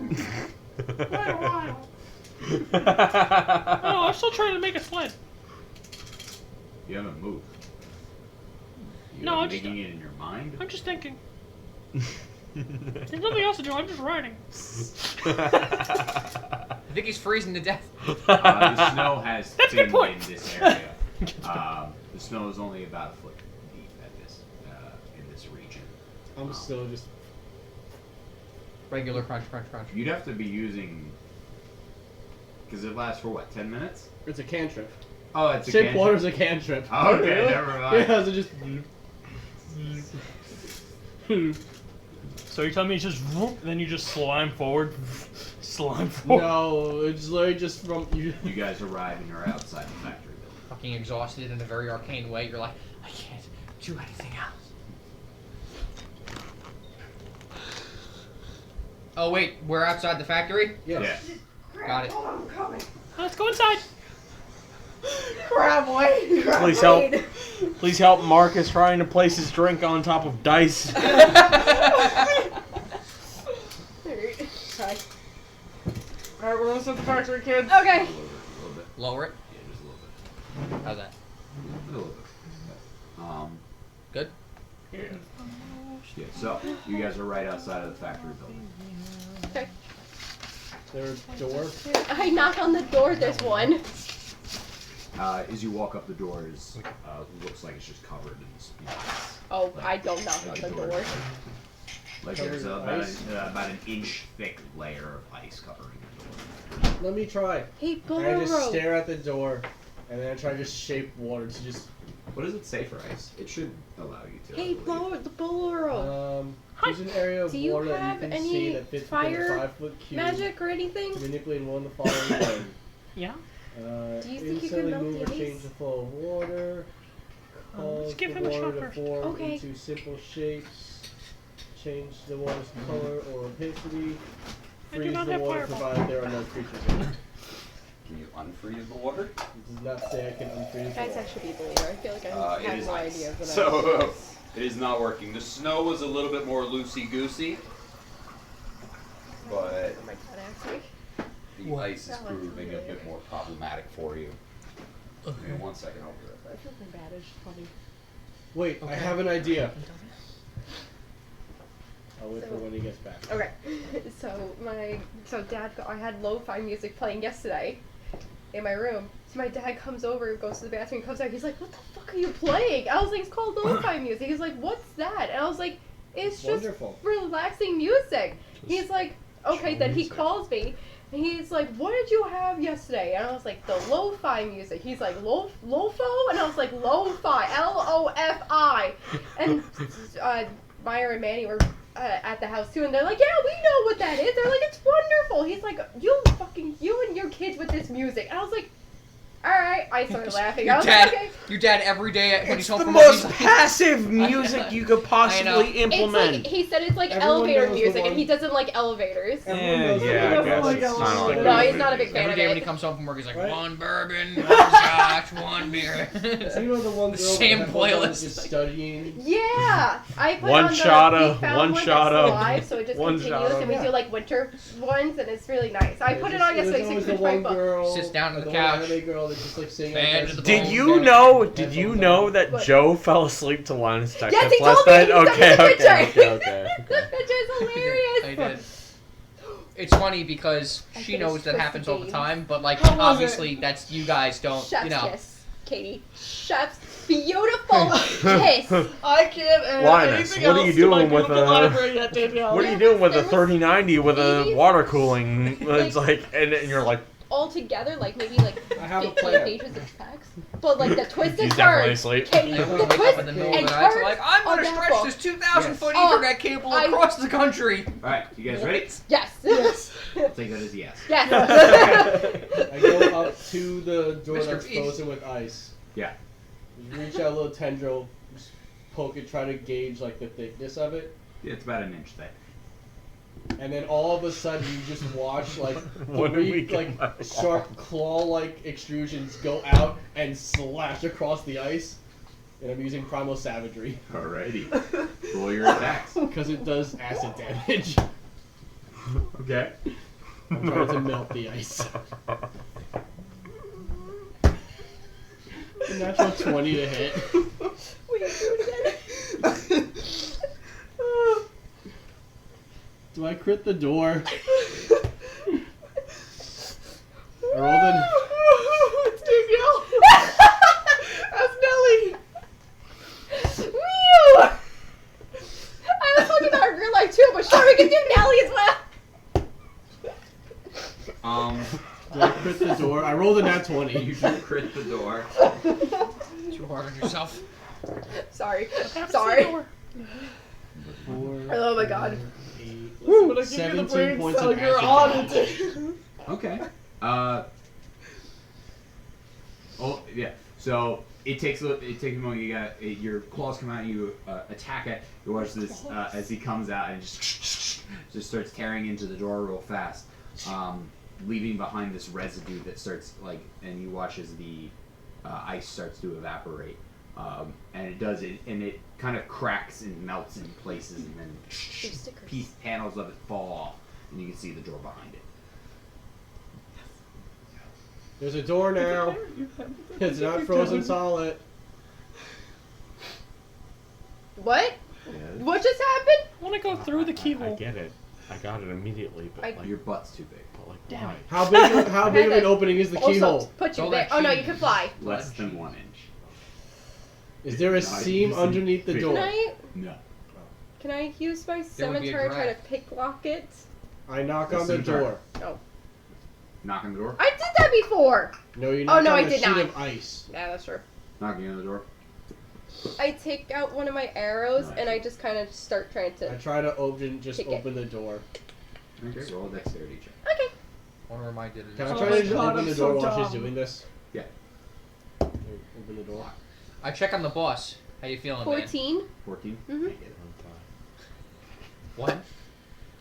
Oh, I'm still trying to make a sled. You haven't moved. You No, like I'm just- making it in your mind. I'm just thinking. There's nothing else to do, I'm just riding. I think he's freezing to death. The snow has That's a good thinned point. in this area. The snow is only about a foot deep at this in this region. I'm still just. Regular crunch, crunch, crunch. You'd have to be using because it lasts for what 10 minutes? It's a cantrip. Oh, it's a Shape cantrip. water's a cantrip. Okay, never mind. Yeah, so just. So you're telling me it's just whoop, then you just slime forward, slime forward. No, it's literally just from you. You guys arrive and you're outside the factory building. Fucking exhausted in a very arcane way. You're like, I can't do anything else. Oh wait, we're outside the factory? Yes. Yeah. Got it. I'm coming. Let's go inside. Crab, wait. Crab, Please help. wait. Please help Marcus trying to place his drink on top of dice. Try. Alright, we're almost at the factory, kids. Okay. A little bit. Lower it. Yeah, just a little bit. How's that? A little bit. Good? Yeah, so you guys are right outside of the factory building. Okay. There's a door. I knock on the door. There's one. As you walk up the doors, looks like it's just covered in ice. Oh, I don't knock on Like the a door. Like Covered there's in about, ice? about an inch thick layer of ice covering the door. Let me try. Hey, And I just Bolero. stare at the door, and then I try to just shape water to just. What does it say for ice? It should allow you to. Hey, Bolero. There's an area of Do you water that have you can any see that fits within fire a 5-foot cube. Magic or anything? To manipulate one of the following ways. Yeah. Do you think you Instantly can melt move or the change ice? the flow of water. Let's Cause give the him a water shot to first. form Okay. into simple shapes. Change the water's color or opacity. I do Freeze not the have water fireball. provided there are no creatures in it. Can you unfreeze the water? It does not say I can unfreeze the Guys, water. I should be the leader. I feel like I It have is no ice. idea of what So it is not working. The snow was a little bit more loosey goosey, but Oh my god, actually. the ice is That one's proving a really bit more problematic for you. Give me 1 second, I'll be right back. That's nothing bad. It's just funny. Wait, I have an idea. I'll wait for when he gets back. Okay, so dad, I had lo-fi music playing yesterday in my room. So my dad comes over, goes to the bathroom, comes out. He's like, "What the fuck are you playing?" I was like, "It's called lo-fi music." He's like, "What's that?" And I was like, "It's just Wonderful. relaxing music." He's like, "Okay." chill Then he music. calls me. And he's like, "What did you have yesterday?" And I was like, "The lo-fi music." He's like, "Lo-fo?" And I was like, "Lo-fi, L-O-F-I." And Meyer and Manny were at the house too, and they're like, "Yeah, we know what that is." They're like, "It's wonderful." He's like, you and your kids with this music." And I was like, "All right." I started laughing. I Your was dad, like, "Okay." your dad every day when he's It's home the from work, most he's like, passive music you could possibly It's implement. like he said it's like Everyone elevator knows the music, one- and he doesn't like elevators. Everyone knows yeah, I the guess. like it's a kinda little- like No, he's not a big fan Every of day when he it. comes home from work, he's like, Right. one bourbon, one scotch, one beer. So you know the one The girl same with the headphones on playlist. just studying. Yeah, I put One on the shot-o, Peak Found one one that's shot-o, live, so it just one continues, shot-o. and we do like winter ones, and it's really nice. I put it on yesterday, There's always the 625 one bucks. girl. Sits down on or the one couch. anime girl that's just like singing. Fan to the Did bone, you Benny. know? Did Headphones you on. know that What? Joe fell asleep to Linus Tech Yes, Tips he last told me. night? He sent me Okay, the okay, picture. okay. That picture is hilarious. I did. It's funny because I she finished knows that Twisted happens all the Games. time, but like How was obviously that's you guys don't, Chef's you know. kiss, Katie. Chef's beautiful kiss. I can't add Linus, anything what are else you to my doing with beautiful a- library yet, Danielle. What are Yeah, you doing with a there was 3090 with a maybe- water cooling? It's like, and you're like, All together, like maybe like I have a 15 plan. pages of text. But like the twisted he's definitely curves, asleep. Katie, I the wake up twist in the middle of and the night, so curves like, I'm on gonna that stretch book. this 2,000 foot Oh, Ethernet cable I- across the country. All right, you guys ready? Yes. Yes. I'll take that as a yes. Yes. I go up to the door Mr. that's Beast. frozen with ice. Yeah. Just reach out a little tendril, just poke it, try to gauge like the thickness of it, Yeah, it's about an inch thick. and then all of a sudden you just watch like When did we three get like my- sharp claw-like extrusions go out and slash across the ice. And I'm using primal savagery Alrighty. Roll your attacks. because it does acid damage. Okay. I'm trying to melt the ice. A natural 20 to hit. Will you do it again? Do I crit the door? I rolled an. It's Danielle. That's Nelly. Whew! I was talking about real life too, but sure we can do Nelly as well. Do I crit the door? I rolled a nat 20. You do crit the door. Too hard on yourself. Sorry. Have Sorry. some more. 4, Oh my god. 8, Listen, when I give you the 17 brain points cell, of you're acid on damage. it. Okay. Oh yeah. So it takes a moment. You got your claws come out. You attack it. You watch this as he comes out and just starts tearing into the door real fast, leaving behind this residue that starts like. And you watch as the ice starts to evaporate, and it does it, and it kind of cracks and melts in places, and then stickers. panels of it fall off, and you can see the door behind it. There's a door now. It's not frozen solid. What? Yeah, What just happened? I want to go through the I keyhole. get it. I got it immediately, but I- like, Your butt's too big. but like, Damn why? it. How big of an opening is the keyhole? Also, put you All there. that Oh no, cheese. you can fly. Less than 1 inch. Is there a No, seam you see- underneath the Can door? No. Can I use my There would be a scimitar to try to draft. pick lock it? I knock The on the scimitar. door. Knock on the door. I did that before. No, you Oh, knock no, on I a did sheet not. of ice. Yeah, that's true. Knocking on the door. I take out one of my arrows Nice. and I just kind of start trying I to. try to open Kick it. the door. Okay. Roll a dexterity check. Okay. I want to remind you to Can I Oh try my to just God, open I'm the so door while she's dumb. doing this? Yeah. Open the door. I check on the boss. How you feeling, man? 14. 14. Mhm. Make it. What?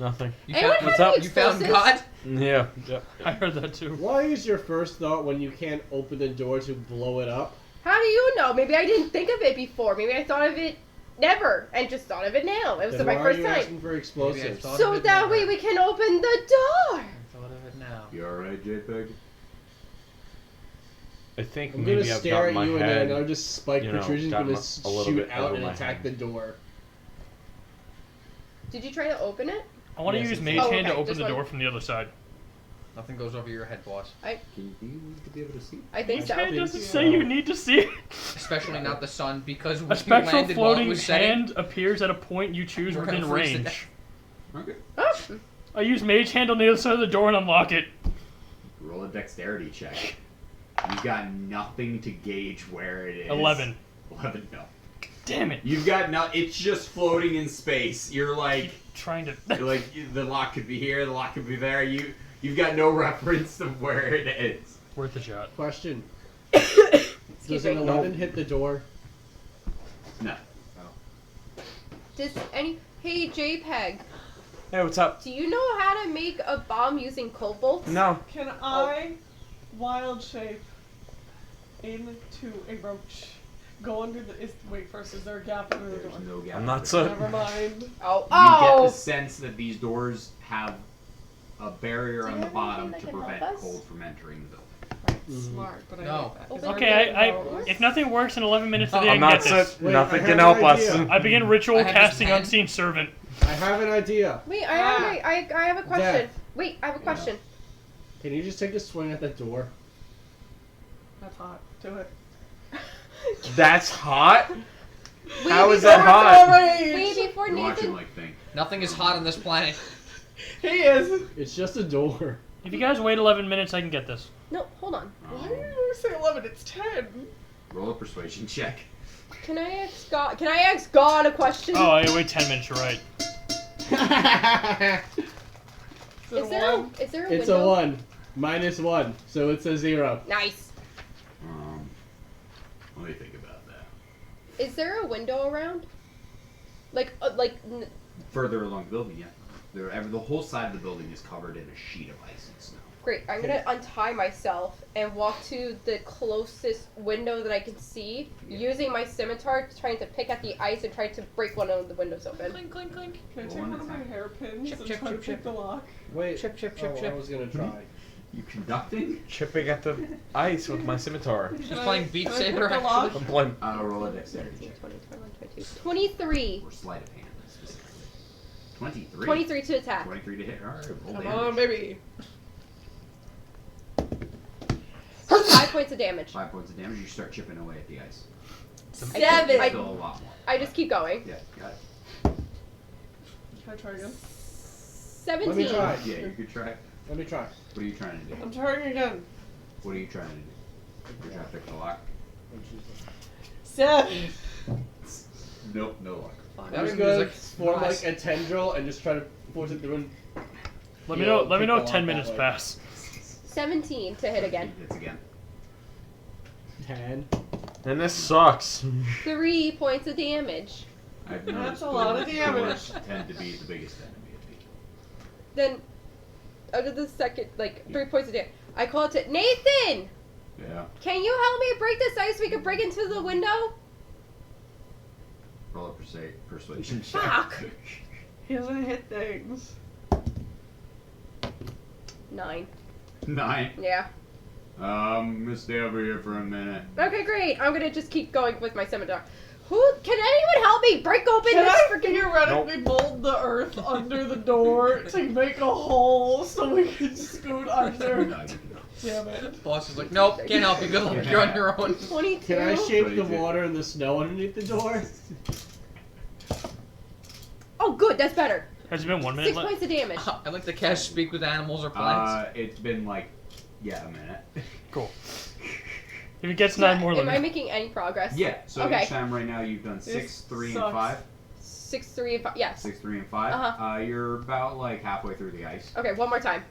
Nothing. You Anyone found, have What's up? any you found explosives? God? Yeah. Yeah. I heard that too. Why is your first thought when you can't open the door to blow it up? How do you know? Maybe I didn't think of it before. Maybe I thought of it never and just thought of it now. It was Then my why first are you time. asking for explosives? thought So of it that never. way we can open the door. I thought of it now. You alright, JPEG? I think I'm maybe gonna I've stare got at my you and then head. another just spike you know, protrusion got gonna a little shoot bit out over and my attack head. the door. Did you try to open it? I want to Yes, use it's- Mage Oh, Hand to okay, open just the one. door from the other side. Nothing goes over your head, boss. Can you need to be able to see? I think Mage so. Hand doesn't so. say you need to see it. Especially not the sun, because A when you spectral landed while it floating was setting, hand appears at a point you choose We're gonna within freeze to range. Okay. Oh, I use Mage Hand on the other side of the door and unlock it. Roll a dexterity check. You've got nothing to gauge where it is. 11. 11, no. Damn it. You've got no. It's just floating in space. You're like, Trying to. you're like the lock could be here, the lock could be there. You've got no reference of where it is. Worth a shot. Question. excuse Does an me. 11 hit the door? No. Does any? Hey JPEG, Hey, what's up? Do you know how to make a bomb using cobalt? No. Can I wild shape into a roach? Go under the. Wait, first, is there a gap under the There's door? no gap. I'm not there. so. Never mind. Oh, You get oh! the sense that these doors have a barrier Do you on the have bottom anything to that can prevent help us? cold from entering the building. Smart, but I No. hate that. Open Okay, the I doors. if nothing works in 11 minutes today, I I'm can not get so. this. Wait, Nothing I can have help an us. idea. I begin ritual I have this casting pen. unseen servant. I have an idea. Wait, I have a question. Death. Wait, I have a question. Can you just take a swing at that door? That's hot. Do it. That's hot. Wait, How is before- that hot? Wait, before You're watching Nathan. like think. Nothing is hot on this planet. He is. It's just a door. If you guys wait 11 minutes, I can get this. No, hold on. Why do you always say 11? It's 10. Roll a persuasion check. Can I ask God a question? Oh, I wait 10 minutes. You're right. Is there a It's window? a 1. -1. So it's a 0. Nice. Let me think about that. Is there a window around? Like. Further along the building, yeah. The whole side of the building is covered in a sheet of ice and snow. Great. I'm gonna untie myself and walk to the closest window that I can see, using my scimitar, trying to pick at the ice and trying to break one of the windows open. Clink, clink, clink. Can I Roll take one one of my attack. hairpins Chip, and chip, try to chip, pick chip. the lock? Wait. Chip, chip, chip, I chip. was gonna try. You conducting? Chipping at the ice with my scimitar. He's playing Beat Can I Saber, pick the lock? actually. I'm playing. Roll a dexterity 17, check. 20, 21, 22. 23. Or sleight of hand, specifically. 23. 23 to attack. 23 to hit. Alright, roll Come damage. on, baby. 5 points of damage. 5 points of damage. You start chipping away at the ice. 7. There's I, still a lot more. I just keep going. Yeah, got it. Can I try again? 17. Let me try. Yeah, you could try. Let me try. What are you trying to do? I'm trying again. What are you trying to do? You're trying to pick the lock? 7. Nope, no lock. I'm That just was gonna like form nice. like a tendril and just try to force it through and Let me know. Let me pick know the if lock 10 that minutes way. pass. 17 to hit again. Hits again. 10. And this sucks. 3 points of damage. I've That's noticed a lot of doors damage. tend to be the biggest enemy of people. Then, out of the second, 3 points of damage, I call it to Nathan! Yeah. Can you help me break this ice so we can break into the window? Roll a persuasion check. Fuck. He doesn't hit things. 9. 9. Yeah. I'm gonna stay over here for a minute. Okay, great. I'm gonna just keep going with my scimitar. Can anyone help me break open Can this I freaking... theoretically mold the earth under the door to make a hole so we can scoot under? No, you cannot. Damn it. Boss is like, nope, can't help you. Good luck. You're on your own. 22. Can I shape the 22. water and the snow underneath the door? Oh, good. That's better. Has it been 1 minute 6 left? points of damage. I'd like to cast Speak with Animals or Plants. It's been a minute. Cool. If it gets 9 more, let Am me I know. making any progress? Yeah, so Okay. each time right now you've done 6, This 3, and sucks. 5. 6, 3, and 5. Yes. 6, 3, and 5. Uh-huh. You're about halfway through the ice. Okay, one more time.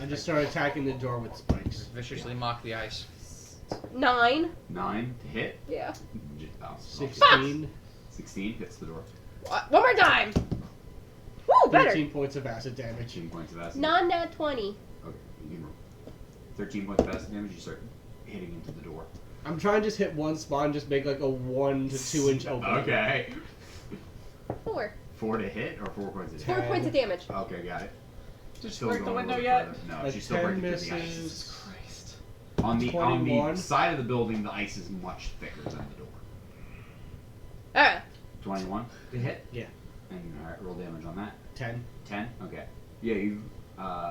I just started attacking the door with spikes. Viciously mock the ice. 9. 9 to hit. Yeah. 16. 16 hits the door. One more time. Woo, better. 13 points of acid damage. 13 points of acid. Non-nat 20. Okay, you can roll. 13 points of acid damage. You start hitting into the door. I'm trying to just hit one spot and just make like a 1 to 2 inch opening. Okay. 4. 4 to hit or 4 points of 4 damage? points of damage. Okay, got it. Did you Still break the going a window little yet? further. No, A she's still 10 breaking through the ice. misses. Jesus Christ. On the 21. side of the building, the ice is much thicker than the door. Ah. 21 to hit? Yeah. And alright, roll damage on that. 10. 10? Okay. Yeah, you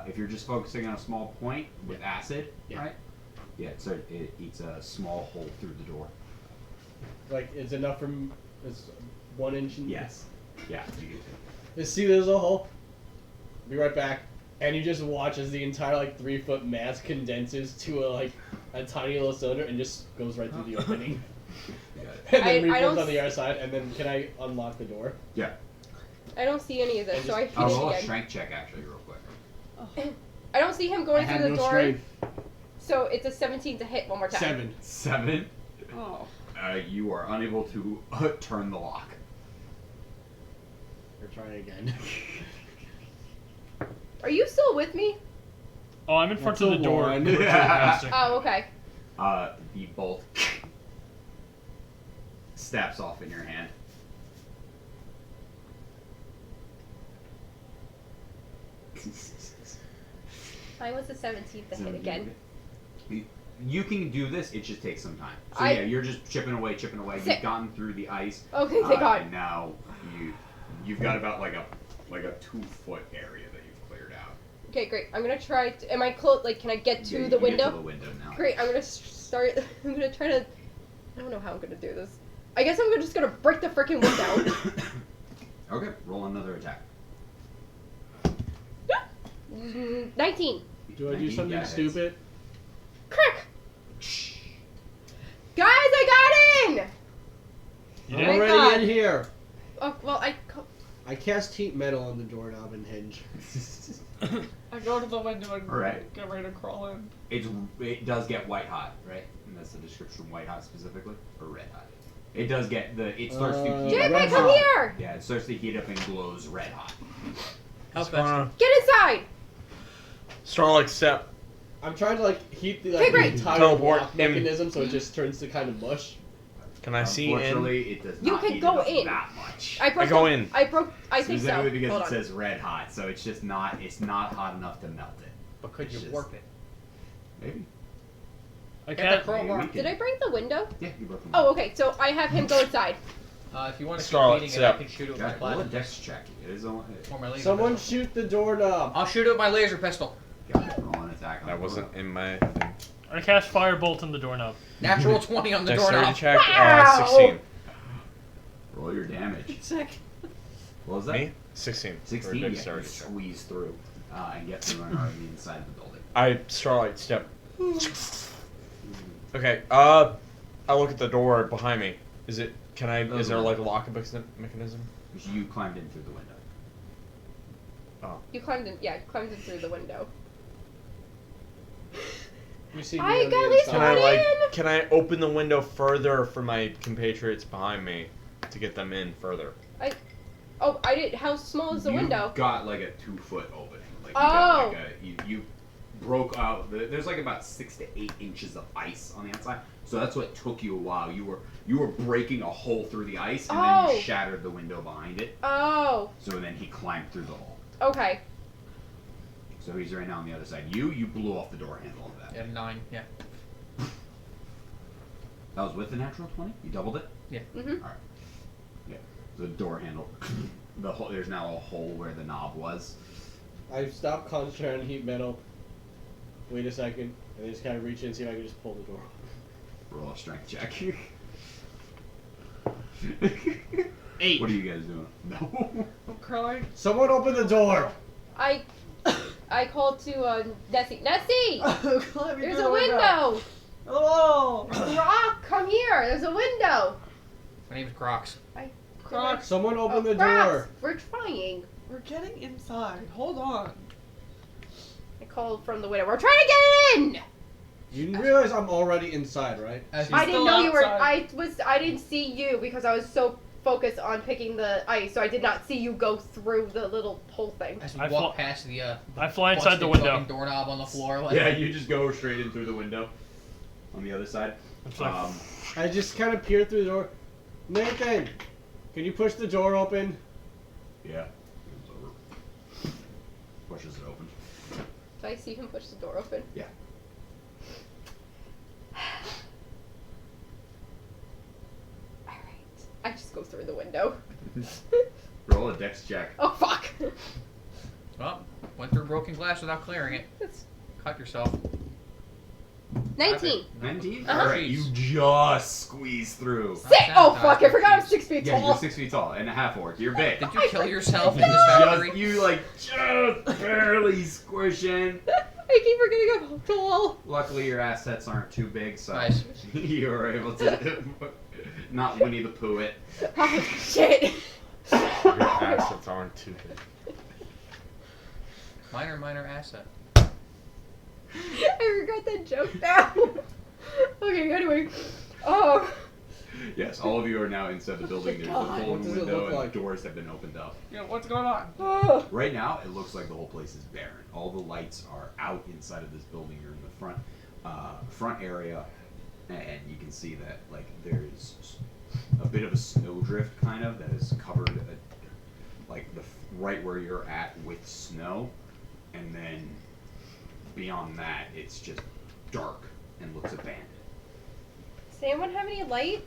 if you're just focusing on a small point with acid, Yeah. right? Yeah, so it eats a small hole through the door. Like, it's enough from. It's 1 inch. In Yes. Yeah, you do. Just see there's a hole. Be right back. And you just watch as the entire 3-foot mass condenses to a tiny little cylinder and just goes right through the opening. Got it. And then I reforms don't on the other side. And then can I unlock the door? Yeah. I don't see any of this, so I hit I'll it roll a again. strength check actually real quick. I don't see him I going have through the no door, strength. so it's a 17 to hit one more time. 7. 7. Oh. You are unable to turn the lock. Or try again. Are you still with me? Oh, I'm in front That's of the a door. one. We're casting. Oh, okay. The bolt snaps off in your hand. Mine was the 17th to hit again. You can do this. It just takes some time. So I- yeah, you're just chipping away. Sit. You've gotten through the ice. Okay, thank God. And now you've got about like a 2-foot area that you've cleared out. Okay, great. I'm gonna try. Am I close? Like, can I get Yeah, to you the can get window? to the window now. Great. I'm gonna start. I'm gonna try to. I don't know how I'm gonna do this. I guess I'm just gonna break the freaking window. Okay, roll another attack. 19. Do I do 19, something yeah, it hits. stupid? Crack. Guys, I got in. You I'm did? Thank already God. in here. Oh well, I cast heat metal on the doorknob and hinge. I go to the window and Alright. get ready to crawl in. It does get white hot, right? And that's the description, white hot specifically, or red hot. It does get it starts to heat Red JP, up. come hot. here. Yeah, it starts to heat up and glows red hot. How Just fast? wanna- Get inside. Starlight step. I'm trying to like heat the, Okay, the great. entire Teleport lock in. mechanism so it just turns to kind of mush. Can I see in? Unfortunately, it does You not can heat go it up in. that much. I broke. go the- in. I broke. I think so. Specifically because Hold it on. says red hot, so it's just not. It's not hot enough to melt it. But could you It's warp it? Maybe. I Get the can't. crowbar. Maybe we Did I break the window? Yeah, you broke them. Oh, okay. So I have him go inside. If you want to keep Starlight beating it, I step. can shoot it with Got my it. Roll a plasma. dex check. It is only. Or my laser Someone pistol. shoot the doorknob. I'll shoot it with my laser pistol. Got it. Roll an attack. On That the wasn't door. in my thing. I cast firebolt on the doorknob. Natural 20 on the Dexterity doorknob. check. Wow. 16. Roll your damage. Sick. What was that? Me? 16. for 16. Yeah, you dexterity check. squeeze through and get through and are on the inside of the building. I Starlight step. Okay. I look at the door behind me. Is it? Can I? Is there like a lock mechanism? You climbed in through the window. You climbed in. Yeah, climbed in through the window. You see me I on got the at least inside. Can I like? in. Can I open the window further for my compatriots behind me to get them in further? Oh, I did. How small is the you window? got like a 2-foot opening. Like you Oh. got like you broke out. There's like about 6 to 8 inches of ice on the outside. So that's what took you a while. You were breaking a hole through the ice, and then Oh. you shattered the window behind it. Oh, So then he climbed through the hole. okay. So he's right now on the other side. You blew off the door handle of that. Yeah, 9. Yeah. That was with the natural 20. You doubled it. Mhm. The door handle. There's now a hole where the knob was. I stopped concentrating on heat metal. Wait a second, and then just kind of reach in and see if I can just pull the door. Roll a strength check. 8. What are you guys doing? No. I'm crying. Someone open the door. I called to Nessie. Nessie, Climbing there's through a the window. Hello. Rock, come here. There's a window. My name's Crocs. Crocs. Someone open the Rocks, door. we're trying. We're getting inside. Hold on. I called from the window. We're trying to get in. You realize I'm already inside, right? As I you, didn't still know you were. outside. I didn't see you because I was so focused on picking the ice, so I did not see you go through the little hole thing. as you I walk fly- past the I fly inside the busted window. fucking doorknob on the floor. Like, Yeah, you just go straight in through the window. On the other side. It's like, I just kind of peer through the door. Nathan, can you push the door open? Yeah. It's over. Pushes it open. So I see him push the door open. Yeah. Alright. I just go through the window. Roll a dex check. Oh, fuck. well, went through broken glass without clearing it. That's Cut yourself. 19. 19? Uh-huh. Alright, you just squeeze through. Sick! Oh, fuck. I forgot I'm 6 feet Yeah, tall. you're 6 feet tall and a half orc. You're big. Did you kill yourself in You this factory? just barely squish in. I keep forgetting I'm tall. Luckily, your assets aren't too big, so Nice. you were able to not Winnie the Pooh it. Oh, shit. Your assets aren't too big. Minor asset. I regret that joke now. Okay, anyway. Oh. Yes, all of you are now inside the building. There's a God, full what does it window look and like? the doors have been opened up. Yeah, what's going on? Right now, it looks like the whole place is barren. All the lights are out inside of this building. You're in the front area, and you can see that like there's a bit of a snowdrift kind of that is covered like right where you're at with snow, and then beyond that, it's just dark and looks abandoned. Does anyone have any light?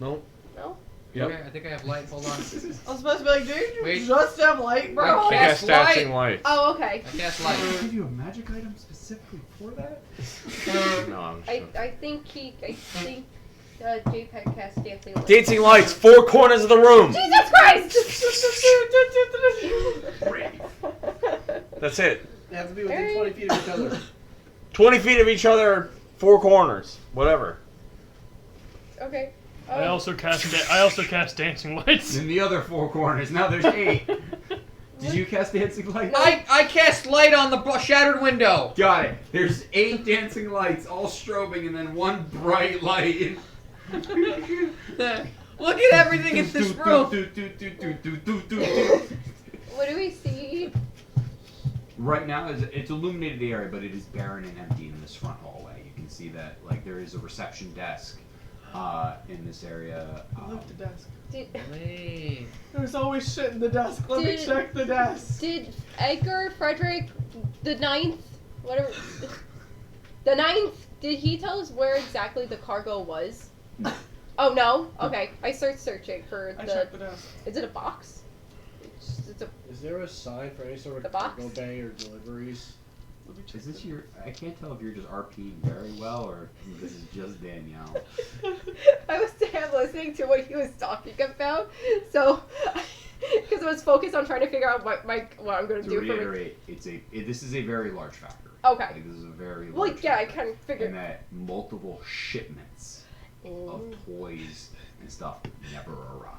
Nope. No? Yep. Okay, I think I have light. Hold on. I was supposed to be like, dude, you Wait. just have light, bro. Wait, I Cast guess dancing light. lights. Oh, okay. I cast Did light. I give you a magic item specifically for that? No, I'm I sure. think JPEG cast dancing lights. Dancing lights, 4 corners of the room. Jesus Christ! Brave. That's it. They have to be within 20 feet of each other. 20 feet of each other, 4 corners, whatever. Okay. I also cast dancing lights. In the other 4 corners, now there's 8. Did you cast dancing lights? I cast light on the shattered window. Got it. There's 8 dancing lights, all strobing, and then 1 bright light. Look at everything in this room. What do we see? Right now, it's illuminated the area, but it is barren and empty in this front hallway. You can see that, like, there is a reception desk in this area. Look at the desk. Wait. There's always shit in the desk. Let me Did- check the desk. Did Edgar Frederick the Ninth, whatever, the Ninth? Did he tell us where exactly the cargo was? Oh no. Okay, I started searching for I the. checked the desk. Is it a box? It's a. Is there a sign for any sort The of box? cargo bay or deliveries? Let me check Is this the- your... I can't tell if you're just RPing very well, or if this is just Danielle. I was listening to what he was talking about, so because I was focused on trying to figure out what I'm going to To do for my. reiterate, this is a very large factory. Okay. Like, this is a very Well, large yeah, I factory. kind of figured. And that multiple shipments of Mm. toys and stuff never arrived.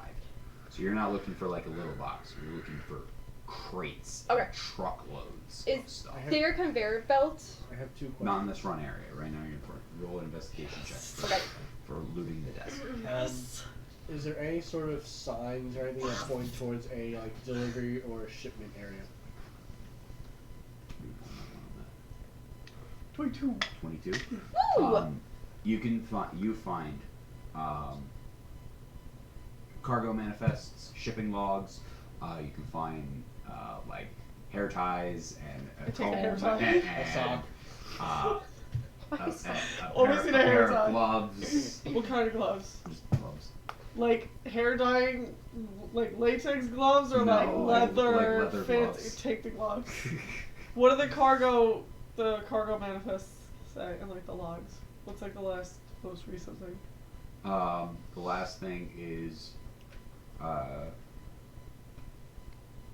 So you're not looking for like a little box. You're looking for crates, Okay. truckloads of Is stuff. there a conveyor belt? I have 2 questions. Not in this front area. Right now, you're for roll an investigation check Okay. for looting the desk. Is there any sort of signs or anything that point towards a like delivery or a shipment area? 22. 22. Woo! You can find cargo manifests, shipping logs. You can find like hair ties and I a take a comb hair tie. and A sock. Always need a hair pair of tie. gloves. What kind of gloves? Just gloves. Like hair dyeing, like latex gloves, or No, like like leather leather fancy? gloves. Take the gloves. What do the cargo manifests say and like the logs? What's like the most recent thing? The last thing is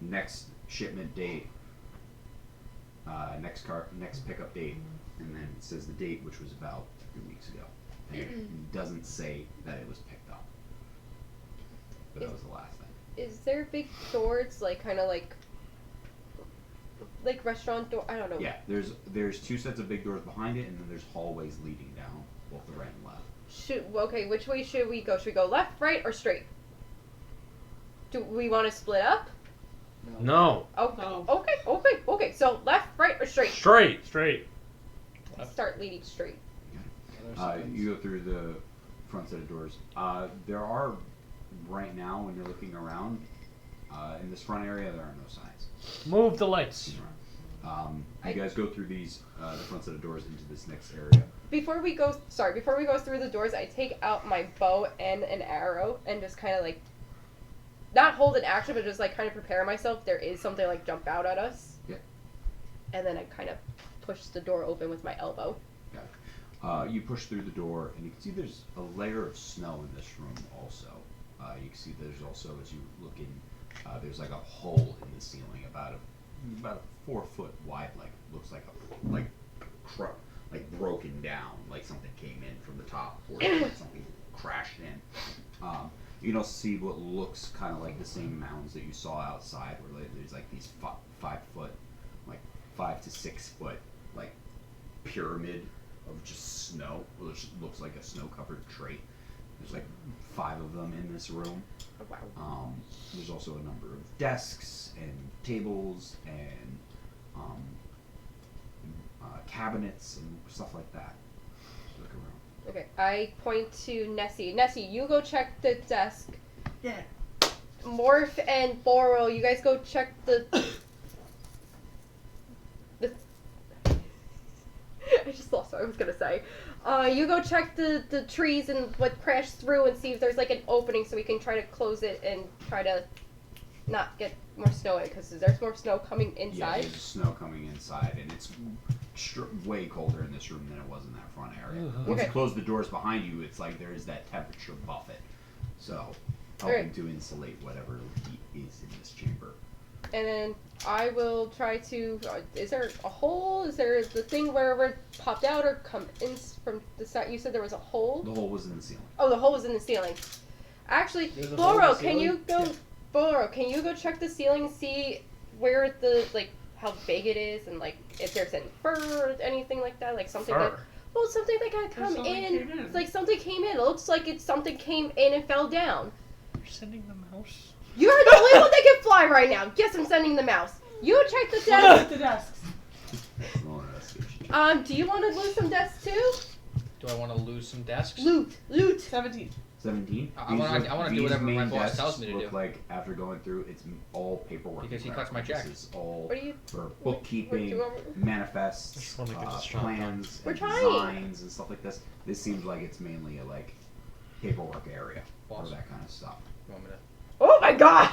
next shipment date, next pickup date, and then it says the date, which was about 3 weeks ago. And it doesn't say that it was picked up, but that was the last thing. Is there big doors, like kind of like restaurant door? I don't know. Yeah, there's 2 sets of big doors behind it, and then there's hallways leading down both the right and left. Okay, which way should we go? Should we go left, right, or straight? Do we want to split up? No. Okay. No. Okay. So left, right, or straight? Straight. Straight. Start leading straight. Other signs? You go through the front set of doors. There are, right now, when you're looking around, in this front area, there are no signs. Move the lights. You guys go through the front set of doors into this next area. Before we go through the doors, I take out my bow and an arrow and just kind of like, not hold an action, but just like kind of prepare myself. If there is something like jump out at us. Yeah. And then I kind of push the door open with my elbow. You push through the door, and you can see there's a layer of snow in this room also. You can see there's also, as you look in, there's like a hole in the ceiling about a 4 foot wide, like looks like broken down, like something came in from the top, or like something crashed in. You can also see what looks kind of like the same mounds that you saw outside, where there's like these 5 foot, like 5 to 6 foot, like pyramid of just snow, which looks like a snow-covered trait. There's like 5 of them in this room. Oh, wow. There's also a number of desks and tables and cabinets and stuff like that. Look around. Okay, I point to Nessie. Nessie, you go check the desk. Yeah. Morph and Boro, you guys go check the. I just lost what I was gonna say. You go check the trees and what crashed through and see if there's like an opening so we can try to close it and try to not get more snow in because there's more snow coming Yeah, inside. there's snow coming inside, and it's way colder in this room than it was in that front area. Once Okay. you close the doors behind you, it's like there is that temperature buffet. So, helping Alright. to insulate whatever heat is in this chamber. And then I will try to. Is there a hole? Is there the thing wherever it popped out or come in from the side? You said there was a hole. The hole was in the ceiling. Oh, the hole was in the ceiling. Actually, There's a hole in the Boro, can ceiling? you go? Boro, can you go check the ceiling and see where the how big it is and like if there's any fur or anything like that, like something that. Fur. Well, something that got come something in. came in. It's like something came in. It looks like it's something came in and fell down. You're sending the mouse. You're the only one that can fly right now. Guess I'm sending the mouse. You check the desk. The desks. Roll an investigation check. Do you want to lose some desks too? Do I want to lose some desks? Loot. 17. 17. I wanna do These whatever my main boss desks tells me to look do. like after going through, it's all paperwork. Because he and cuts my crap. check. This is all What are you? for bookkeeping, what do manifests, Just wanna get this job plans, We're and trying. designs, and stuff like this. This seems like it's mainly a paperwork area or Boss. that kind of stuff. You want me to? Oh my god!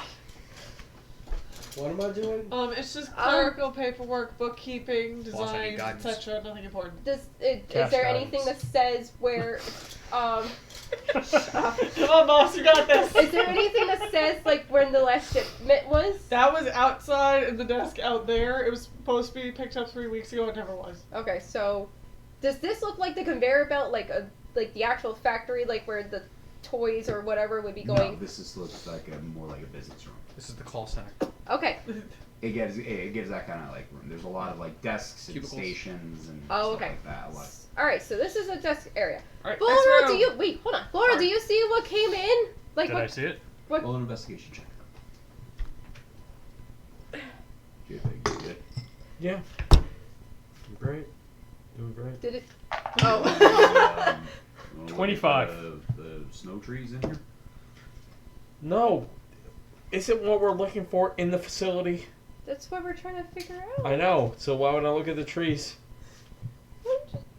What am I doing? It's just clerical paperwork, bookkeeping, Boss, I need design, guidance. etc. Nothing important. Is Cast there guidance. anything that says where, Come on, boss, you got this. is there anything that says like when the last shipment was? That was outside in the desk out there. It was supposed to be picked up 3 weeks ago. It never was. Okay, so does this look like the conveyor belt, like the actual factory, like where the toys or whatever would be No, going? this looks like more like a business room. This is the call center. Okay. It gives that kind of room. There's a lot of desks and Cubicles. stations and Oh, stuff okay. like that. A lot. All right, so this is a desk area. All right, Flora, next do room. you wait? Hold on, Flora, do you see what came in? Like Did I what? see it? Roll an investigation check. You good? Yeah. Doing great. Doing great. Did it? Oh. Wanna look at 25. The snow trees in here. No. Isn't what we're looking for in the facility? That's what we're trying to figure out. I know. So why would I look at the trees?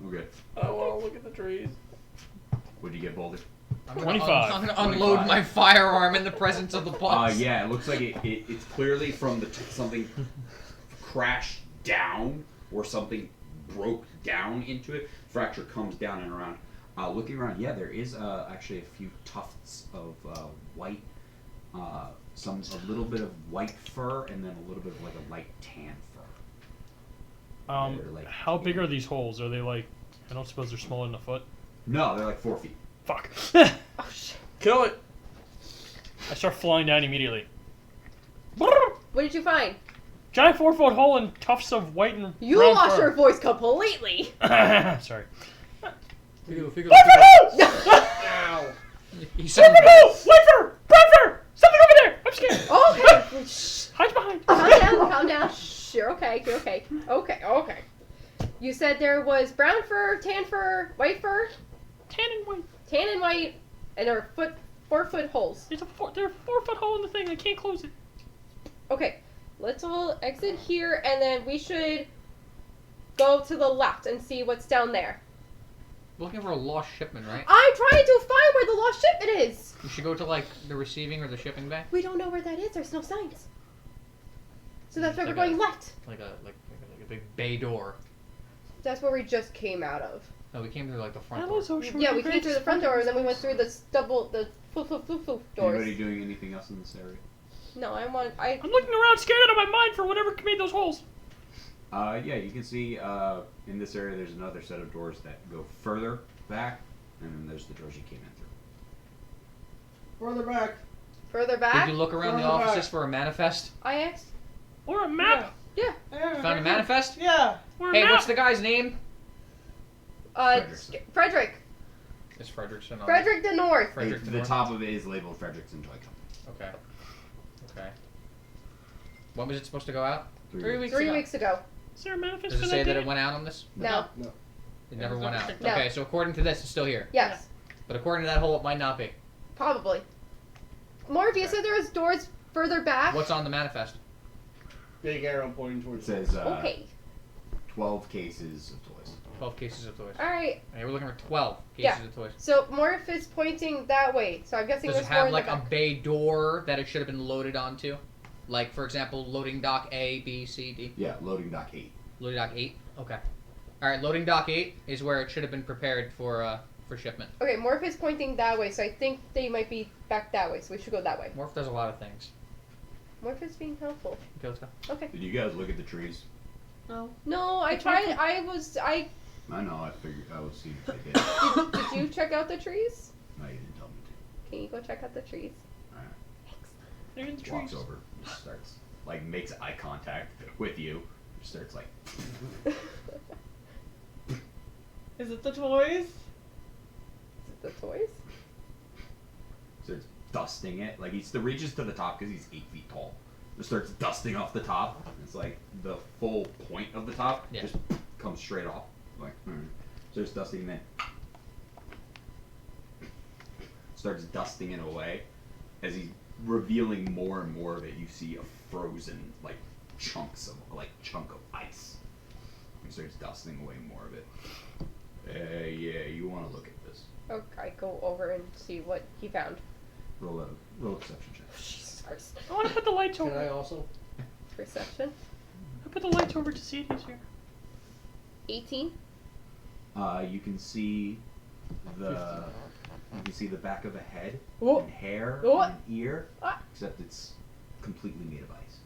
Okay. I don't want to look at the trees. What did you get, Boulder? I'm gonna 25. I'm gonna unload 25. my firearm in the presence of the boss. Yeah, it looks like it's clearly from something crashed down or something broke down into it. Fracture comes down and around. Looking around, yeah, there is actually a few tufts of white, a little bit of white fur, and then a little bit of a light tan fur. They're, How big are these holes? Are they I don't suppose they're smaller than a foot. No, they're 4 feet. Fuck. Oh shit. Kill it. I start flying down immediately. What did you find? Giant 4-foot hole and tufts of white and You brown lost fur. your voice completely. Sorry. Figure. Ow. He said, White fur! Brown fur! Something over there! I'm scared. Okay. Shh. Hide behind. Calm down. Shh. You're okay. You're okay. Okay. You said there was brown fur, tan fur, white fur, Tan and white. tan and white, and there are 4-foot holes. There's a 4-foot hole in the thing. I can't close it. Okay, let's all exit here, and then we should go to the left and see what's down there. looking for a lost shipment, right? I'm trying to find where the lost shipment is. You should go to the receiving or the shipping bay. We don't know where that is. There's no signs. So that's why we're Like going a- left. Like a big bay door. That's where we just came out of. No, we came through the front That door. was so short. Yeah, we came through the front door, and then we went through the floof doors. Anybody doing anything else in this area? No, I'm looking around scared out of my mind for whatever made those holes. Yeah, you can see in this area there's another set of doors that go further back, and then there's the doors you came in through. Further back. further back. Did you look around the Further offices back. for a manifest? I asked. Or a map. Yeah. Found a manifest? Yeah. Or a Hey, map. what's the guy's name? Frederick. Frederick. Is Fredericton on? Fredericton North. Fredericton The North? top of it is labeled Fredericton Toy Company. Okay. Okay. When was it supposed to go out? 3 weeks ago. Is there a manifest Does for it that say that date? it went out on this? No. No. It never went out. No. Okay, so according to this, it's still here. Yes. But according to that hole, it might not be. Probably. Morpheus said there was doors further back. What's on the manifest? Big arrow pointing It towards says Okay. 12 cases of toys. 12 cases of toys. All right. And we're looking for 12 cases Yeah. of toys. So Morpheus pointing that way. So I'm guessing Does it there's more have in like the a back. bay door that it should have been loaded onto? Like, for example, loading dock A, B, C, D? Yeah, loading dock 8. Loading dock 8? Okay. Alright, loading dock 8 is where it should have been prepared for shipment. Okay, Morpheus pointing that way, so I think they might be back that way. So we should go that way. Morph does a lot of things. Morpheus being helpful. Okay, let's go. Okay. Did you guys look at the trees? No. No, I It's tried. okay. I know, I figured I was seeing if they did. Did you check out the trees? No, you didn't tell me to. Can you go check out the trees? Alright. They're in the Walks trees. over, just starts, like, makes eye contact with you. Just starts, like, Is it the toys? Is it the toys? starts dusting it. Like, he still reaches to the top because he's 8 feet tall. Just starts dusting off the top. It's like the full point of the top Yeah. just comes straight off. Like, starts dusting then. Starts dusting it away. As he's revealing more and more of it, you see a frozen, like, chunk of ice. He starts dusting away more of it. Yeah, you want to look at this. Okay, go over and see what he found. Roll a perception check. Jesus Christ. I want to put the lights Can over. I also? Perception. I put the lights over to see it easier. 18. You can see the back of a head Oh. and hair Oh. and an ear, Ah. except it's completely made of ice.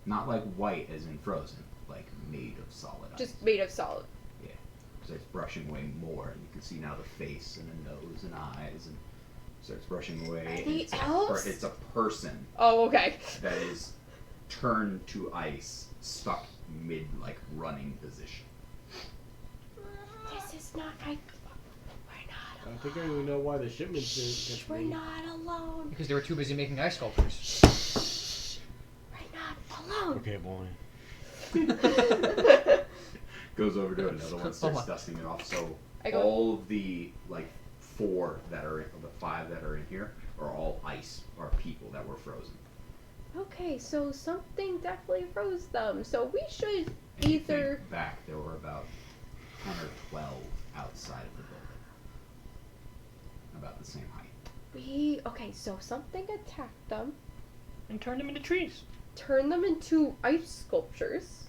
Not like white as in frozen, like made of solid ice. Just made of solid. Yeah. Starts brushing away more, and you can see now the face and the nose and eyes, and starts brushing away. Are and they it's elves? it's a person Oh, okay. that is turned to ice, stuck mid like running position. This is not right. We're I not think I even know why the shipments didn't get We're made. not alone. Because they were too busy making ice sculptures. We're not alone. Okay, boy. Goes over to another one, Oh starts my. dusting it off. So I go- all of the like 4 that are of the 5 that are in here are all ice, are people that were frozen. Okay, so something definitely froze them. So we should And you either. think back, there were about 10 or 12 outside of the building, about the same height. Okay, so something attacked them, And turn them into trees. turned them into ice sculptures.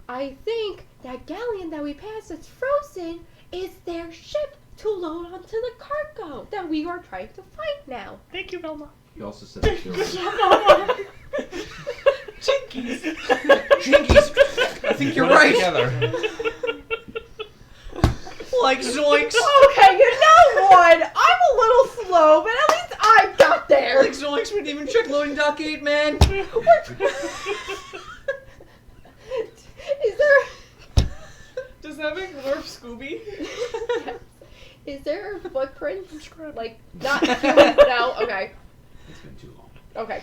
I think that galleon that we passed that's frozen is their ship to load onto the cargo that we are trying to find now. Thank you, Velma. He also said that there was Jinkies! I think you're right! Together. Like zoinks! Okay, you know what? I'm a little slow, but at least I got there. Like zoinks, we didn't even check loading dock 8, man! Is there? Does that make Lorp Scooby? Yes. Is there a footprint? Like not human? No. Okay. it's been too long. Okay.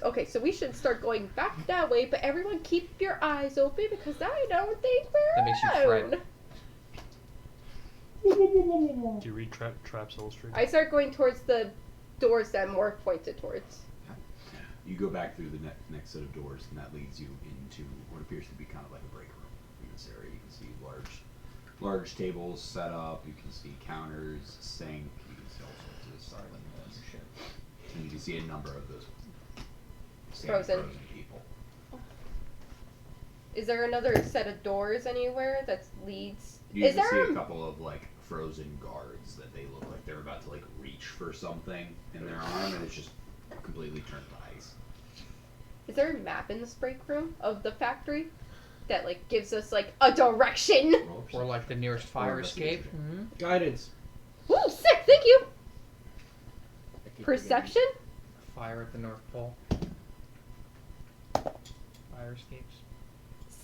Okay, so we should start going back that way, but everyone keep your eyes open because I don't think we're That makes you alone. fret. Do you read Traps Illustrated? I start going towards the doors that Morph pointed towards. You go back through the next set of doors, and that leads you into what appears to be kind of like a break room in this area. You can see large tables set up. You can see counters, sink. You can see all sorts of silent shit. And you can see a number of those Frozen. people. Is there another set of doors anywhere that leads? You Is can there see a a couple of like frozen guards that they look like they're about to like reach for something in their arm, and it's just completely turned to ice. Is there a map in this break room of the factory that like gives us like a direction? Roll a Or like the nearest fire Or escape. investigation. Guidance. Ooh, sick! Thank you. I keep Perception. Fire at the North Pole. Fire escapes.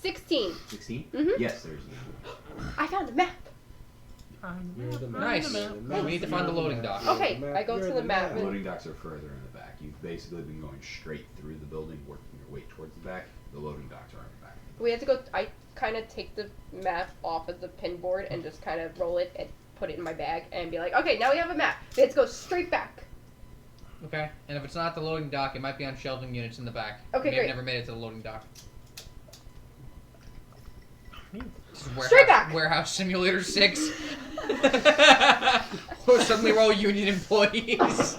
16. 16? Mhm. Yes, there's I found a map. You're the Nice. man. We need to find the loading dock. Okay, I go to the map. The loading docks are further in the back. You've basically been going straight through the building, working your way towards the back. The loading docks are in the back. We have to go. I kind of take the map off of the pin board and just kind of roll it and put it in my bag and be like, okay, now we have a map. We have to go straight back. Okay. And if it's not the loading dock, it might be on shelving units in the back. Okay, Maybe great. never made it to the loading dock. This is Straight back. Warehouse Simulator 6. Suddenly we're all union employees. Lethal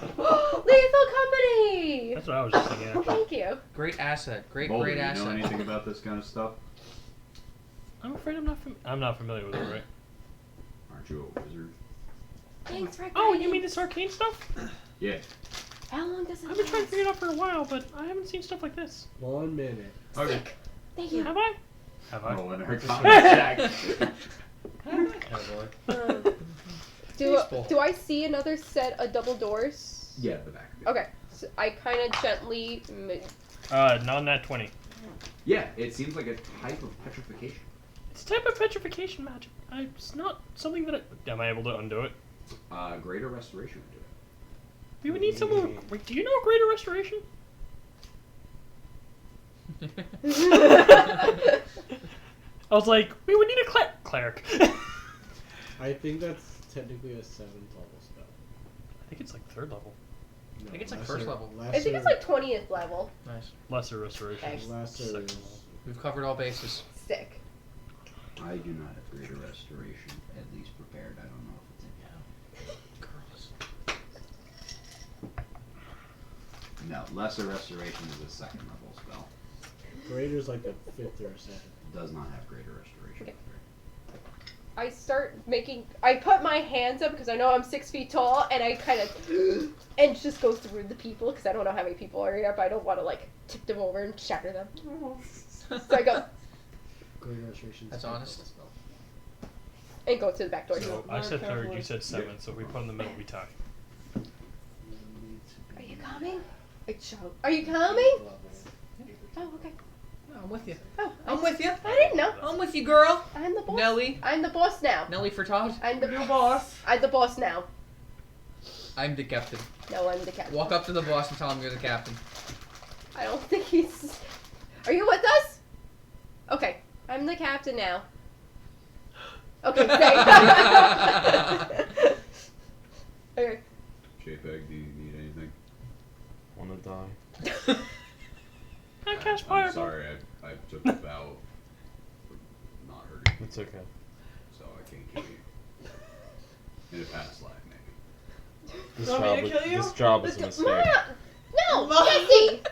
Company. That's what I was just thinking. Actually. Thank you. Great asset. Great Boulder, great you asset. know anything about this kind of stuff? I'm afraid I'm not familiar with it, right? Aren't you a wizard? Thanks for Oh, you guiding. mean this arcane stuff? Yeah. How long does it I've been trying to last? figure it out for a while, but I haven't seen stuff like this. 1 minute. Okay. Thank you. Have I? Have I? Roll in Check. Do I see another set of double doors? Yeah, the back. Okay. So I kind of gently. Not nat 20. Yeah, it seems like a type of petrification. It's a type of petrification magic. It's not something that am I able to undo it? Greater restoration would do it. We would need someone. Wait, do you know greater restoration? I was like, we would need a cleric. I think that's technically a 7th level spell. I think it's like 3rd level. No, I think it's like first level. I think it's like 20th level. Nice. Lesser restoration. Okay. Lesser Second is... level. We've covered all bases. Sick. I do not have greater restoration, at least prepared. I don't know if it's in No, lesser restoration is a 2nd level spell. Greater's like a 5th or a 7th. Does not have greater restoration. Okay. I start making. I put my hands up because I know I'm 6 feet tall, and I kind of and just go through the people because I don't know how many people are here, but I don't want to like tip them over and shatter them. So I go Greater restoration. That's honest. and go to the back door. So I said 3rd, you said 7th, so if we put in the middle, we tie. Are you coming? Are you coming? Oh, okay. I'm with you. Oh, I'm with you. I didn't know. I'm with you, girl. I'm the boss. Nelly. I'm the boss now. Nelly Furtado. I'm the boss. I'm the boss now. I'm the captain. No, I'm the captain. Walk up to the boss and tell him you're the captain. I don't think he's. Are you with us? Okay, I'm the captain now. Okay, thanks. Okay. JPEG, do you need anything? Wanna die? I cast I'm fireball. sorry, I took the vow for not hurting you, It's okay. so I can't kill you. In a past life, maybe. This Want me job, to kill you? this job was a mistake. No, Jesse.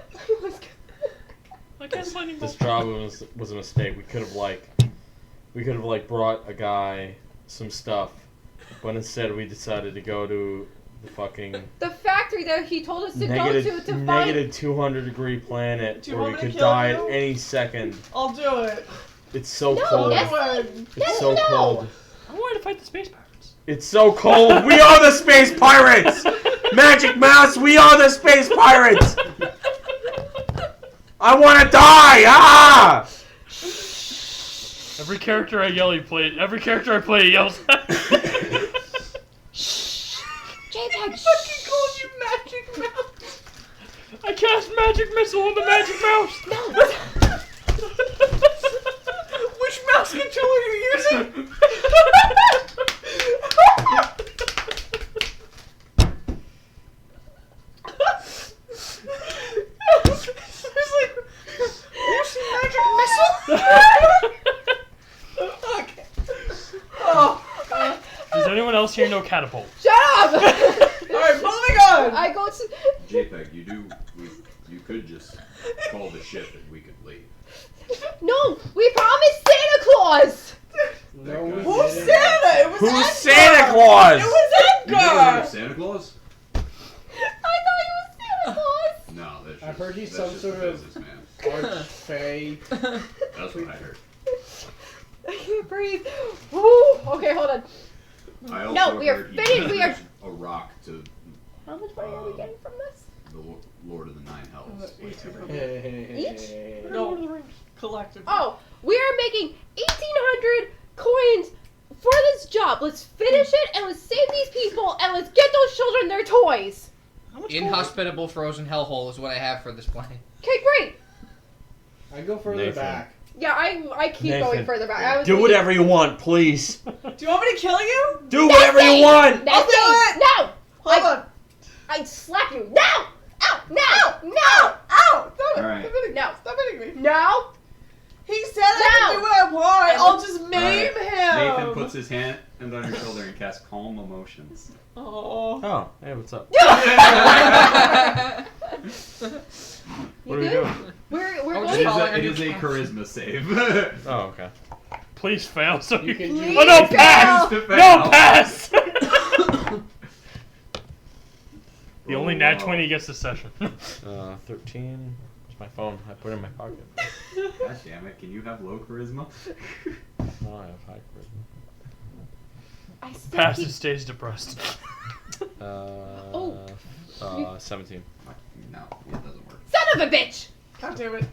I cast lightning This bolt. job was a mistake. We could have brought a guy some stuff, but instead we decided to go to the fucking The factory that he told us to negative go to find. negative 200-degree planet Do you where we want me to could kill die you? at any second. I'll do it. It's so No, cold. yes. It's so no. cold. I wanted to fight the space pirates. It's so cold. We are the space pirates. Magic Mouse, we are the space pirates. I want to die. Ah! Every character I play yells at me. JPEG. Fucking called you Magic Mouse. I cast magic missile on the magic mouse. Which mouse controller are you using? It's like, you see Magic Missile? Okay. Oh. Does anyone else here know catapult? Shut up. Alright, moving on. I go to. JPEG, you could just call the ship and we could leave. No, we promised Santa Claus. No, we Who's didn't. Santa? It was Who's Edgar. Santa Claus? It was You never heard Edgar. of Santa Claus? I thought he was Santa Claus. No, that's I've heard he's that's some just sort a of- businessman. Archfey. That's what I heard. I can't breathe. Woo. Okay, hold on. I also No, we are heard he finished, we are- delivers a rock to How much money are we getting from this? the Lord of the Nine Hells. Each? Hey. No. Lord of the Rings. Collectively. Oh, We are making 1,800 coins for this job. Let's finish it and let's save these people and let's get those children their toys. How much Inhospitable frozen hellhole is what I have for this plan. Okay, great. I go further Nathan. back. Yeah, I keep Nathan, going further back. I was Do thinking- whatever you want, please. Do you want me to kill you? Do whatever you want. That's I'll do it! No! Hold on. I'd slap you. No! Ow! No! No! Ow! Stop it! All right. Stop hitting me! No. Stop hitting me! No! He said I can No. do what I want. And I'll just maim Alright. him. Nathan puts his hand on your shoulder and casts Calm Emotions. Oh. Oh, hey, what's up? You What are we good? doing? We're Oh, going. just It follow is her it is a new charisma save. Oh, okay. Please fail. So You can Please Oh no, pass! fail. No, pass! The only nat Roll. 20 gets the session. 13. It's my phone. I put it in my pocket. God damn it, can you have low charisma? No, I have high charisma. I still Pass keep- and stays depressed. 17. No, it doesn't work. Son of a bitch! God damn it.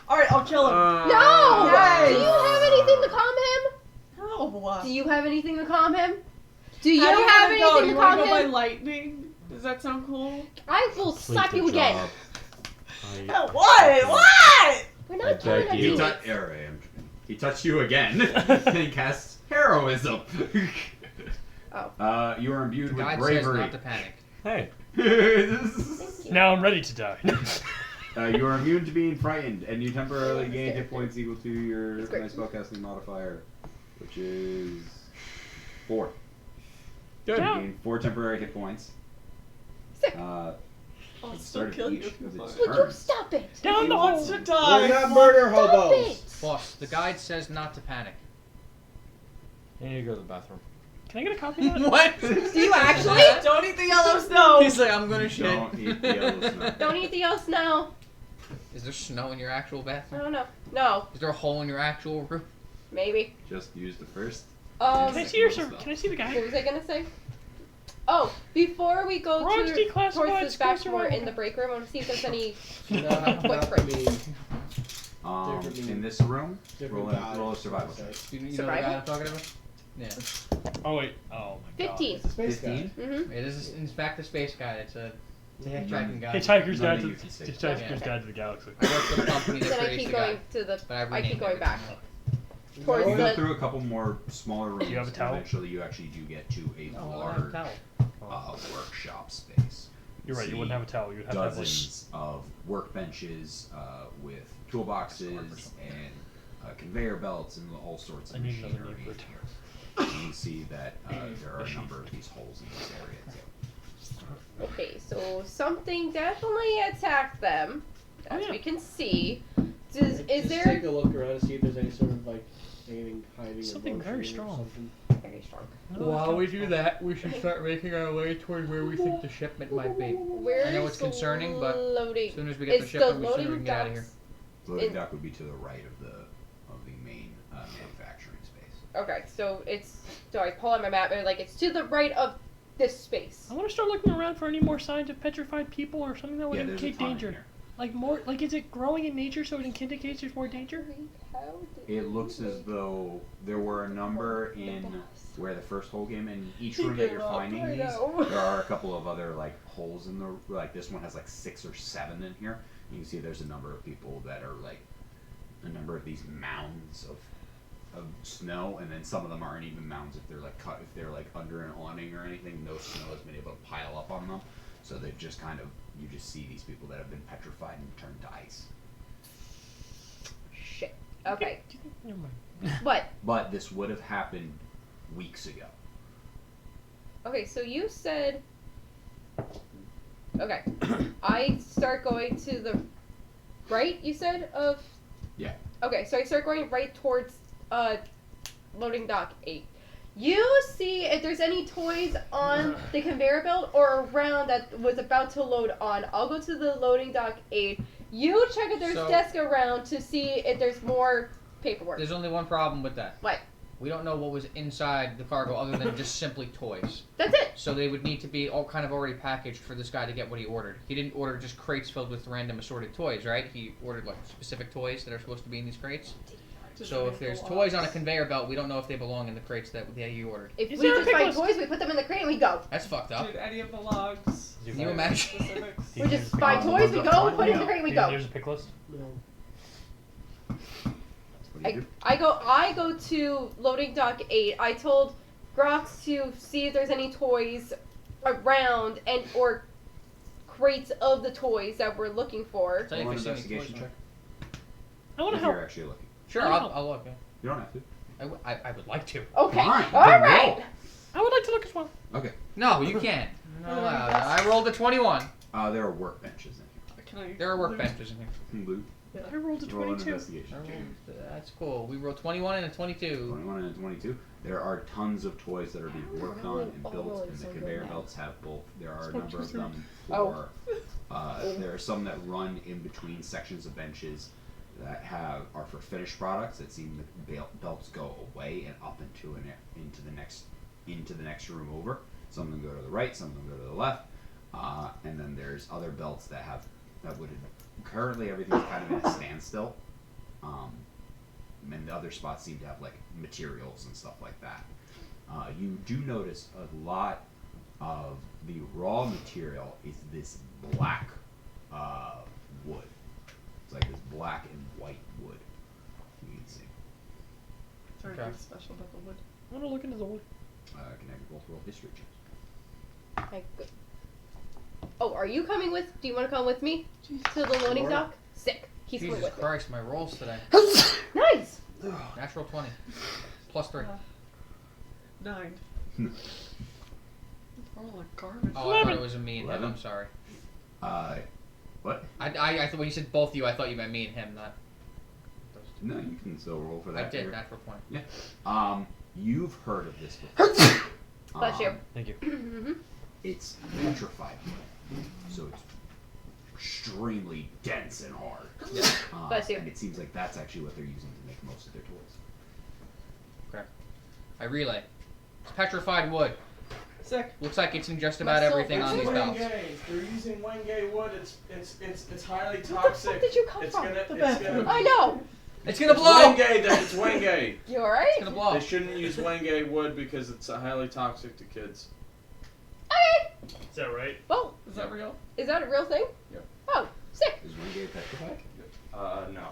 Alright, I'll kill him. No! Yes. Do you have anything to calm him? No. Do you have anything to calm him? Do you How do have wanna go? anything You to wanna calm go by him? lightning? Does that sound cool? I will slap Complete you the again. job. Oh, what? What? We're I not beg doing you. that. He touched you again, and he casts Heroism. Oh. You are imbued with God says bravery. not to panic. Hey. Now I'm ready to die. You are immune to being frightened, and you temporarily Yeah, gain that's hit points equal to your That's great. my spellcasting modifier, which is 4. Good. You gain 4 temporary hit points. Sick. At I'll the still start of kill you each if you of its want. Would you turns. stop it? Down He the wants hole. to die. We're not murder Stop hobos. it! Boss, the guide says not to panic. I need to go to the bathroom. Can I get a copy of that? What? Do you actually? Don't eat the yellow snow. He's like, I'm gonna shit. Don't eat the yellow snow. Don't eat the yellow snow. Is there snow in your actual I bathroom? don't know. No, Is there a hole in your actual roof? maybe. Just use the first. Can I Um, see your Can I see the what guy? was I gonna say? Oh, before we go Rogues to declassified, towards the school back door survival. in the break room, I want to see if there's any No, not footprints. me. Different In this room, Different roll a guy. survival check. You know the Survival? guy I'm talking about? Yeah. Oh wait. Oh my god. 15. It's a space guy. 15? Mm-hmm. It is in fact the space guide. It's a hitchhiking guide. Hitchhiker's None Guide that to you can see. Hitchhiker's Yeah. Guide to the Galaxy. I work for the company that Then I creates keep the going guide. to the. But I I renamed keep going it. back. You Towards go the. through a couple more smaller rooms. you have a towel? And eventually, you actually do get to a Oh, I don't have a large towel. workshop space. You're right. You wouldn't have a towel. You'd have to have like. Dozens of workbenches with toolboxes and conveyor belts and all sorts I of need another machinery name for in it. here. You can see that there are a number of these holes in this area too. Okay, so something definitely attacked them, as yeah. we can see. Is Just there take a look around to see if there's any sort of like anything hiding. or Something very motion or strong. something. very strong? While we do that, we should start making our way toward where we think the shipment might be. Where I know is it's the concerning, but loading? As soon as we get the It's shipment, we sooner loading we can get out of here. docks. Loading In- dock would be to the right of the main manufacturing space. Okay, so it's. So I pull out my map and like it's to the right of this space. I want to start looking around for any more signs of petrified people or something that would Yeah, there's a indicate ton in danger. here. Like more, like is it growing in nature so it indicates there's more danger? It looks as though there were a number in where the first hole came in. Each room that you're finding I these, know. there are a couple of other like holes in the like this one has like 6 or 7 in here. You can see there's a number of people that are like a number of these mounds of snow, and then some of them aren't even mounds if they're like cut if they're like under an awning or anything. No snow has been able to pile up on them, so they've just kind of you just see these people that have been petrified and turned to ice. Shit. Okay. Never mind. What? But this would have happened weeks ago. Okay, so you said. Okay. I start going to the right, you said, of. Yeah. Okay, so I start going right towards loading dock 8. You see if there's any toys on the conveyor belt or around that was about to load on. I'll go to the loading dock 8. You check if there's So- desk around to see if there's more paperwork. There's only one problem with that. What? We don't know what was inside the cargo other than just simply toys. That's it. So they would need to be all kind of already packaged for this guy to get what he ordered. He didn't order just crates filled with random assorted toys, right? He ordered like specific toys that are supposed to be in these crates. Just So make if there's the toys on a locks. conveyor belt, we don't know if they belong in the crates that you ordered. If Is we there a just find pick list? toys, we put them in the crate and we go. That's fucked up. Dude, any of the logs. Can you imagine? Specifics. Do We you just use buy pick the toys, ones we up go, front? put it in the Yeah. crate, we Do go. you use a pick list? What do you do? I go to loading dock 8. I told Grox to see if there's any toys around and or crates of the toys that we're looking for. Tell you Roll if an there's any investigation toys on. check. I want to If help. you're actually looking. Sure, I don't I'll know. look. Yeah. You don't have to. I would like to. Okay. Fine, All then right. roll. I would like to look as well. Okay. No, you can't. Not Oh, allowed. that's- I rolled a 21. There are workbenches in Can I There are loot? workbenches in here. here. Blue. I rolled a Roll an 22. investigation I check. rolled, that's cool. We rolled 21 and a 22. 21 and a 22. There are tons of toys that are being worked on and all built, rolling and the so good conveyor now. belts have both. There are a It's one, number two, of three. them Oh. for. There are some that run in between sections of benches that are for finished products that seem the belts go away and up into the next room over. Some of them go to the right, some of them go to the left, and then there's other belts that would currently everything's kind of in a standstill. And the other spots seem to have like materials and stuff like that. You do notice a lot of the raw material is this black wood. It's like this black and white wood. You can see. Is there Okay. anything special about the wood? I want to look into the wood. Can I both roll history checks? I go- Oh, are you coming with? Do you want to come with me to the loading Sure. dock? Sick. He's Jesus coming with Christ, my rolls today. me. Nice. Natural 20. Plus 3. 9. Oh, like garbage. Oh, I thought it was a me and him. 11. I'm sorry. What? I thought when you said both of you, I thought you meant me and him, not those two. No, you can still roll for that. I did, You're- natural 20. You've heard of this before. Bless you. Thank you. Mm-hmm. It's petrified wood, so it's extremely dense and hard. Yeah. Bless you. And it seems like that's actually what they're using to make most of their toys. Okay. I relay. It's petrified wood. Sick. Looks like it's in just about everything on these belts. They're using Wenge wood. It's highly Where the fuck did you come from? I know. It's gonna It's blow! Wenge. It's Wenge. You alright? It's gonna blow. They shouldn't use Wenge wood because it's highly toxic to kids. Okay. Is that right? Well, Is that real? is that a real thing? Yep. Oh, sick. Is one gay petrified? No. No.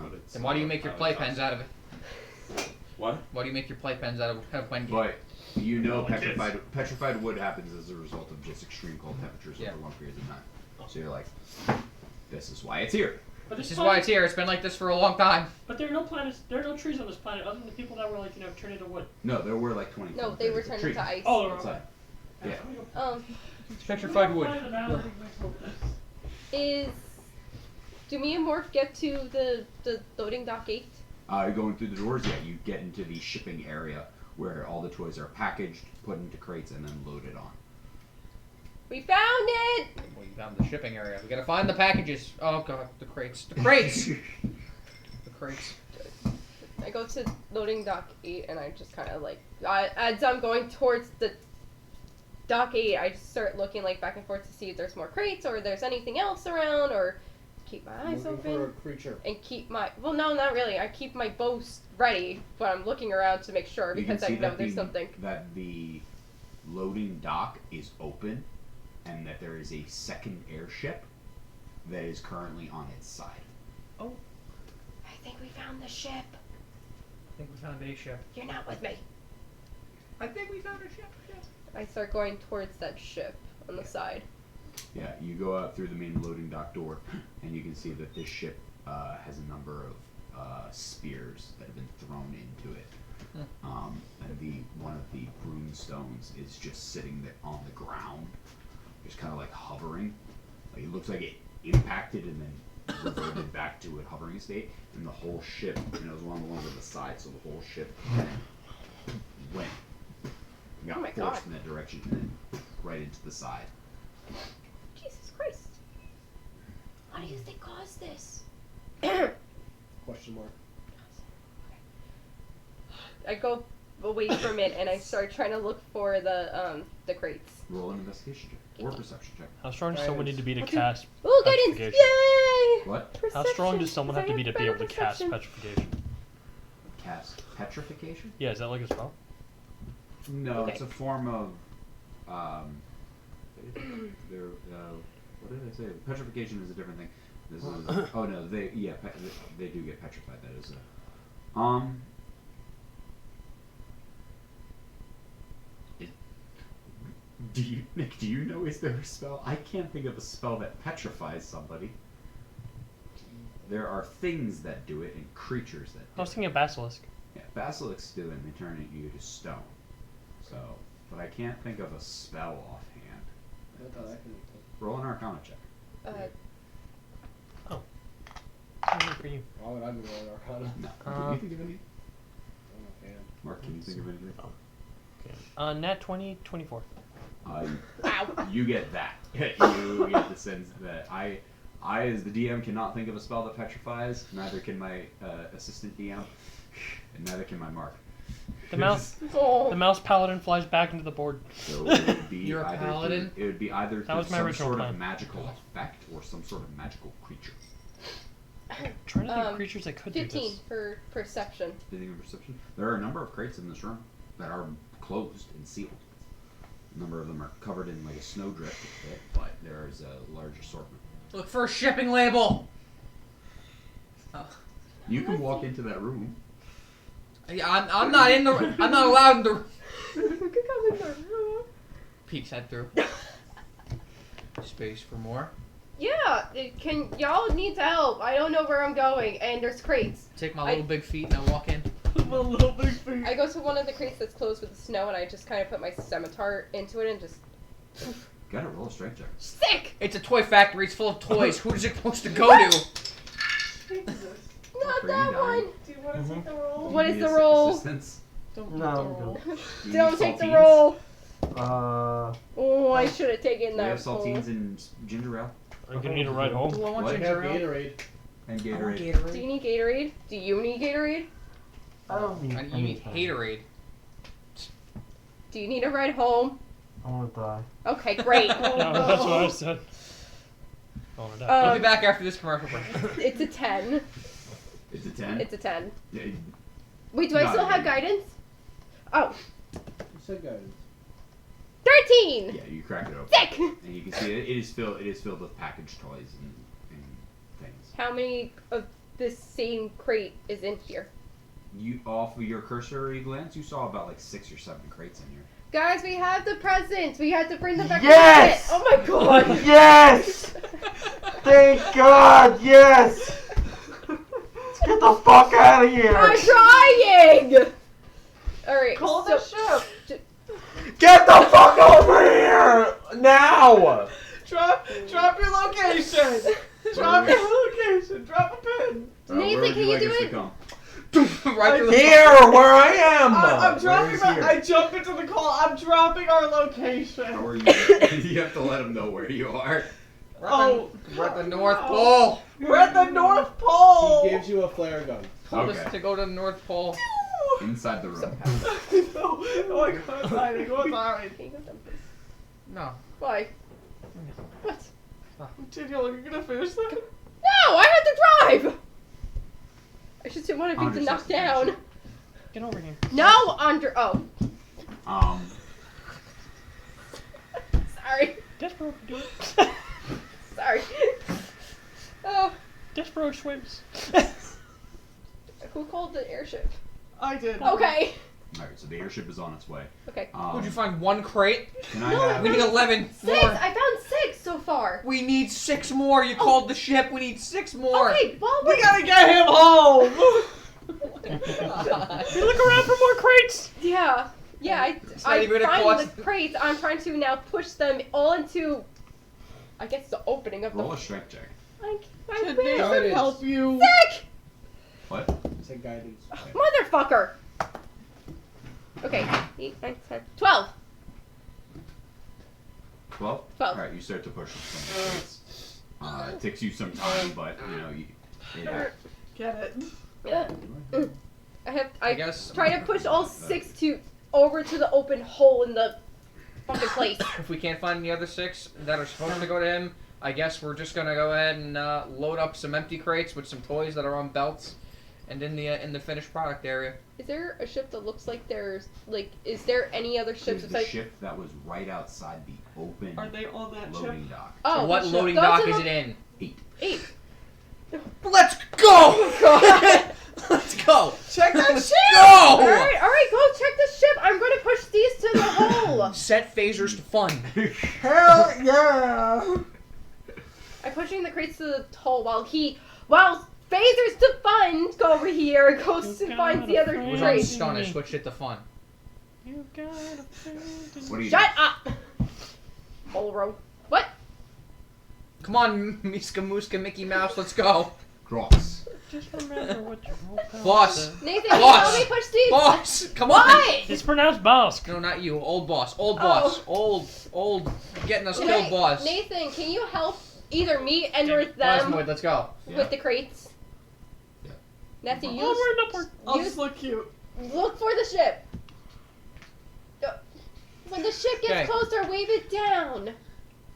But it's Then why do you make your highly playpens toxic. out of it? What? Why do you make your playpens out of Wenge? But you know Well, kids. petrified wood happens as a result of just extreme cold temperatures Yeah. over long periods of time. So you're like, this is why it's here. But This this is why it's here. It's been like this for a long time. But there are no planets. There are no trees on this planet other than the people that were like turned into wood. No, there were like 20. No, they were turned into ice. Oh, they're Outside. okay. Yeah. It's petrified wood. Do me and Morph get to the loading dock gate? Going through the doors, yeah, you get into the shipping area where all the toys are packaged, put into crates, and then loaded on. We found it! Well, you found the shipping area. We gotta find the packages. Oh god, the crates. The crates! The crates. I go to loading dock 8 and I just kind of like, as I'm going towards the dock 8, I just start looking like back and forth to see if there's more crates or there's anything else around or keep my eyes Looking open. for a creature. And keep my, well no, not really. I keep my bow ready, but I'm looking around to make sure You can because I see know that there's something. that the loading dock is open, and that there is a second airship that is currently on its side. I think we found the ship. I think we found a ship. You're not with me. I think we found a ship. I start going towards that ship on the side. Yeah, you go out through the main loading dock door, and you can see that this ship has a number of spears that have been thrown into it. And one of the broomstones is just sitting there on the ground, just kind of like hovering. Like it looks like it impacted and then reverted back to a hovering state. And the whole ship, it was one of the ones on the side, so the whole ship went, got Oh my forced God. in that direction, and then right into the side. Jesus Christ. What do you think caused this? Question mark. I go away from it and I start trying to look for the crates. Roll an investigation check or perception check. How strong does someone need to be to cast Oh, guidance! petrification? Yay! What? How strong Perception, does someone have to be to be better able to cast perception. petrification? cast petrification. Yeah, is that like a spell? No, Okay. it's a form of. What did I say? Petrification is a different thing. This is. Oh no, they do get petrified. That is a. Nick, do you know, is there a spell? I can't think of a spell that petrifies somebody. There are things that do it and creatures that do I was it. thinking of basilisk. Yeah, basilisks do it and they turn you to stone. So, but I can't think of a spell offhand. I thought I could. Roll an Arcana check. Something for you. Why would I be rolling Arcana? No. Can you think of anything? Oh, man. Mark, can you think of anything? Nat 20, 24. You get that. You get the sense that I, as the DM, cannot think of a spell that petrifies. Neither can my assistant DM, and neither can my Mark. The mouse, Oh. the mouse paladin flies back into the board. So it would be You're a either paladin? It would be either That was through my some original sort plan. of magical effect or some sort of magical creature. Trying to think of creatures that could do 15 this. for perception. Anything of perception? There are a number of crates in this room that are closed and sealed. A number of them are covered in like a snowdrift bit, but there is a large assortment. Look for a shipping label. Oh. You can walk into that room. Yeah, I'm not in the. I'm not allowed in the. Peeks head through. Space for more. Yeah, can y'all need help? I don't know where I'm going, and there's crates. Take my little big feet and I walk in. My little big feet. I go to one of the crates that's closed with the snow, and I just kind of put my scimitar into it and just. Gotta roll a strength check. Sick! It's a toy factory. It's full of toys. Who's it supposed to go to? Not that one! Do you want to take the roll? What You is need the roll? Assistance. Don't No, take the I'm roll. Do you Don't need take the saltines? roll! Uh, I should have taken We that. have saltines and ginger ale I'm gonna need a ride home. Do I want What? I have ginger ale? Gatorade. and I want Gatorade. Do you need Gatorade? Do you need Gatorade? I don't need. You need haterade. Do you need a ride home? I want to die. Okay, great. Yeah, that's what I said. Oh, my God. I'll be Um, back after this commercial break. it's a 10. It's a 10? It's a 10. Yeah, Wait, do I Not still have good. guidance? Oh, You said guidance. 13! yeah, you crack it open. Sick! And you can see it is filled with packaged toys and things. How many of this same crate is in here? You off of your cursory glance, you saw about like 6 or 7 crates in here. Guys, we have the presents. We had to bring them back Yes! to the pit. Oh my god! Yes! Thank God! Yes! Let's get the fuck out of here! I'm trying! Alright, Call so, the ship. Get the fuck over here now! Drop your location. Drop your location. Drop a pin. Nathan, Where would can you like do us to it? come? Right through the. Here, where I am! I'm dropping is my. here? I jump into the call. I'm dropping our How location. are you? You have to let them know where you are. We're at the North Pole. We're at the North Pole. He gives you a flare gun. Told Okay. us to go to the North Pole. Inside the room. No. Oh my god, it's hiding. What's hiding? Can you go down, please? No. Why? What? Daniel, are you gonna finish that? No, I had to drive! I should say one of you to Andre's knock down. suspension. Get over here. No, Andre. Oh, Um, sorry. Despero can do it. Sorry. Oh, Despero swims. who called the airship? I did. Okay. alright, so the airship is on its way. Okay. Would you find one crate? Can I No, have... We need 11 6! more. I found 6 so far. We need 6 more. You called the ship. We need 6 more. Okay, well, We gotta get him home. We look around for more crates. Yeah. Yeah, not I even gonna find cost- the crates. I'm trying to now push them all into, I guess, the opening of Roll the... a strength check. I Did will. Nathan help you? Sick! What? I said guidance. Motherfucker! Okay, 8, 9, 10, 12. 12? 12. Alright, you start to push some crates. It takes you some time, but, you know, Get it. Yeah. I I guess try to push all 6 over to the open hole in the fucking place. if we can't find the other 6 that are supposed to go to him, I guess we're just gonna go ahead and load up some empty crates with some toys that are on belts, and in the finished product area. Is there a ship that looks like there's like? Is there any other ships There's the besides? ship that was right outside the open Are they on that ship? loading dock. Oh, So what ship. loading Those dock are is the- it in? 8. Let's go! Let's go! Check that Let's ship! go! All right, go check the ship. I'm gonna push these to the hole. Set phasers to fun. Hell yeah! I'm pushing the crates to the hole while phasers to fun go over here and goes and finds the other It was on crate. stun. I switched it to fun. You got a friend in What are you Shut up. Hole row. What? Come on, Miska Muska Mickey Mouse, let's go. Cross. Just remember what your whole pal Boss. said. Nathan, can you Boss. help me push these? Boss! Come on! What? It's pronounced Bosk. No, not you. Old boss. Old Oh. boss. Old getting us killed boss. Nathan, can you help either me and or them Plasmoid, let's go. with the crates? Yeah. Nathan, Onward and upward. I'll you just look cute. look for the ship. When the ship gets Okay. closer, wave it down.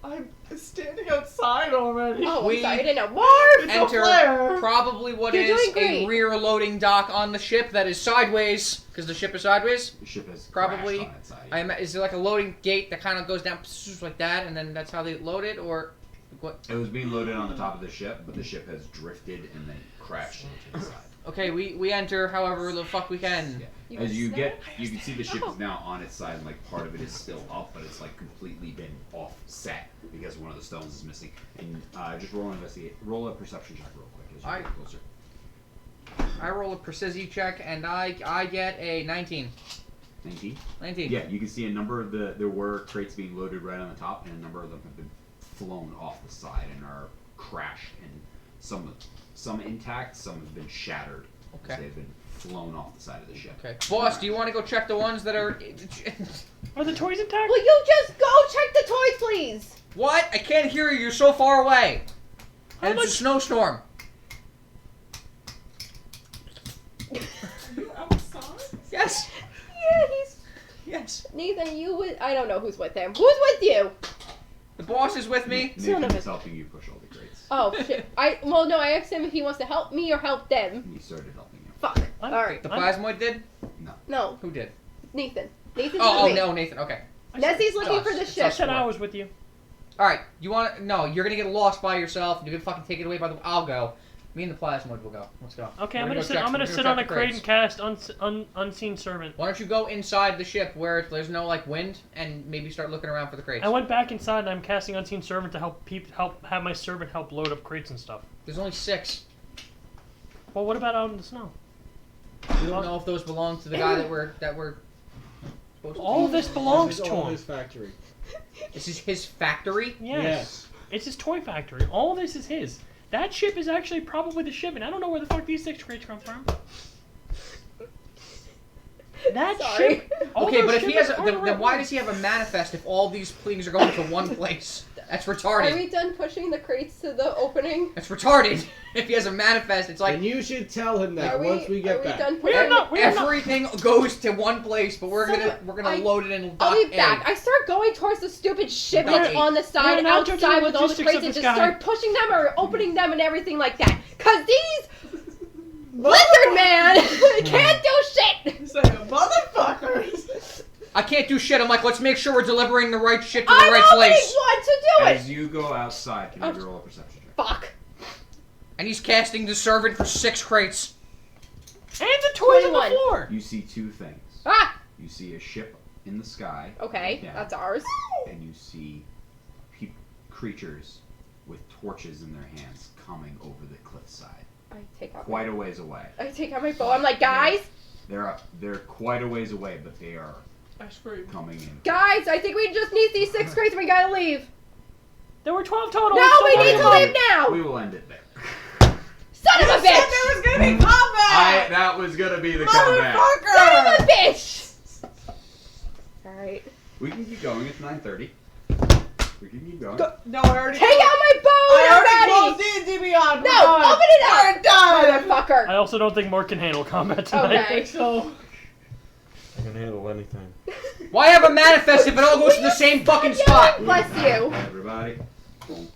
I'm standing outside already. Oh, We- I'm sorry, I didn't know. Marv! It's a Enter flare. probably what You're is doing a great. rear loading dock on the ship that is sideways, because the ship is sideways. The ship has Probably. crashed on its side. Is there like a loading gate that kind of goes down like that, and then that's how they load it, or what? It was being loaded on the top of the ship, but the ship has drifted and then crashed into the side. Okay, we enter however the fuck we can. Yeah. You As you understand? get, you can see the ship Oh. is now on its side, and like part of it is still up, but it's like completely been offset because one of the stones is missing. And just roll an roll a perception check real quick as you get closer. I roll a precision check, and I get a 19. 19. 19. Yeah, you can see a number of there were crates being loaded right on the top, and a number of them have been flown off the side and are crashed, and some intact, some have been shattered. Okay. They've been flown off the side of the ship. Okay. Boss, do you want to go check the ones that are... Are the toys intact? Will you just go check the toys, please? What? I can't hear you. You're so far away. How And it's a much- snowstorm. You outside? Yes. Yeah, he's... Yes. Nathan, you with... I don't know who's with him. Who's with you? The boss is with me. Son of Nathan a- is helping you push all the crates. Oh, shit. I asked him if he wants to help me or help them. And he started helping you. Fuck. I'm- Alright. The plasmoid did? No, Who did? Nathan. Nathan's Oh, with me. no, Nathan. Okay. Nessie's looking Josh. for the It's ship. I said I was with you. All right. You want to... No, you're going to get lost by yourself. You're going to fucking take it away by the... I'll go. Me and the plasmoid will go. Let's go. Okay, We're I'm gonna go sit. check- I'm gonna we're sit check on the a crate crates. and cast unseen servant. Why don't you go inside the ship where there's no like wind and maybe start looking around for the crates? I went back inside and I'm casting unseen servant to help have my servant help load up crates and stuff. There's only 6. Well, what about out in the snow? We don't know if those belong to the guy that we're supposed to. All of this belongs It's to all him. his factory. This is his factory. Yes. It's his toy factory. All this is his. That ship is actually probably the ship, and I don't know where the fuck these 6 crates come from. That Sorry. ship. all Okay, those but if he has, ships are then around- why does he have a manifest if all these things are going to one place? That's Are retarded. we done pushing the crates to the opening? That's retarded. If he has a manifest, it's like And you should tell him that Are we, once we get are we back. done We pushing are not. We are not. everything goes to one place, but we're So gonna I- load it in. I'll dock be back. A. I start going towards the stupid ship Dock that's A. on the side We're not judging outside the with all the logistics crates of and this just guy. start pushing them or opening them and everything like that. Cause these lizard man can't do shit. He's like, motherfuckers! I can't do shit. I'm like, let's make sure we're delivering the right shit to the I'm right only place. one to do it. As you go outside, can you Oh. roll a perception check? Fuck. And he's casting the servant for 6 crates. And the toys on 21. the floor. You see 2 things. Ah. You see a ship in the sky. Okay, down, that's ours. And you see creatures with torches in their hands coming over the cliffside, I take out. quite a ways away. I take out my bow. I'm like, guys, They're quite a ways away, but they are I scream. coming in. guys. I think we just need these 6 crates. We gotta leave. There were 12 total. No, we Still need to got leave now. We will end it there. Son of a Said there bitch. was gonna be combat! That was gonna be the comeback. Son of a bitch. All right. We can keep going. It's 9:30. We can keep going. No, I already Take out my bow I already already. closed D&D Beyond. No, open it up. We're done! Motherfucker. I also don't think Mark can handle combat tonight. Okay. So, I can handle anything. Why have a manifest if it all goes to the same fucking spot? Bless you. Everybody. Boom.